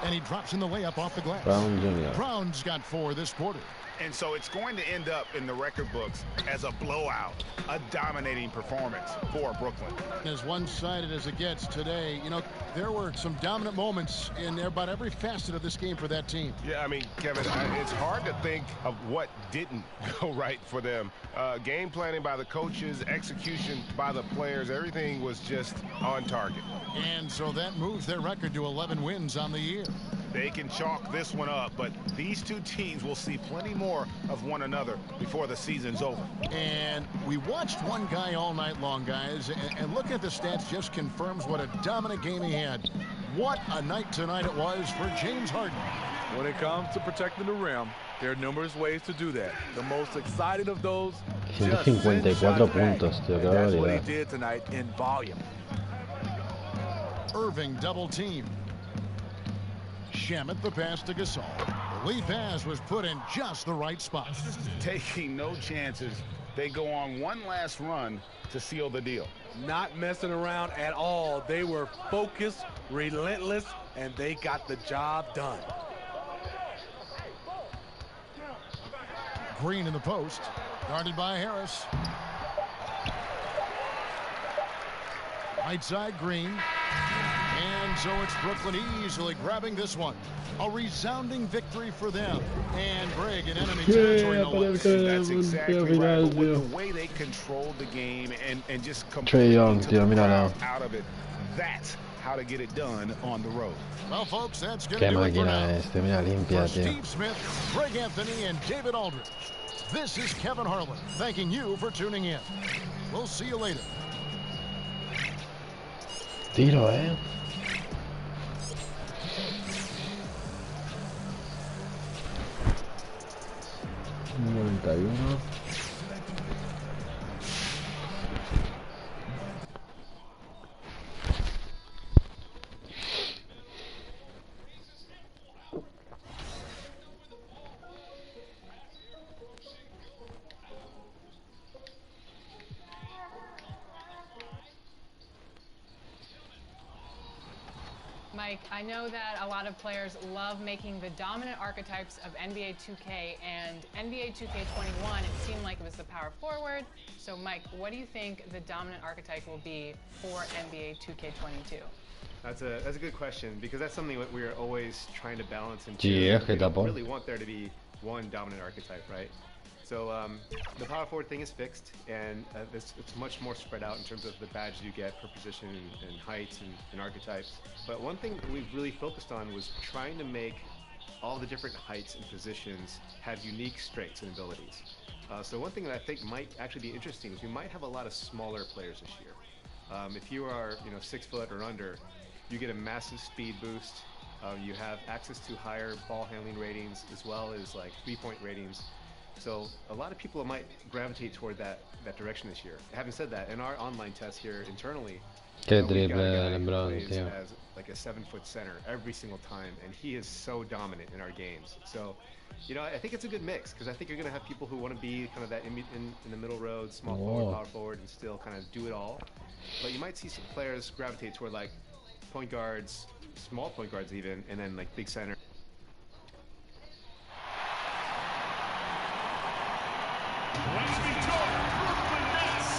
And he drops in the layup off the glass.
Brown Jr.
Brown's got 4 this quarter.
And so it's going to end up in the record books as a blowout, a dominating performance for Brooklyn.
As one-sided as it gets today, you know, there were some dominant moments in about every facet of this game for that team.
Yeah, I mean, Kevin, it's hard to think of what didn't go right for them. Game planning by the coaches, execution by the players, everything was just on target.
And so that moves their record to 11 wins on the year.
They can chalk this one up, but these two teams will see plenty more of one another before the season's over.
And we watched one guy all night long, guys, and looking at the stats just confirms what a dominant game he had. What a night tonight it was for James Harden.
When it comes to protecting the rim, there are numerous ways to do that. The most exciting of those, just
154 puntos, tío, qué
that's what he
barbaridad.
did tonight in volume.
Irving double team. Shamet the pass to Gasol. The lead pass was put in just the right spot.
Taking no chances, they go on one last run to seal the deal.
Not messing around at all. They were focused, relentless, and they got the job done.
Green in the post, guarded by Harris. Right side, Green. And so it's Brooklyn easily grabbing this one. A resounding victory for them. And Greg in enemy territory.
That's exactly right. But with the way they controlled the game and just completely took the crowd out of it, that's how to get it done on the road.
Well, folks, that's going to do it for now.
Limpia,
For Steve Smith, Greg Anthony, and David Aldridge, this is Kevin Harlan thanking you for tuning in. We'll see you later.
Tiro, 91.
Mike, I know that a lot of players love making the dominant archetypes of NBA 2K and NBA 2K21. It seemed like it was the power forward. So, Mike, what do you think the dominant archetype will be for NBA 2K22?
That's a good question, because that's something that we're always trying to balance. And
Yeah,
we don't really want there to be one dominant archetype, right? So the power forward thing is fixed, and it's much more spread out in terms of the badges you get per position and heights and archetypes. But one thing we've really focused on was trying to make all the different heights and positions have unique strengths and abilities. So one thing that I think might actually be interesting is we might have a lot of smaller players this year. If you are 6 foot or under, you get a massive speed boost. You have access to higher ball handling ratings as well as like 3-point ratings. So a lot of people might gravitate toward that direction this year. Having said that, in our online test here internally,
Qué
we got a
triple
guy
de
who
LeBron,
plays
tío.
as like a 7-foot center every single time, and he is so dominant in our games. So, I think it's a good mix, because I think you're going to have people who want to be kind of that in the middle road, small forward, power forward, and still kind of do it all. But you might see some players gravitate toward like point guards, small point guards even, and then like big center.
Let's be told, Brooklyn Nets.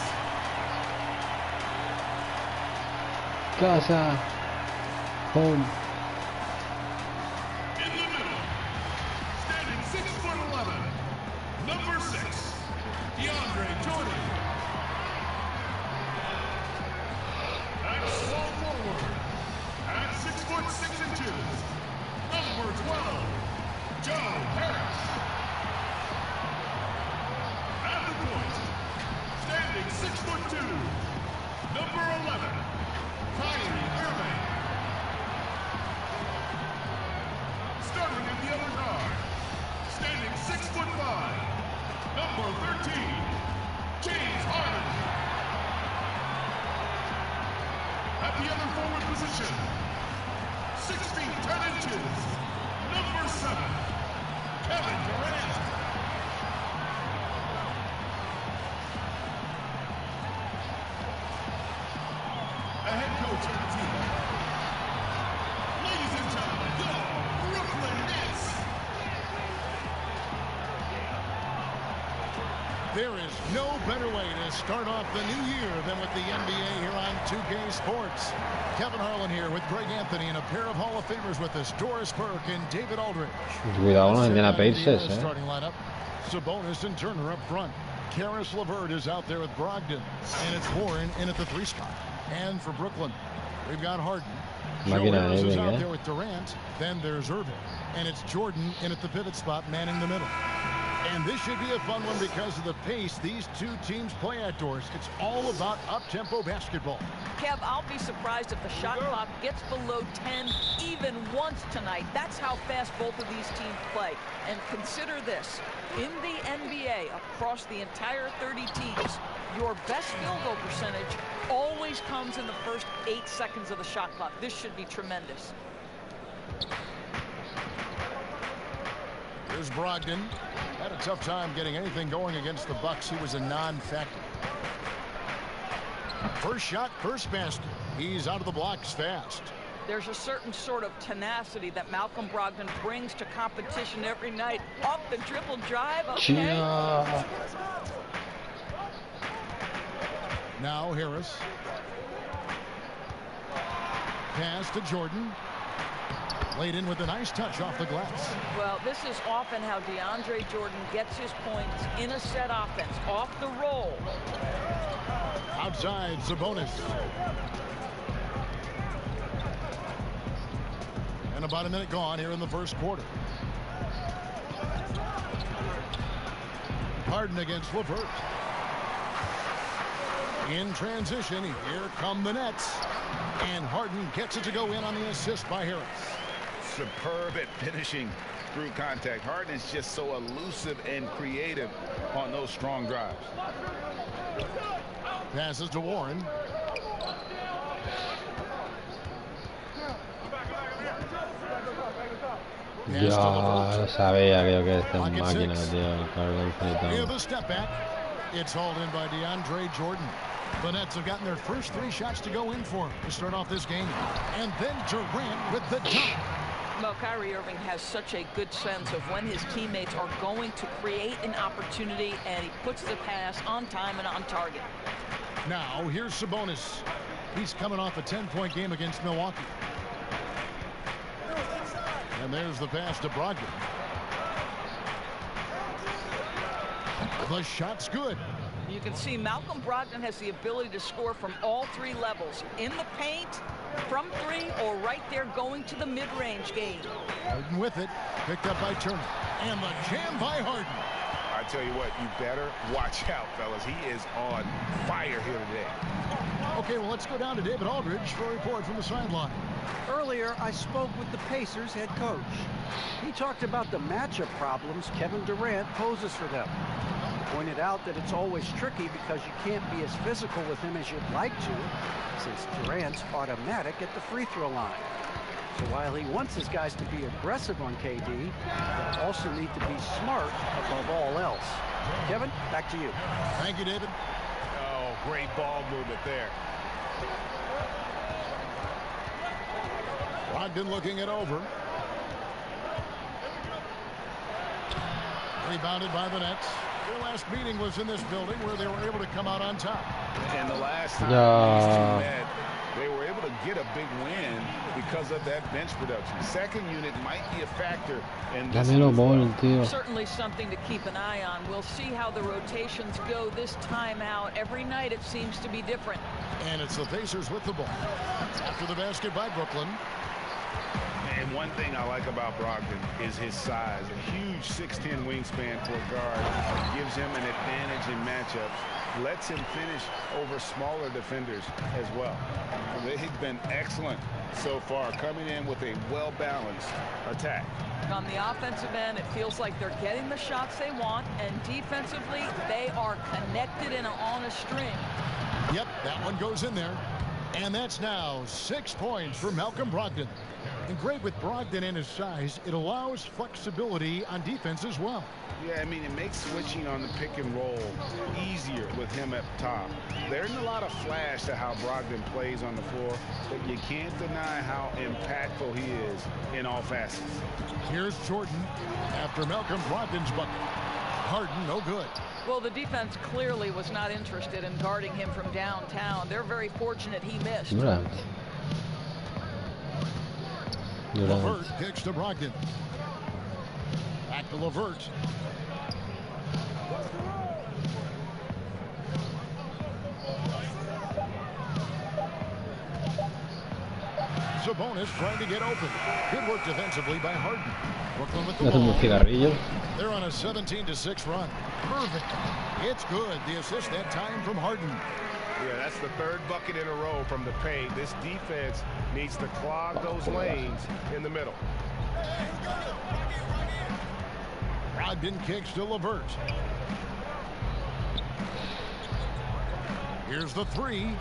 Casa. Home.
In the middle, standing 6'11", number 6, DeAndre Jordan. At small forward, at 6'6" number 12, Joe Harris. At the point, standing 6'2", number 11, Kyrie Irving. Number 13, James Harden. At the other forward position, 6 feet 10 inches, number 7, Kevin Durant. The head coach of the team. Ladies and gentlemen, the Brooklyn Nets.
There is no better way to start off the new year than with the NBA here on 2K Sports. Kevin Harlan here with Greg Anthony and a pair of Hall of Famers with us, Doris Burke and David Aldridge.
Cuidado con los Indiana Pacers,
Starting lineup, Sabonis and Turner up front. Karis LeVert is out there with Brogdon, and it's Warren in at the 3 spot. And for Brooklyn, we've got Harden. Joe Harris is out there with Durant. Then there's Irving, and it's Jordan in at the pivot spot, manning the middle. And this should be a fun one because of the pace these two teams play outdoors. It's all about up-tempo basketball.
Kev, I'll be surprised if the shot clock gets below 10 even once tonight. That's how fast both of these teams play. And consider this. In the NBA, across the entire 30 teams, your best field goal percentage always comes in the first 8 seconds of the shot clock. This should be tremendous.
Here's Brogdon. Had a tough time getting anything going against the Bucks. He was a non-factor. First shot, first basket. He's out of the blocks fast.
There's a certain sort of tenacity that Malcolm Brogdon brings to competition every night. Off the dribble drive. Okay.
Now Harris. Pass to Jordan. Laid in with a nice touch off the glass.
Well, this is often how DeAndre Jordan gets his points in a set offense, off the roll.
Outside, Sabonis. And about a minute gone here in the first quarter. Harden against LeVert. In transition, here come the Nets. And Harden gets it to go in on the assist by Harris.
Superb at finishing through contact. Harden is just so elusive and creative on those strong drives.
Passes to Warren.
Ya sabía, creo que esta es máquina, tío.
We have a step back. It's hauled in by DeAndre Jordan. The Nets have gotten their first 3 shots to go in for him to start off this game. And then Durant with the dunk.
Well, Kyrie Irving has such a good sense of when his teammates are going to create an opportunity, and he puts the pass on time and on target.
Now, here's Sabonis. He's coming off a 10-point game against Milwaukee. And there's the pass to Brogdon. The shot's good.
You can see Malcolm Brogdon has the ability to score from all 3 levels. In the paint, from 3, or right there going to the mid-range game.
Harden with it. Picked up by Turner. And the jam by Harden.
I tell you what, you better watch out, fellas. He is on fire here today.
Okay, well, let's go down to David Aldridge for a report from the sideline.
Earlier, I spoke with the Pacers head coach. He talked about the matchup problems Kevin Durant poses for them. Pointed out that it's always tricky because you can't be as physical with him as you'd like to, since Durant's automatic at the free throw line. So while he wants his guys to be aggressive on KD, they also need to be smart above all else. Kevin, back to you.
Thank you, David.
Oh, great ball movement there.
Brogdon looking it over. Rebounded by the Nets. Their last meeting was in this building where they were able to come out on top.
And the last time these two met, they were able to get a big win because of that bench production. Second unit might be a factor in this.
Certainly something to keep an eye on. We'll see how the rotations go this time out. Every night it seems to be different.
And it's the Pacers with the ball. After the basket by Brooklyn.
And one thing I like about Brogdon is his size. A huge 6'10" wingspan for a guard gives him an advantage in matchups, lets him finish over smaller defenders as well. They've been excellent so far, coming in with a well-balanced attack.
On the offensive end, it feels like they're getting the shots they want, and defensively, they are connected and on a string.
Yep, that one goes in there. And that's now 6 points for Malcolm Brogdon. And great with Brogdon and his size, it allows flexibility on defense as well.
Yeah, I mean, it makes switching on the pick and roll easier with him at the top. There isn't a lot of flash to how Brogdon plays on the floor, but you can't deny how impactful he is in all facets.
Here's Jordan after Malcolm Brogdon's bucket. Harden, no good.
Well, the defense clearly was not interested in guarding him from downtown. They're very fortunate he missed.
LeVert kicks to Brogdon. Back to LeVert. Sabonis trying to get open. Good work defensively by Harden. Brooklyn with the ball. They're on a 17-6 run. Irving. It's good. The assist that time from Harden.
Yeah, that's the third bucket in a row from the paint. This defense needs to clog those lanes in the middle.
Brogdon kicks to LeVert. Here's the three.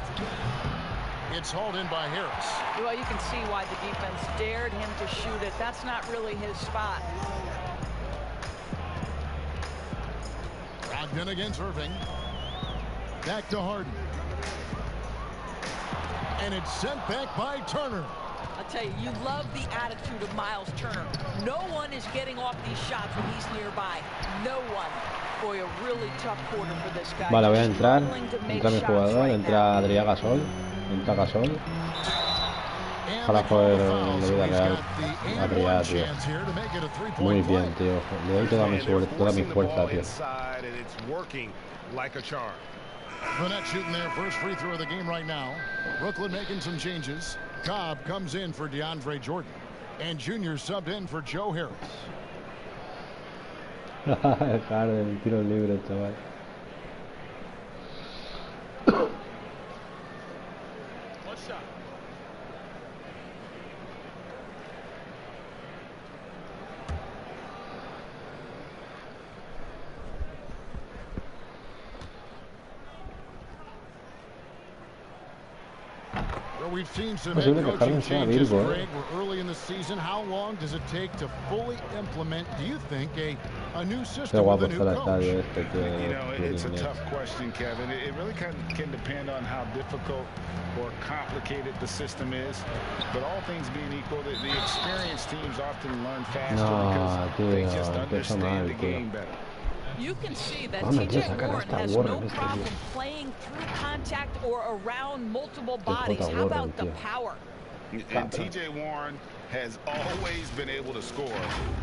It's hauled in by Harris.
Well, you can see why the defense dared him to shoot it. That's not really his spot.
Brogdon against Irving. Back to Harden. And it's sent back by Turner.
I'll tell you, you love the attitude of Miles Turner. No one is getting off these shots when he's nearby. No one. Boy, a really tough quarter for this guy.
Vale, voy a entrar. Entra mi jugador, entra Adriá Gasol. Entra Gasol. Ojalá juegue en la vida real. Adriá, tío. Muy bien, tío. Le doy toda mi suerte, toda mi fuerza, tío.
Burnett shooting their first free throw of the game right now. Brooklyn making some changes. Cobb comes in for DeAndre Jordan. And Junior subbed in for Joe Harris.
Harden, tiro libre, chaval.
We've seen some head coaching changes, Greg. We're early in the season. How long does it take to fully implement, do you think, a new system with a new coach?
You know, it's a tough question, Kevin. It really can depend on how difficult or complicated the system is. But all things being equal, the experienced teams often learn faster because they just understand the game better.
You can see that TJ Warren has no problem playing through contact or around multiple bodies. How about the power?
And TJ Warren has always been able to score.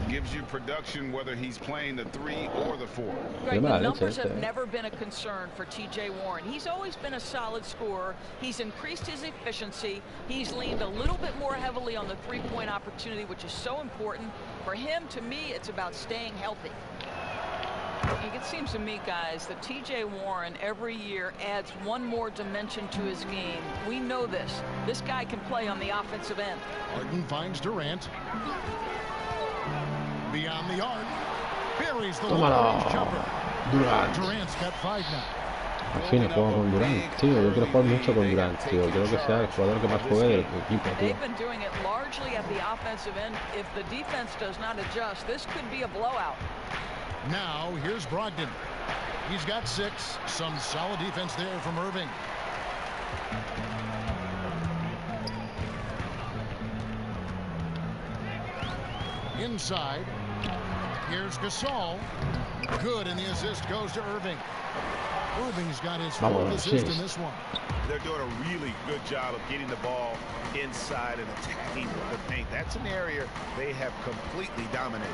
Gives you production whether he's playing the 3 or the 4.
Right, the numbers have never been a concern for TJ Warren. He's always been a solid scorer. He's increased his efficiency. He's leaned a little bit more heavily on the three-point opportunity, which is so important. For him, to me, it's about staying healthy. It seems to me, guys, that TJ Warren every year adds one more dimension to his game. We know this. This guy can play on the offensive end.
Harden finds Durant. Beyond the arc. Buries the long-range jumper. Durant's got 5 now.
Al fin juego con Durant, tío. Yo quiero jugar mucho con Durant, tío. Quiero que sea el jugador que más juegue del equipo, tío.
They've been doing it largely at the offensive end. If the defense does not adjust, this could be a blowout.
Now, here's Brogdon. He's got 6. Some solid defense there from Irving. Inside. Here's Gasol. Good, and the assist goes to Irving. Irving's got his 4th assist in this one.
They're doing a really good job of getting the ball inside and attacking the paint. That's an area they have completely dominated.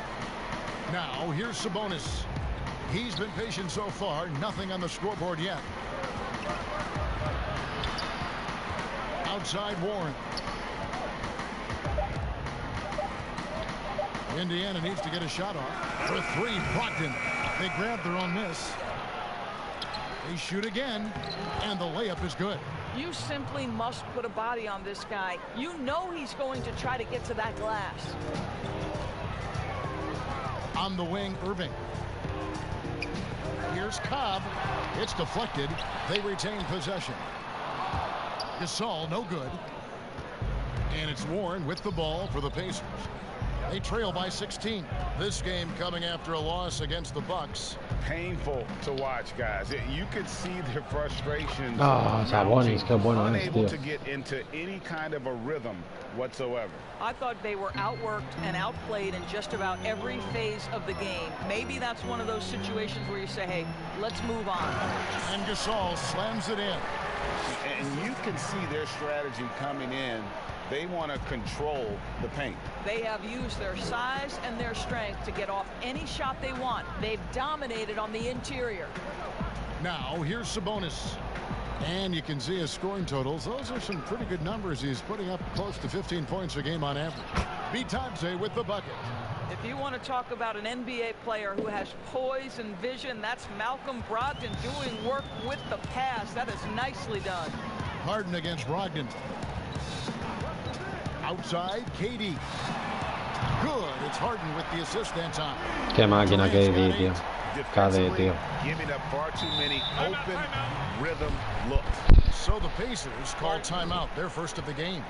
Now, here's Sabonis. He's been patient so far. Nothing on the scoreboard yet. Outside Warren. Indiana needs to get a shot off. For three, Brogdon. They grab their own miss. They shoot again, and the layup is good.
You simply must put a body on this guy. You know he's going to try to get to that glass.
On the wing, Irving. Here's Cobb. It's deflected. They retain possession. Gasol, no good. And it's Warren with the ball for the Pacers. They trail by 16. This game coming after a loss against the Bucks.
Painful to watch, guys. You could see their frustration. Unable to get into any kind of a rhythm whatsoever.
I thought they were outworked and outplayed in just about every phase of the game. Maybe that's one of those situations where you say, hey, let's move on.
And Gasol slams it in.
And you can see their strategy coming in. They want to control the paint.
They have used their size and their strength to get off any shot they want. They've dominated on the interior.
Now, here's Sabonis. And you can see his scoring totals. Those are some pretty good numbers. He's putting up close to 15 points a game on average. Bitadze with the bucket.
If you want to talk about an NBA player who has poise and vision, that's Malcolm Brogdon doing work with the pass. That is nicely done.
Harden against Brogdon. Outside, KD. Good. It's Harden with the assist that time.
Qué máquina KD, tío. KD, tío.
Giving up far too many open rhythm looks.
So the Pacers call timeout, their first of the game.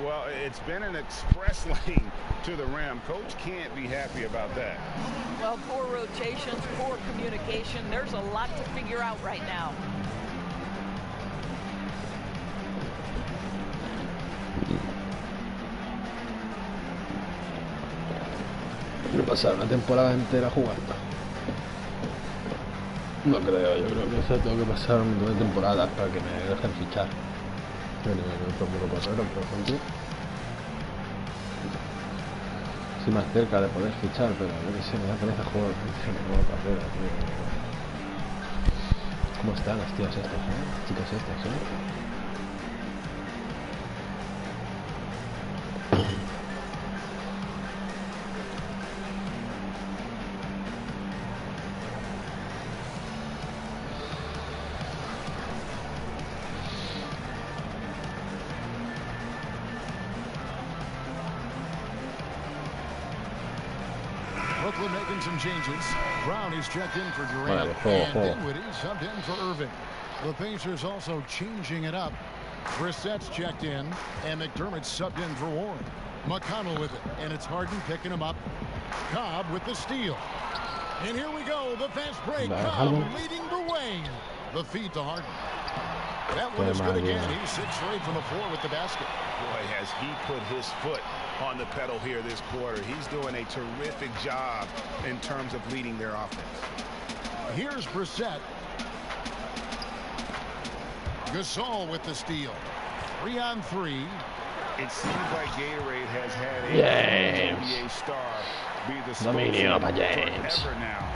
Well, it's been an express lane to the rim. Coach can't be happy about that.
Well, poor rotations, poor communication. There's a lot to figure out right now.
Quiero pasar una temporada entera jugando. No creo, yo creo que tengo que pasar un montón de temporadas para que me dejen fichar. En el próximo Carrera, por ejemplo. Estoy más cerca de poder fichar, pero yo que sé, me da pereza jugar en el modo Carrera, tío. ¿Cómo están las tías estas, chicas estas,
Brooklyn making some changes. Brown is checked in for Durant. And Dinwiddie subbed in for Irving. The Pacers also changing it up. Brissett's checked in, and McDermott's subbed in for Warren. McConnell with it, and it's Harden picking him up. Cobb with the steal. And here we go, the fast break. Cobb leading the way. The feed to Harden. That one is good again. He's 6 straight from the floor with the basket.
Boy, has he put his foot on the pedal here this quarter. He's doing a terrific job in terms of leading their offense.
Here's Brissett. Gasol with the steal. 3 on 3.
It seems like Gatorade has had a NBA star be the spokesman forever now.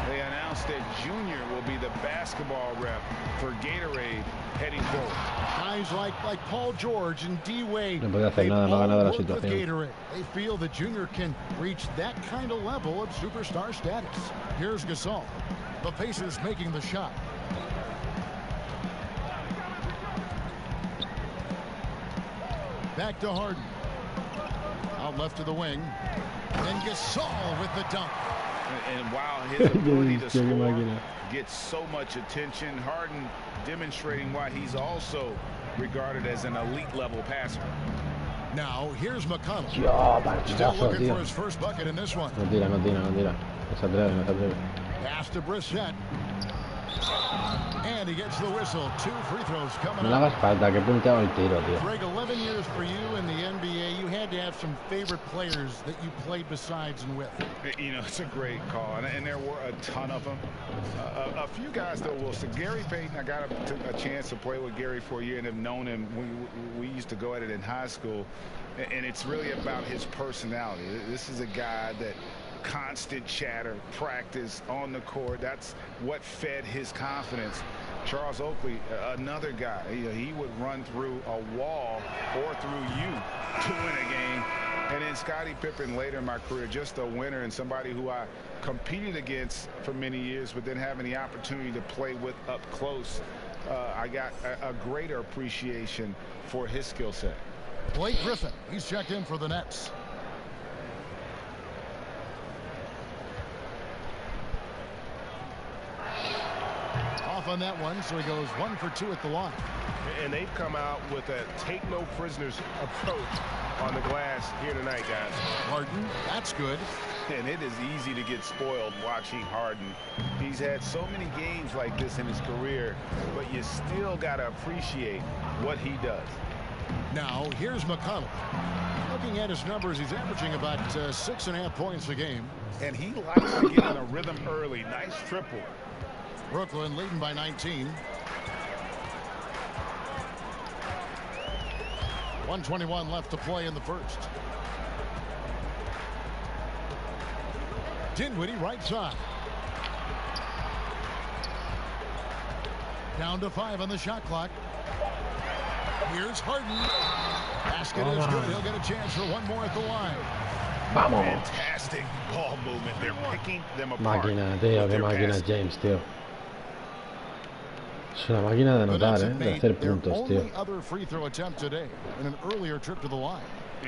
They announced that Junior will be the basketball rep for Gatorade heading forward.
Guys like Paul George and D. Wade,
no puede hacer nada, no ha ganado la situación.
Gatorade. They feel that Junior can reach that kind of level of superstar status. Here's Gasol. The Pacers making the shot. Back to Harden. Out left to the wing. And Gasol with the dunk.
And while his ability to score gets so much attention, Harden demonstrating why he's also regarded as an elite level passer.
Now here's McConnell.
Still
looking for his first bucket in this one.
No tira. No se atreve.
Pass to Brissett. And he gets the whistle. 2 free throws coming up.
No le hagas falta, que punteado el tiro, tío.
Greg, 11 years for you in the NBA. You had to have some favorite players that you played besides and with.
You know, it's a great call, and there were a ton of them. A few guys, though, Wilson. Gary Payton, I got a chance to play with Gary for a year and have known him. We used to go at it in high school, and it's really about his personality. This is a guy that constant chatter, practice on the court. That's what fed his confidence. Charles Oakley, another guy, he would run through a wall or through you to win a game. And then Scottie Pippen later in my career, just a winner and somebody who I competed against for many years, but then having the opportunity to play with up close, I got a greater appreciation for his skill set.
Blake Griffin, he's checked in for the Nets. Off on that one, so he goes 1 for 2 at the line.
And they've come out with a take no prisoners approach on the glass here tonight, guys.
Harden, that's good.
And it is easy to get spoiled watching Harden. He's had so many games like this in his career, but you still got to appreciate what he does.
Now, here's McConnell. Looking at his numbers, he's averaging about 6.5 points a game.
And he likes to get in a rhythm early. Nice triple.
Brooklyn leading by 19. 1:21 left to play in the first. Dinwiddie right side. Down to 5 on the shot clock. Here's Harden. Basket is good. He'll get a chance for one more at the line.
Vamos.
Fantastic ball movement. They're picking them apart.
Máquina, tío, qué máquina es James, tío. Es una máquina de anotar, de hacer puntos, tío.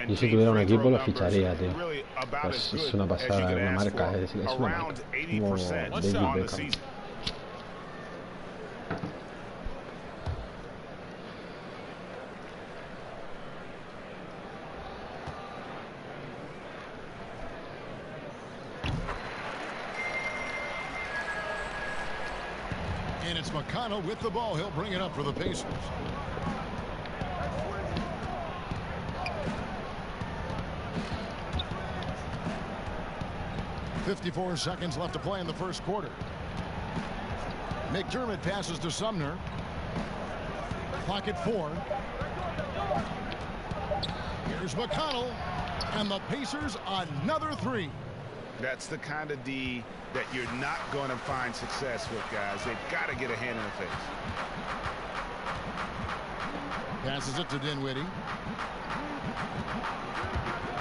Y si tuviera un equipo lo ficharía, tío. Pues es una pasada, una marca, es una marca. Como David Beckham.
And it's McConnell with the ball. He'll bring it up for the Pacers. .54 seconds left to play in the first quarter. McDermott passes to Sumner. Clock at 4. Here's McConnell. And the Pacers another 3.
That's the kind of D that you're not going to find success with, guys. They've got to get a hand in the face.
Passes it to Dinwiddie.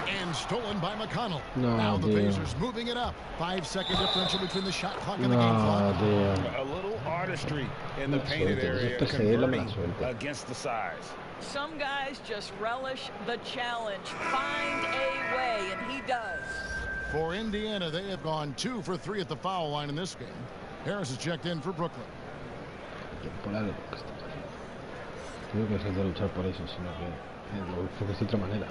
And stolen by McConnell.
No,
now the
dear.
Pacers moving it up. 5-second differential between the shot clock and the game clock.
Dear.
A little artistry in the painted area, converting against the size.
Some guys just relish the challenge. Find a way, and he does.
For Indiana, they have gone 2 for 3 at the foul line in this game. Harris is checked in for Brooklyn.
Por algo que está pasando. Tengo que dejar de luchar por eso, sino que lo enfoques de otra manera.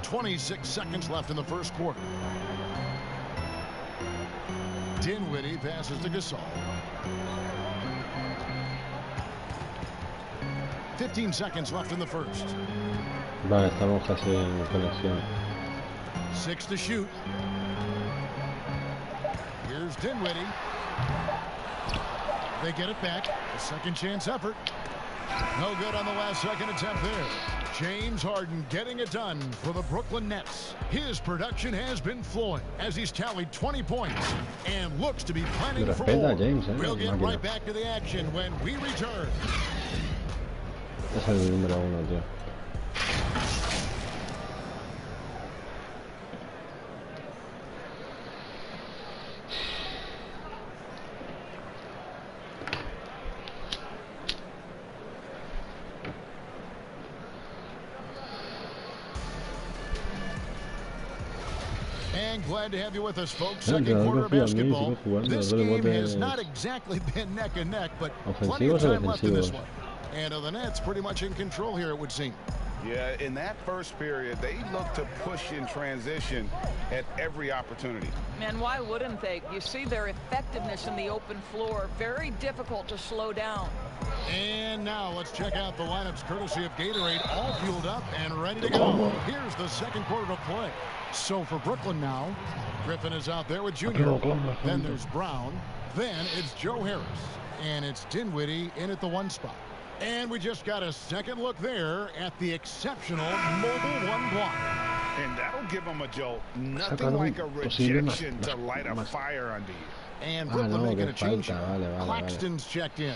.26 seconds left in the first quarter. Dinwiddie passes to Gasol. 15 seconds left in the first.
Vale, estamos casi en conexión.
6 to shoot. Here's Dinwiddie. They get it back. A second chance effort. No good on the last second attempt there. James Harden getting it done for the Brooklyn Nets. His production has been flowing as he's tallied 20 points and looks to be planning for more.
James,
we'll get right back to the action when we return.
Es el número 1, tío.
And glad to have you with us, folks. Second quarter of basketball. This game has not exactly been neck and neck, but plenty of time left in this one. And the Nets pretty much in control here, it would seem.
Yeah, in that first period, they looked to push in transition at every opportunity.
Man, why wouldn't they? You see their effectiveness in the open floor. Very difficult to slow down.
And now let's check out the lineups courtesy of Gatorade, all fueled up and ready to go. Here's the second quarter to play. So for Brooklyn now, Griffin is out there with Junior. Then there's Brown. Then it's Joe Harris. And it's Dinwiddie in at the 1 spot. And we just got a second look there at the exceptional Mobile 1 block.
And that'll give him a jolt. Nothing like a rejection to light a fire under you.
And Brooklyn making a change. Claxton's checked in.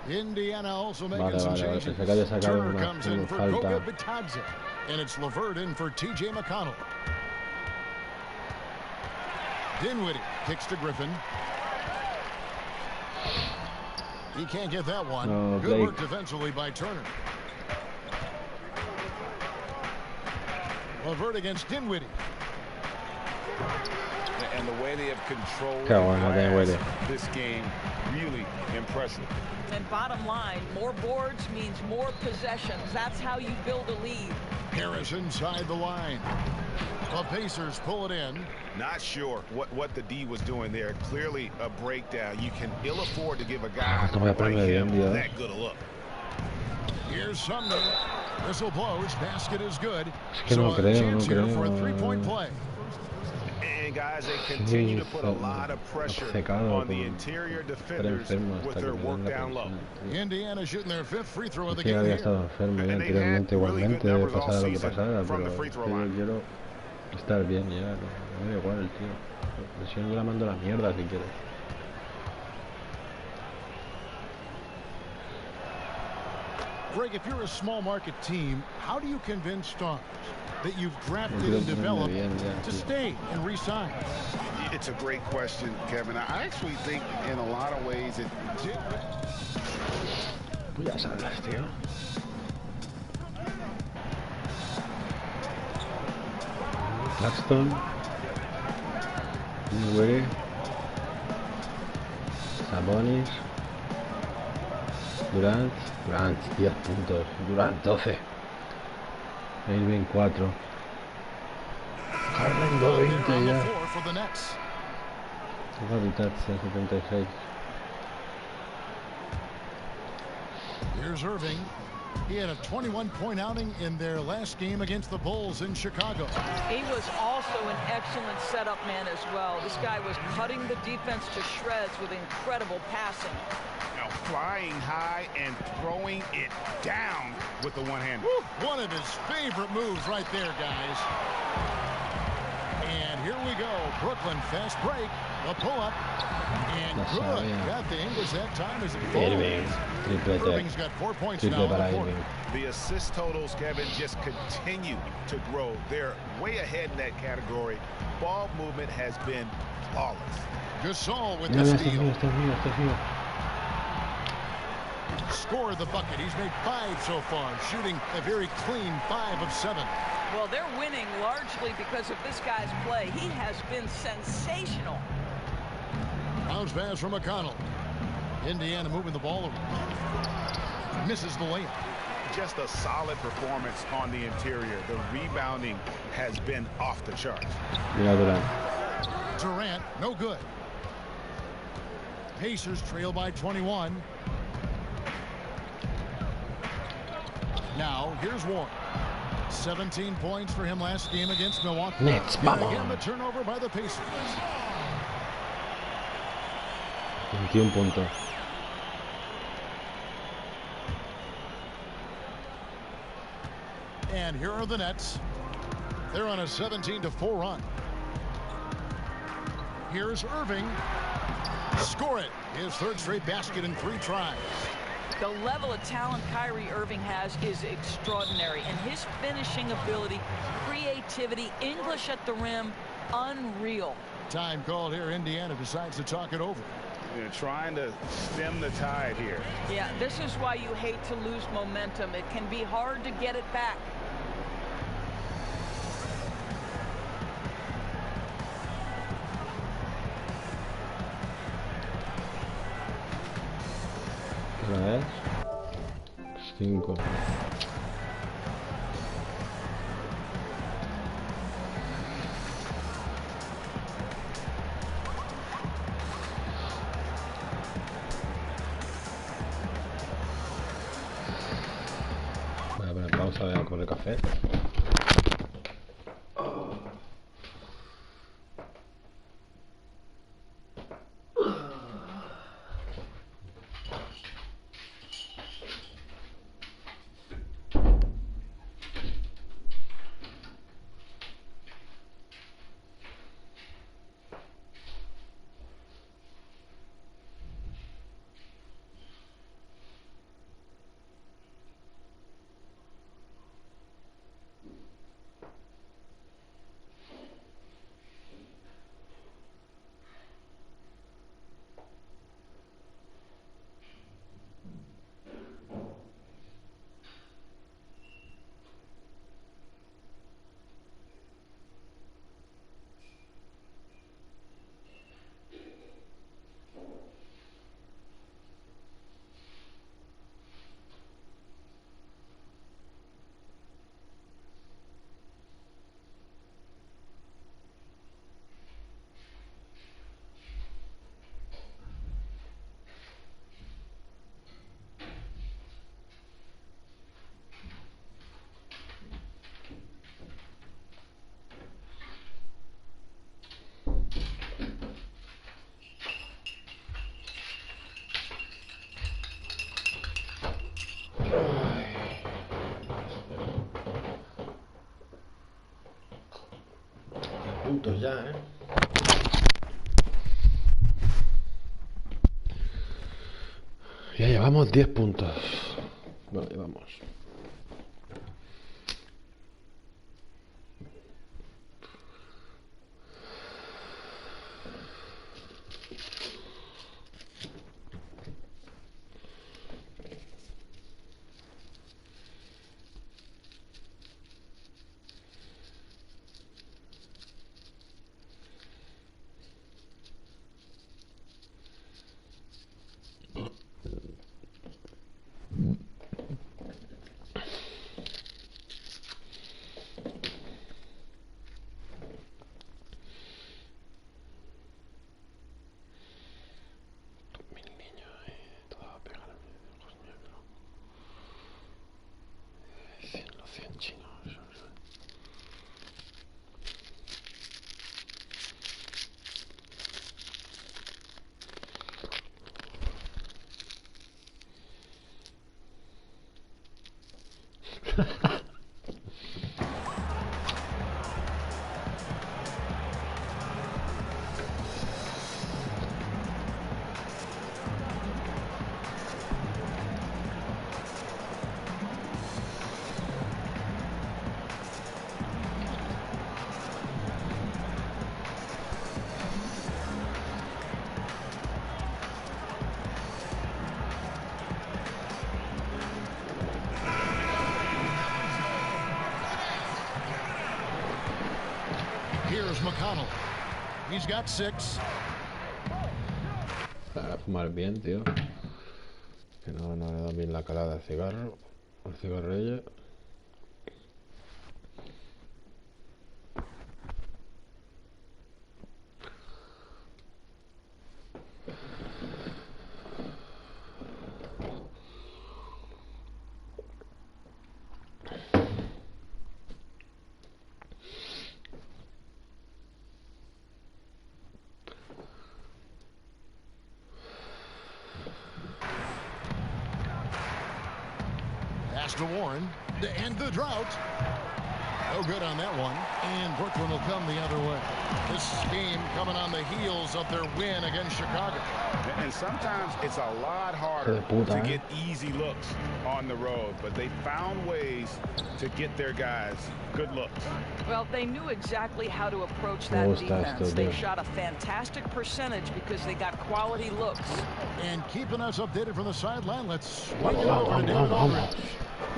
Indiana also making some changes. Turner comes in for Goga Bitadze. And it's LeVert in for T.J. McConnell. Dinwiddie kicks to Griffin. He can't get that one.
No,
good work defensively by Turner. LeVert against Dinwiddie.
And the way they have controlled this game, really impressive.
And bottom line, more boards means more possessions. That's how you build a lead.
Harris inside the line. The Pacers pull it in.
Not sure what the D was doing there. Clearly a breakdown. You can ill afford to give a guy like him that good a look.
Here's Sumner. Whistle blows. Basket is good.
No
chance here
creo.
for a three-point play.
And guys, they continue to put a lot of pressure on the interior defenders with their work down low.
Indiana shooting their fifth free throw of the
Que
game
había
here.
estado enfermo ya anteriormente, igualmente, pasara lo que pasara, pero es que yo quiero estar bien ya, no me da igual el tío. Lesión la mando a la mierda si quieres.
Greg, if you're a small market team, how do you convince stars that you've drafted and developed to stay and re-sign?
It's a great question, Kevin. I actually think in a lot of ways it did.
Ya sabes, tío. Claxton. Dinwiddie. Sabonis. Durant 10 puntos. Durant 12. Irving 4. Harden 2.20 ya. Habitat 76.
Here's Irving. He had a 21-point outing in their last game against the Bulls in Chicago.
He was also an excellent setup man as well. This guy was cutting the defense to shreds with incredible passing.
Now flying high and throwing it down with the one hand.
One of his favorite moves right there, guys. And here we go. Brooklyn fast break. The pull-up. And good. Got the English that time as it falls. Irving's got 4 points now on the court.
The assist totals, Kevin, just continue to grow. They're way ahead in that category. Ball movement has been flawless.
Gasol with the steal. Scored the bucket. He's made 5 so far, shooting a very clean 5 of 7.
Well, they're winning largely because of this guy's play. He has been sensational.
Bounce pass from McConnell. Indiana moving the ball over. Misses the layup.
Just a solid performance on the interior. The rebounding has been off the charts.
Durant, no good. Pacers trail by 21. Now, here's Warren. 17 points for him last game against Milwaukee.
Nets,
and again, the turnover by the Pacers.
21 puntos.
And here are the Nets. They're on a 17-4 run. Here's Irving. Score it. His third straight basket in 3 tries.
The level of talent Kyrie Irving has is extraordinary, and his finishing ability, creativity, English at the rim, unreal.
Time called here. Indiana decides to talk it over.
They're trying to stem the tide here.
Yeah, this is why you hate to lose momentum. It can be hard to get it back.
Otra vez. 5. Voy a poner pausa, voy a comer café. puntos ya, ¿eh? Ya llevamos 10 puntos. Vale, vamos.
Here's McConnell. He's got 6.
Para fumar bien, tío. Que no le da bien la calada al cigarro. Al cigarrillo.
Pass to Warren to end the drought. No good on that one. And Brooklyn will come the other way. This game coming on the heels of their win against Chicago.
And sometimes it's a lot harder to get easy looks on the road, but they found ways to get their guys good looks.
Well, they knew exactly how to approach that defense. They shot a fantastic percentage because they got quality looks.
And keeping us updated from the sideline, let's swing it over to David Aldridge.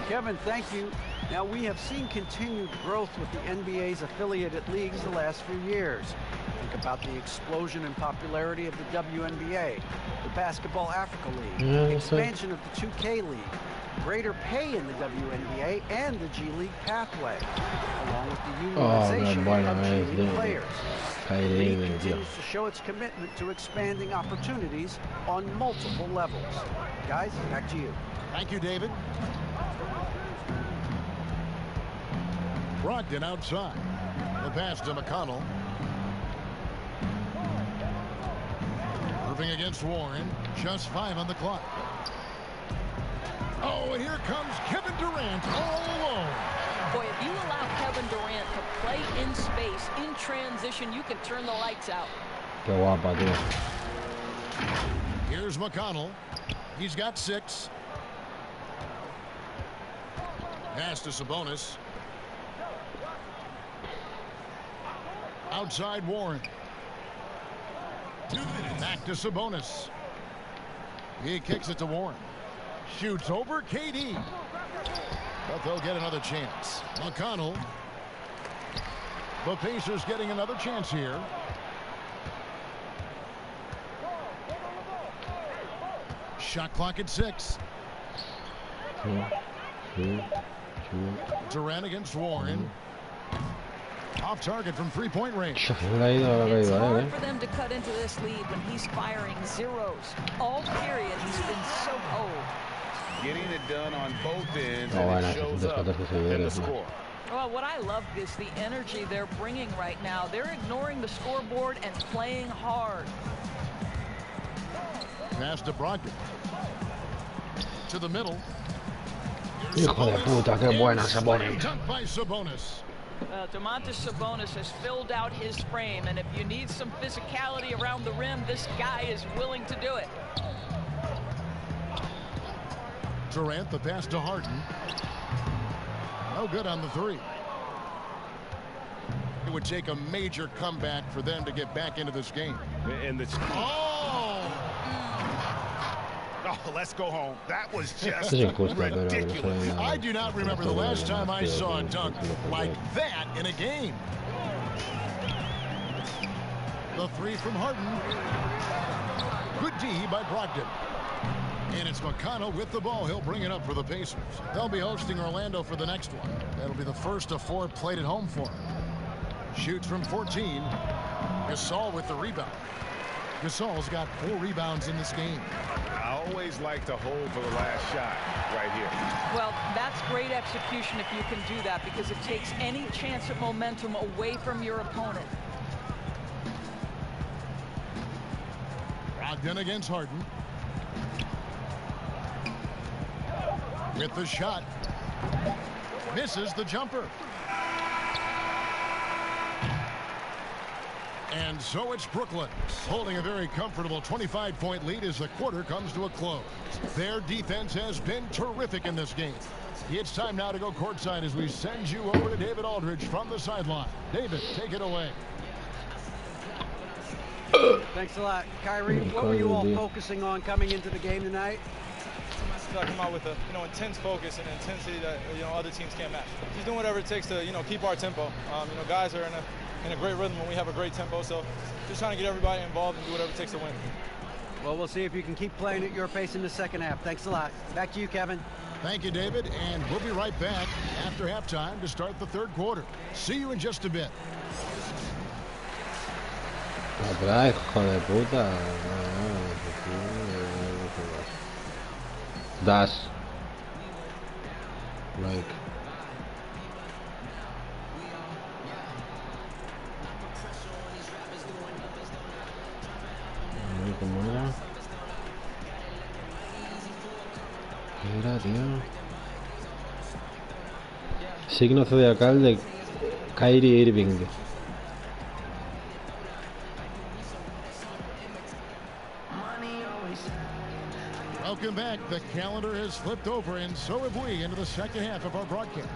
Kevin, thank you. Now, we have seen continued growth with the NBA's affiliated leagues the last few years. Think about the explosion in popularity of the WNBA, the Basketball Africa League, expansion of the 2K League, greater pay in the WNBA, and the G League pathway, along with the unionization of G League players. The league continues to show its commitment to expanding opportunities on multiple levels. Guys, back to you.
Thank you, David. Brogdon outside. The pass to McConnell. Moving against Warren. Just 5 on the clock. Oh, here comes Kevin Durant all alone.
Boy, if you allow Kevin Durant to play in space, in transition, you can turn the lights out.
Qué guapa, tío.
Here's McConnell. He's got 6. Pass to Sabonis. Outside Warren. Back to Sabonis. He kicks it to Warren. Shoots over KD. But they'll get another chance. McConnell. The Pacers getting another chance here. Shot clock at 6. Durant against Warren. Off target from 3-point range.
It's hard for them to cut into this lead when he's firing zeros. All period, he's been so cold.
Getting it done on both ends, and it shows up in the score.
Well, what I love is the energy they're bringing right now. They're ignoring the scoreboard and playing hard.
Pass to Brogdon. To the middle.
Hijo de puta, qué buena Sabonis.
Dunked by Sabonis.
Domantas Sabonis has filled out his frame, and if you need some physicality around the rim, this guy is willing to do it.
Durant, the pass to Harden. No good on the three. It would take a major comeback for them to get back into this game.
And the Oh, let's go home. That was just ridiculous.
I do not remember the last time I saw a dunk like that in a game. The three from Harden. Good D by Brogdon. And it's McConnell with the ball. He'll bring it up for the Pacers. They'll be hosting Orlando for the next one. That'll be the first of 4 played at home for him. Shoots from 14. Gasol with the rebound. Gasol's got 4 rebounds in this game.
I always like to hold for the last shot right here.
Well, that's great execution if you can do that, because it takes any chance of momentum away from your opponent.
Brogdon against Harden. With the shot. Misses the jumper. And so it's Brooklyn holding a very comfortable 25-point lead as the quarter comes to a close. Their defense has been terrific in this game. It's time now to go courtside as we send you over to David Aldridge from the sideline. David, take it away.
Thanks a lot. Kyrie, what were you all focusing on coming into the game tonight?
I come out with a intense focus and intensity that other teams can't match. Just doing whatever it takes to keep our tempo. Guys are in a great rhythm when we have a great tempo, so just trying to get everybody involved and do whatever it takes to win.
Well, we'll see if you can keep playing at your pace in the second half. Thanks a lot. Back to you, Kevin.
Thank you, David, and we'll be right back after halftime to start the third quarter. See you in just a bit.
Atrás, hijo de puta. Dash. Like. ¿Cómo era? ¿Qué era, tío? Signo zodiacal de Kyrie Irving.
Welcome back. The calendar has flipped over, and so have we, into the second half of our broadcast.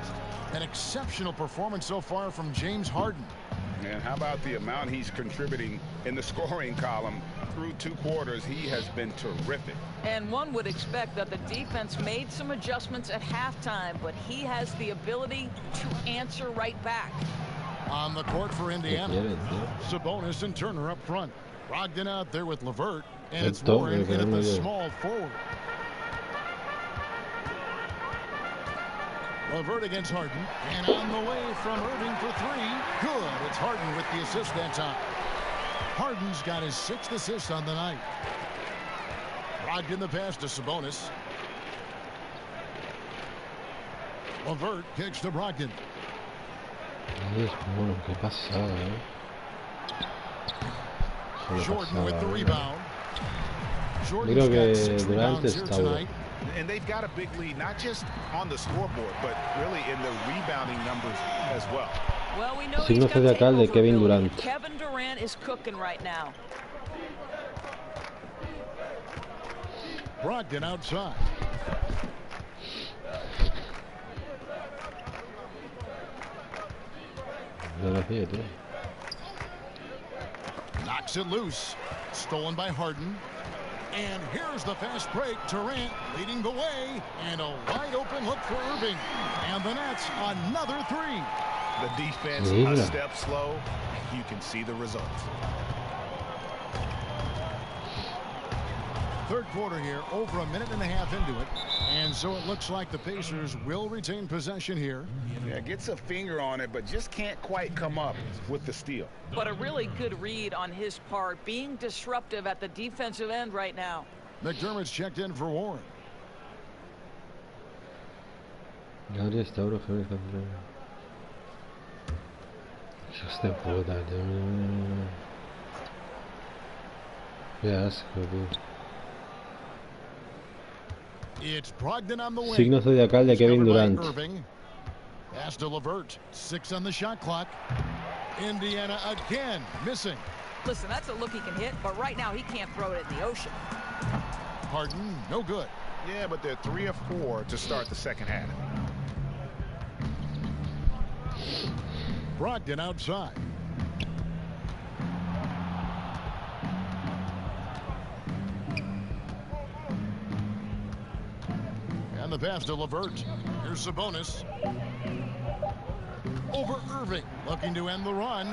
An exceptional performance so far from James Harden.
And how about the amount he's contributing in the scoring column through 2 quarters? He has been terrific.
And one would expect that the defense made some adjustments at halftime, but he has the ability to answer right back.
On the court for Indiana, Sabonis and Turner up front. Brogdon out there with LeVert, and it's Warren in at the small forward. LeVert against Harden, and on the way from Irving for 3. Good. It's Harden with the assist that time. Harden's got his 6th assist on the night. Brogdon the pass to Sabonis. LeVert kicks to Brogdon. Jordan with the rebound. Jordan's got 6 rebounds here tonight.
And they've got a big lead, not just on the scoreboard, but really in the rebounding numbers as well.
Well, we know
Signo zodiacal de Kevin Durant.
Kevin Durant is cooking right now.
Brogdon outside. Knocks it loose. Stolen by Harden. And here's the fast break. Durant leading the way. And a wide open look for Irving. And the Nets another 3.
The defense a step slow. You can see the results.
Third quarter here, over a minute and a half into it. And so it looks like the Pacers will retain possession here.
Yeah, gets a finger on it, but just can't quite come up with the steal.
But a really good read on his part, being disruptive at the defensive end right now.
McDermott's checked in for Warren. It's Brogdon on the wing.
Signo zodiacal de Kevin Durant.
Pass to LeVert. 6 on the shot clock. Indiana again missing.
Listen, that's a look he can hit, but right now he can't throw it in the ocean.
Harden, no good.
Yeah, but they're 3 of 4 to start the second half.
Brogdon outside. And the pass to LeVert. Here's Sabonis. Over Irving, looking to end the run.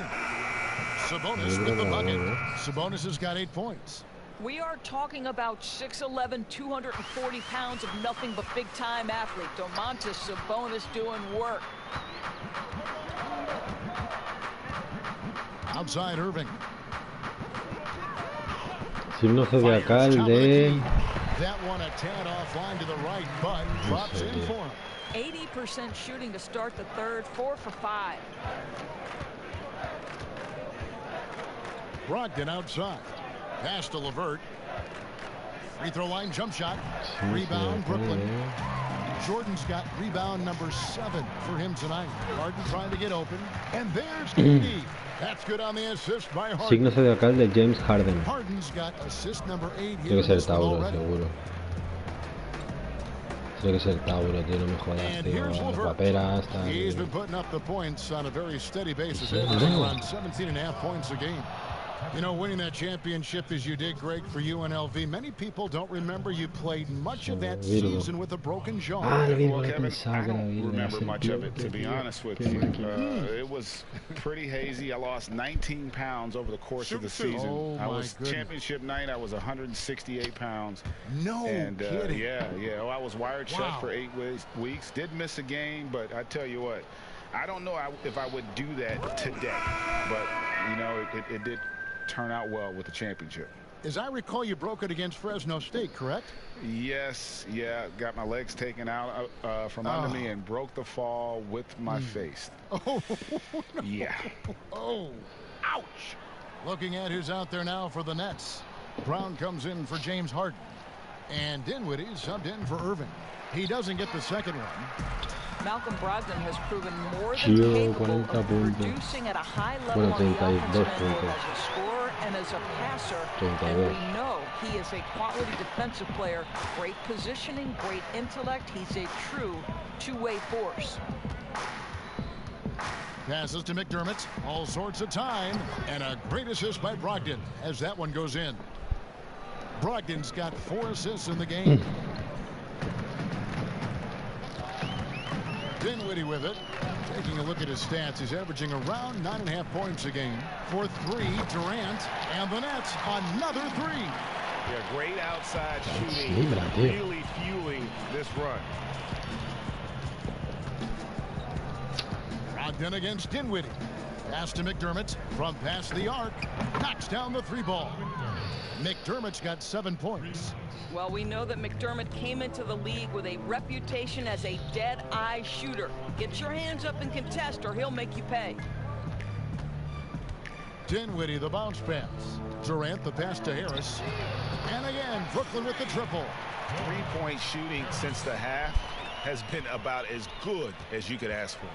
Sabonis with the bucket. Sabonis has got 8 points.
We are talking about 6'11", 240 pounds of nothing but big-time athlete. Domantas Sabonis doing work.
Outside Irving.
Signo zodiacal de...
That one a tad offline to the right, but drops in for him.
80% shooting to start the third, 4 for 5.
Brogdon outside. Pass to LeVert. Free throw line jump shot. Rebound Brooklyn. Jordan's got rebound number 7 for him tonight. Harden trying to get open. And there's KD. That's good on the assist by Harden.
Signo zodiacal de James Harden.
Harden's got assist number 8 here.
Tiene que ser Tauro, seguro. Tiene que ser Tauro, tío, no me jodas, tío. Las paperas, tal.
He's been putting up the points on a very steady basis, averaging around 17.5 points a game. You know, winning that championship as you did, Greg, for UNLV, many people don't remember you played much of that season with a broken jaw.
Well, Kevin, I don't remember much of it, to be honest with you. It was pretty hazy. I lost 19 pounds over the course of the season.
Oh,
I was championship night. I was 168 pounds.
No kidding.
Yeah. Oh, I was wired shut for 8 weeks. Did miss a game, but I tell you what, I don't know if I would do that today. But, you know, it did turn out well with the championship.
As I recall, you broke it against Fresno State, correct?
Yes, yeah. Got my legs taken out from under me and broke the fall with my face.
Oh, no.
Yeah.
Oh, ouch. Looking at who's out there now for the Nets. Brown comes in for James Harden. And Dinwiddie subbed in for Irving. He doesn't get the second one.
Malcolm Brogdon has proven more than capable of producing at a high level on the offensive end as a scorer and as a passer. And we know he is a quality defensive player. Great positioning, great intellect. He's a true two-way force.
Passes to McDermott. All sorts of time. And a great assist by Brogdon as that one goes in. Brogdon's got 4 assists in the game. Dinwiddie with it. Taking a look at his stats, he's averaging around 9.5 points a game. For 3, Durant, and the Nets, another 3.
Yeah, great outside shooting, really fueling this run.
Brogdon against Dinwiddie. Pass to McDermott from past the arc. Knocks down the 3 ball. McDermott's got 7 points.
Well, we know that McDermott came into the league with a reputation as a dead-eye shooter. Get your hands up and contest, or he'll make you pay.
Dinwiddie, the bounce pass. Durant, the pass to Harris. And again, Brooklyn with the triple.
3-point shooting since the half has been about as good as you could ask for.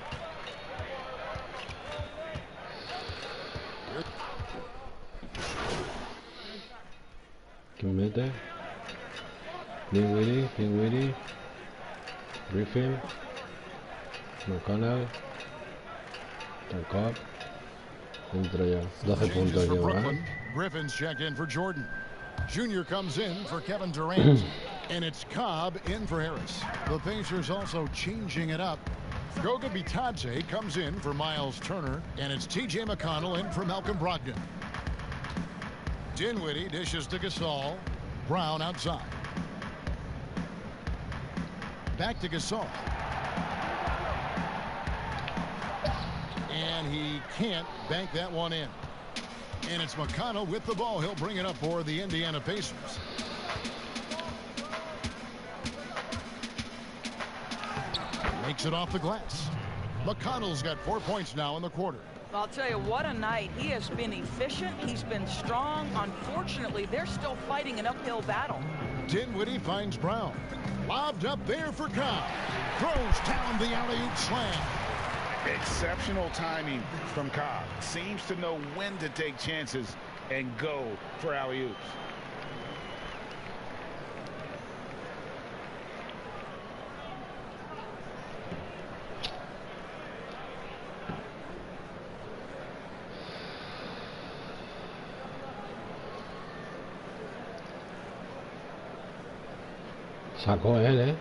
¿Quién mete? Dinwiddie, Griffin, McConnell, Tankop. Entra ya. 12 puntos lleva.
Griffin's checked in for Jordan. Junior comes in for Kevin Durant. And it's Cobb in for Harris. The Pacers also changing it up. Goga Bitadze comes in for Miles Turner. And it's T.J. McConnell in for Malcolm Brogdon. Dinwiddie dishes to Gasol. Brown outside. Back to Gasol. And he can't bank that one in. And it's McConnell with the ball. He'll bring it up for the Indiana Pacers. Makes it off the glass. McConnell's got 4 points now in the quarter.
I'll tell you, what a night. He has been efficient. He's been strong. Unfortunately, they're still fighting an uphill battle.
Dinwiddie finds Brown. Lobbed up there for Cobb. Throws down the alley-oop slam.
Exceptional timing from Cobb. Seems to know when to take chances and go for alley-oops.
Sacó él,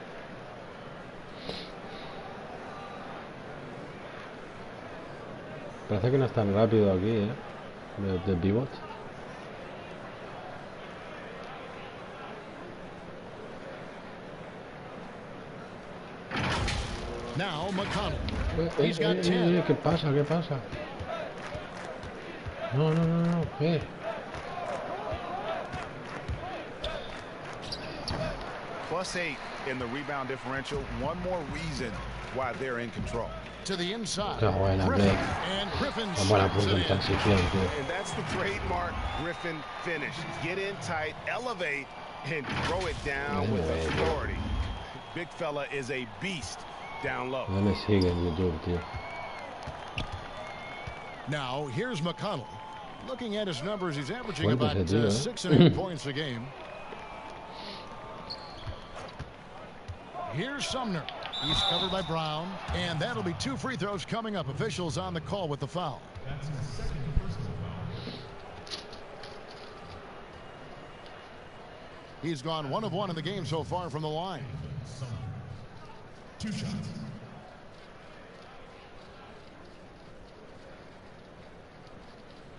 Parece que no es tan rápido aquí, de pivot.
Now McConnell. He's got 10.
¿Qué pasa? ¿Qué pasa? No.
+8 in the rebound differential. One more reason why they're in control.
To the inside.
Qué buena,
Griffin. And Griffin
punto en transición, tío.
And that's the trademark Griffin finish. Get in tight, elevate, and throw it down with authority. Big fella is a beast down low.
No me sigue en YouTube, tío.
Now here's McConnell. Looking at his numbers, he's averaging
Fuerte
about
ese tío,
6 and 8 points a game. Here's Sumner. He's covered by Brown, and that'll be 2 free throws coming up. Officials on the call with the foul.
That's his second personal foul.
He's gone 1 of 1 in the game so far from the line.
2 shots.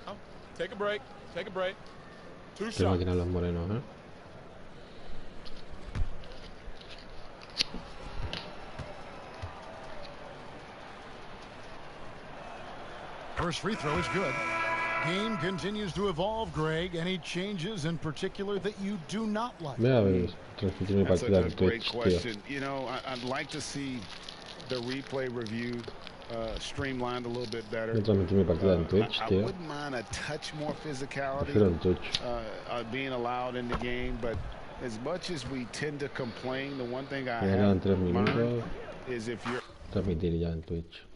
Oh, take a break. Take a break. 2
Qué
shots.
máquina los morenos,
First free throw is good. Game continues to evolve, Greg. Any changes in particular that you do not like?
Transmitir mi
That's
partida
a
en
great
Twitch, tío.
question. You know, I'd like to see the replay review streamlined a little bit better.
Voy a transmitir mi partida en Twitch,
I
tío.
wouldn't mind a touch more physicality
Prefiero en Twitch.
being allowed in the game, but as much as we tend to complain, the one thing I
Me quedan 3
have learned
minutos.
is if you're
Transmitir ya en Twitch.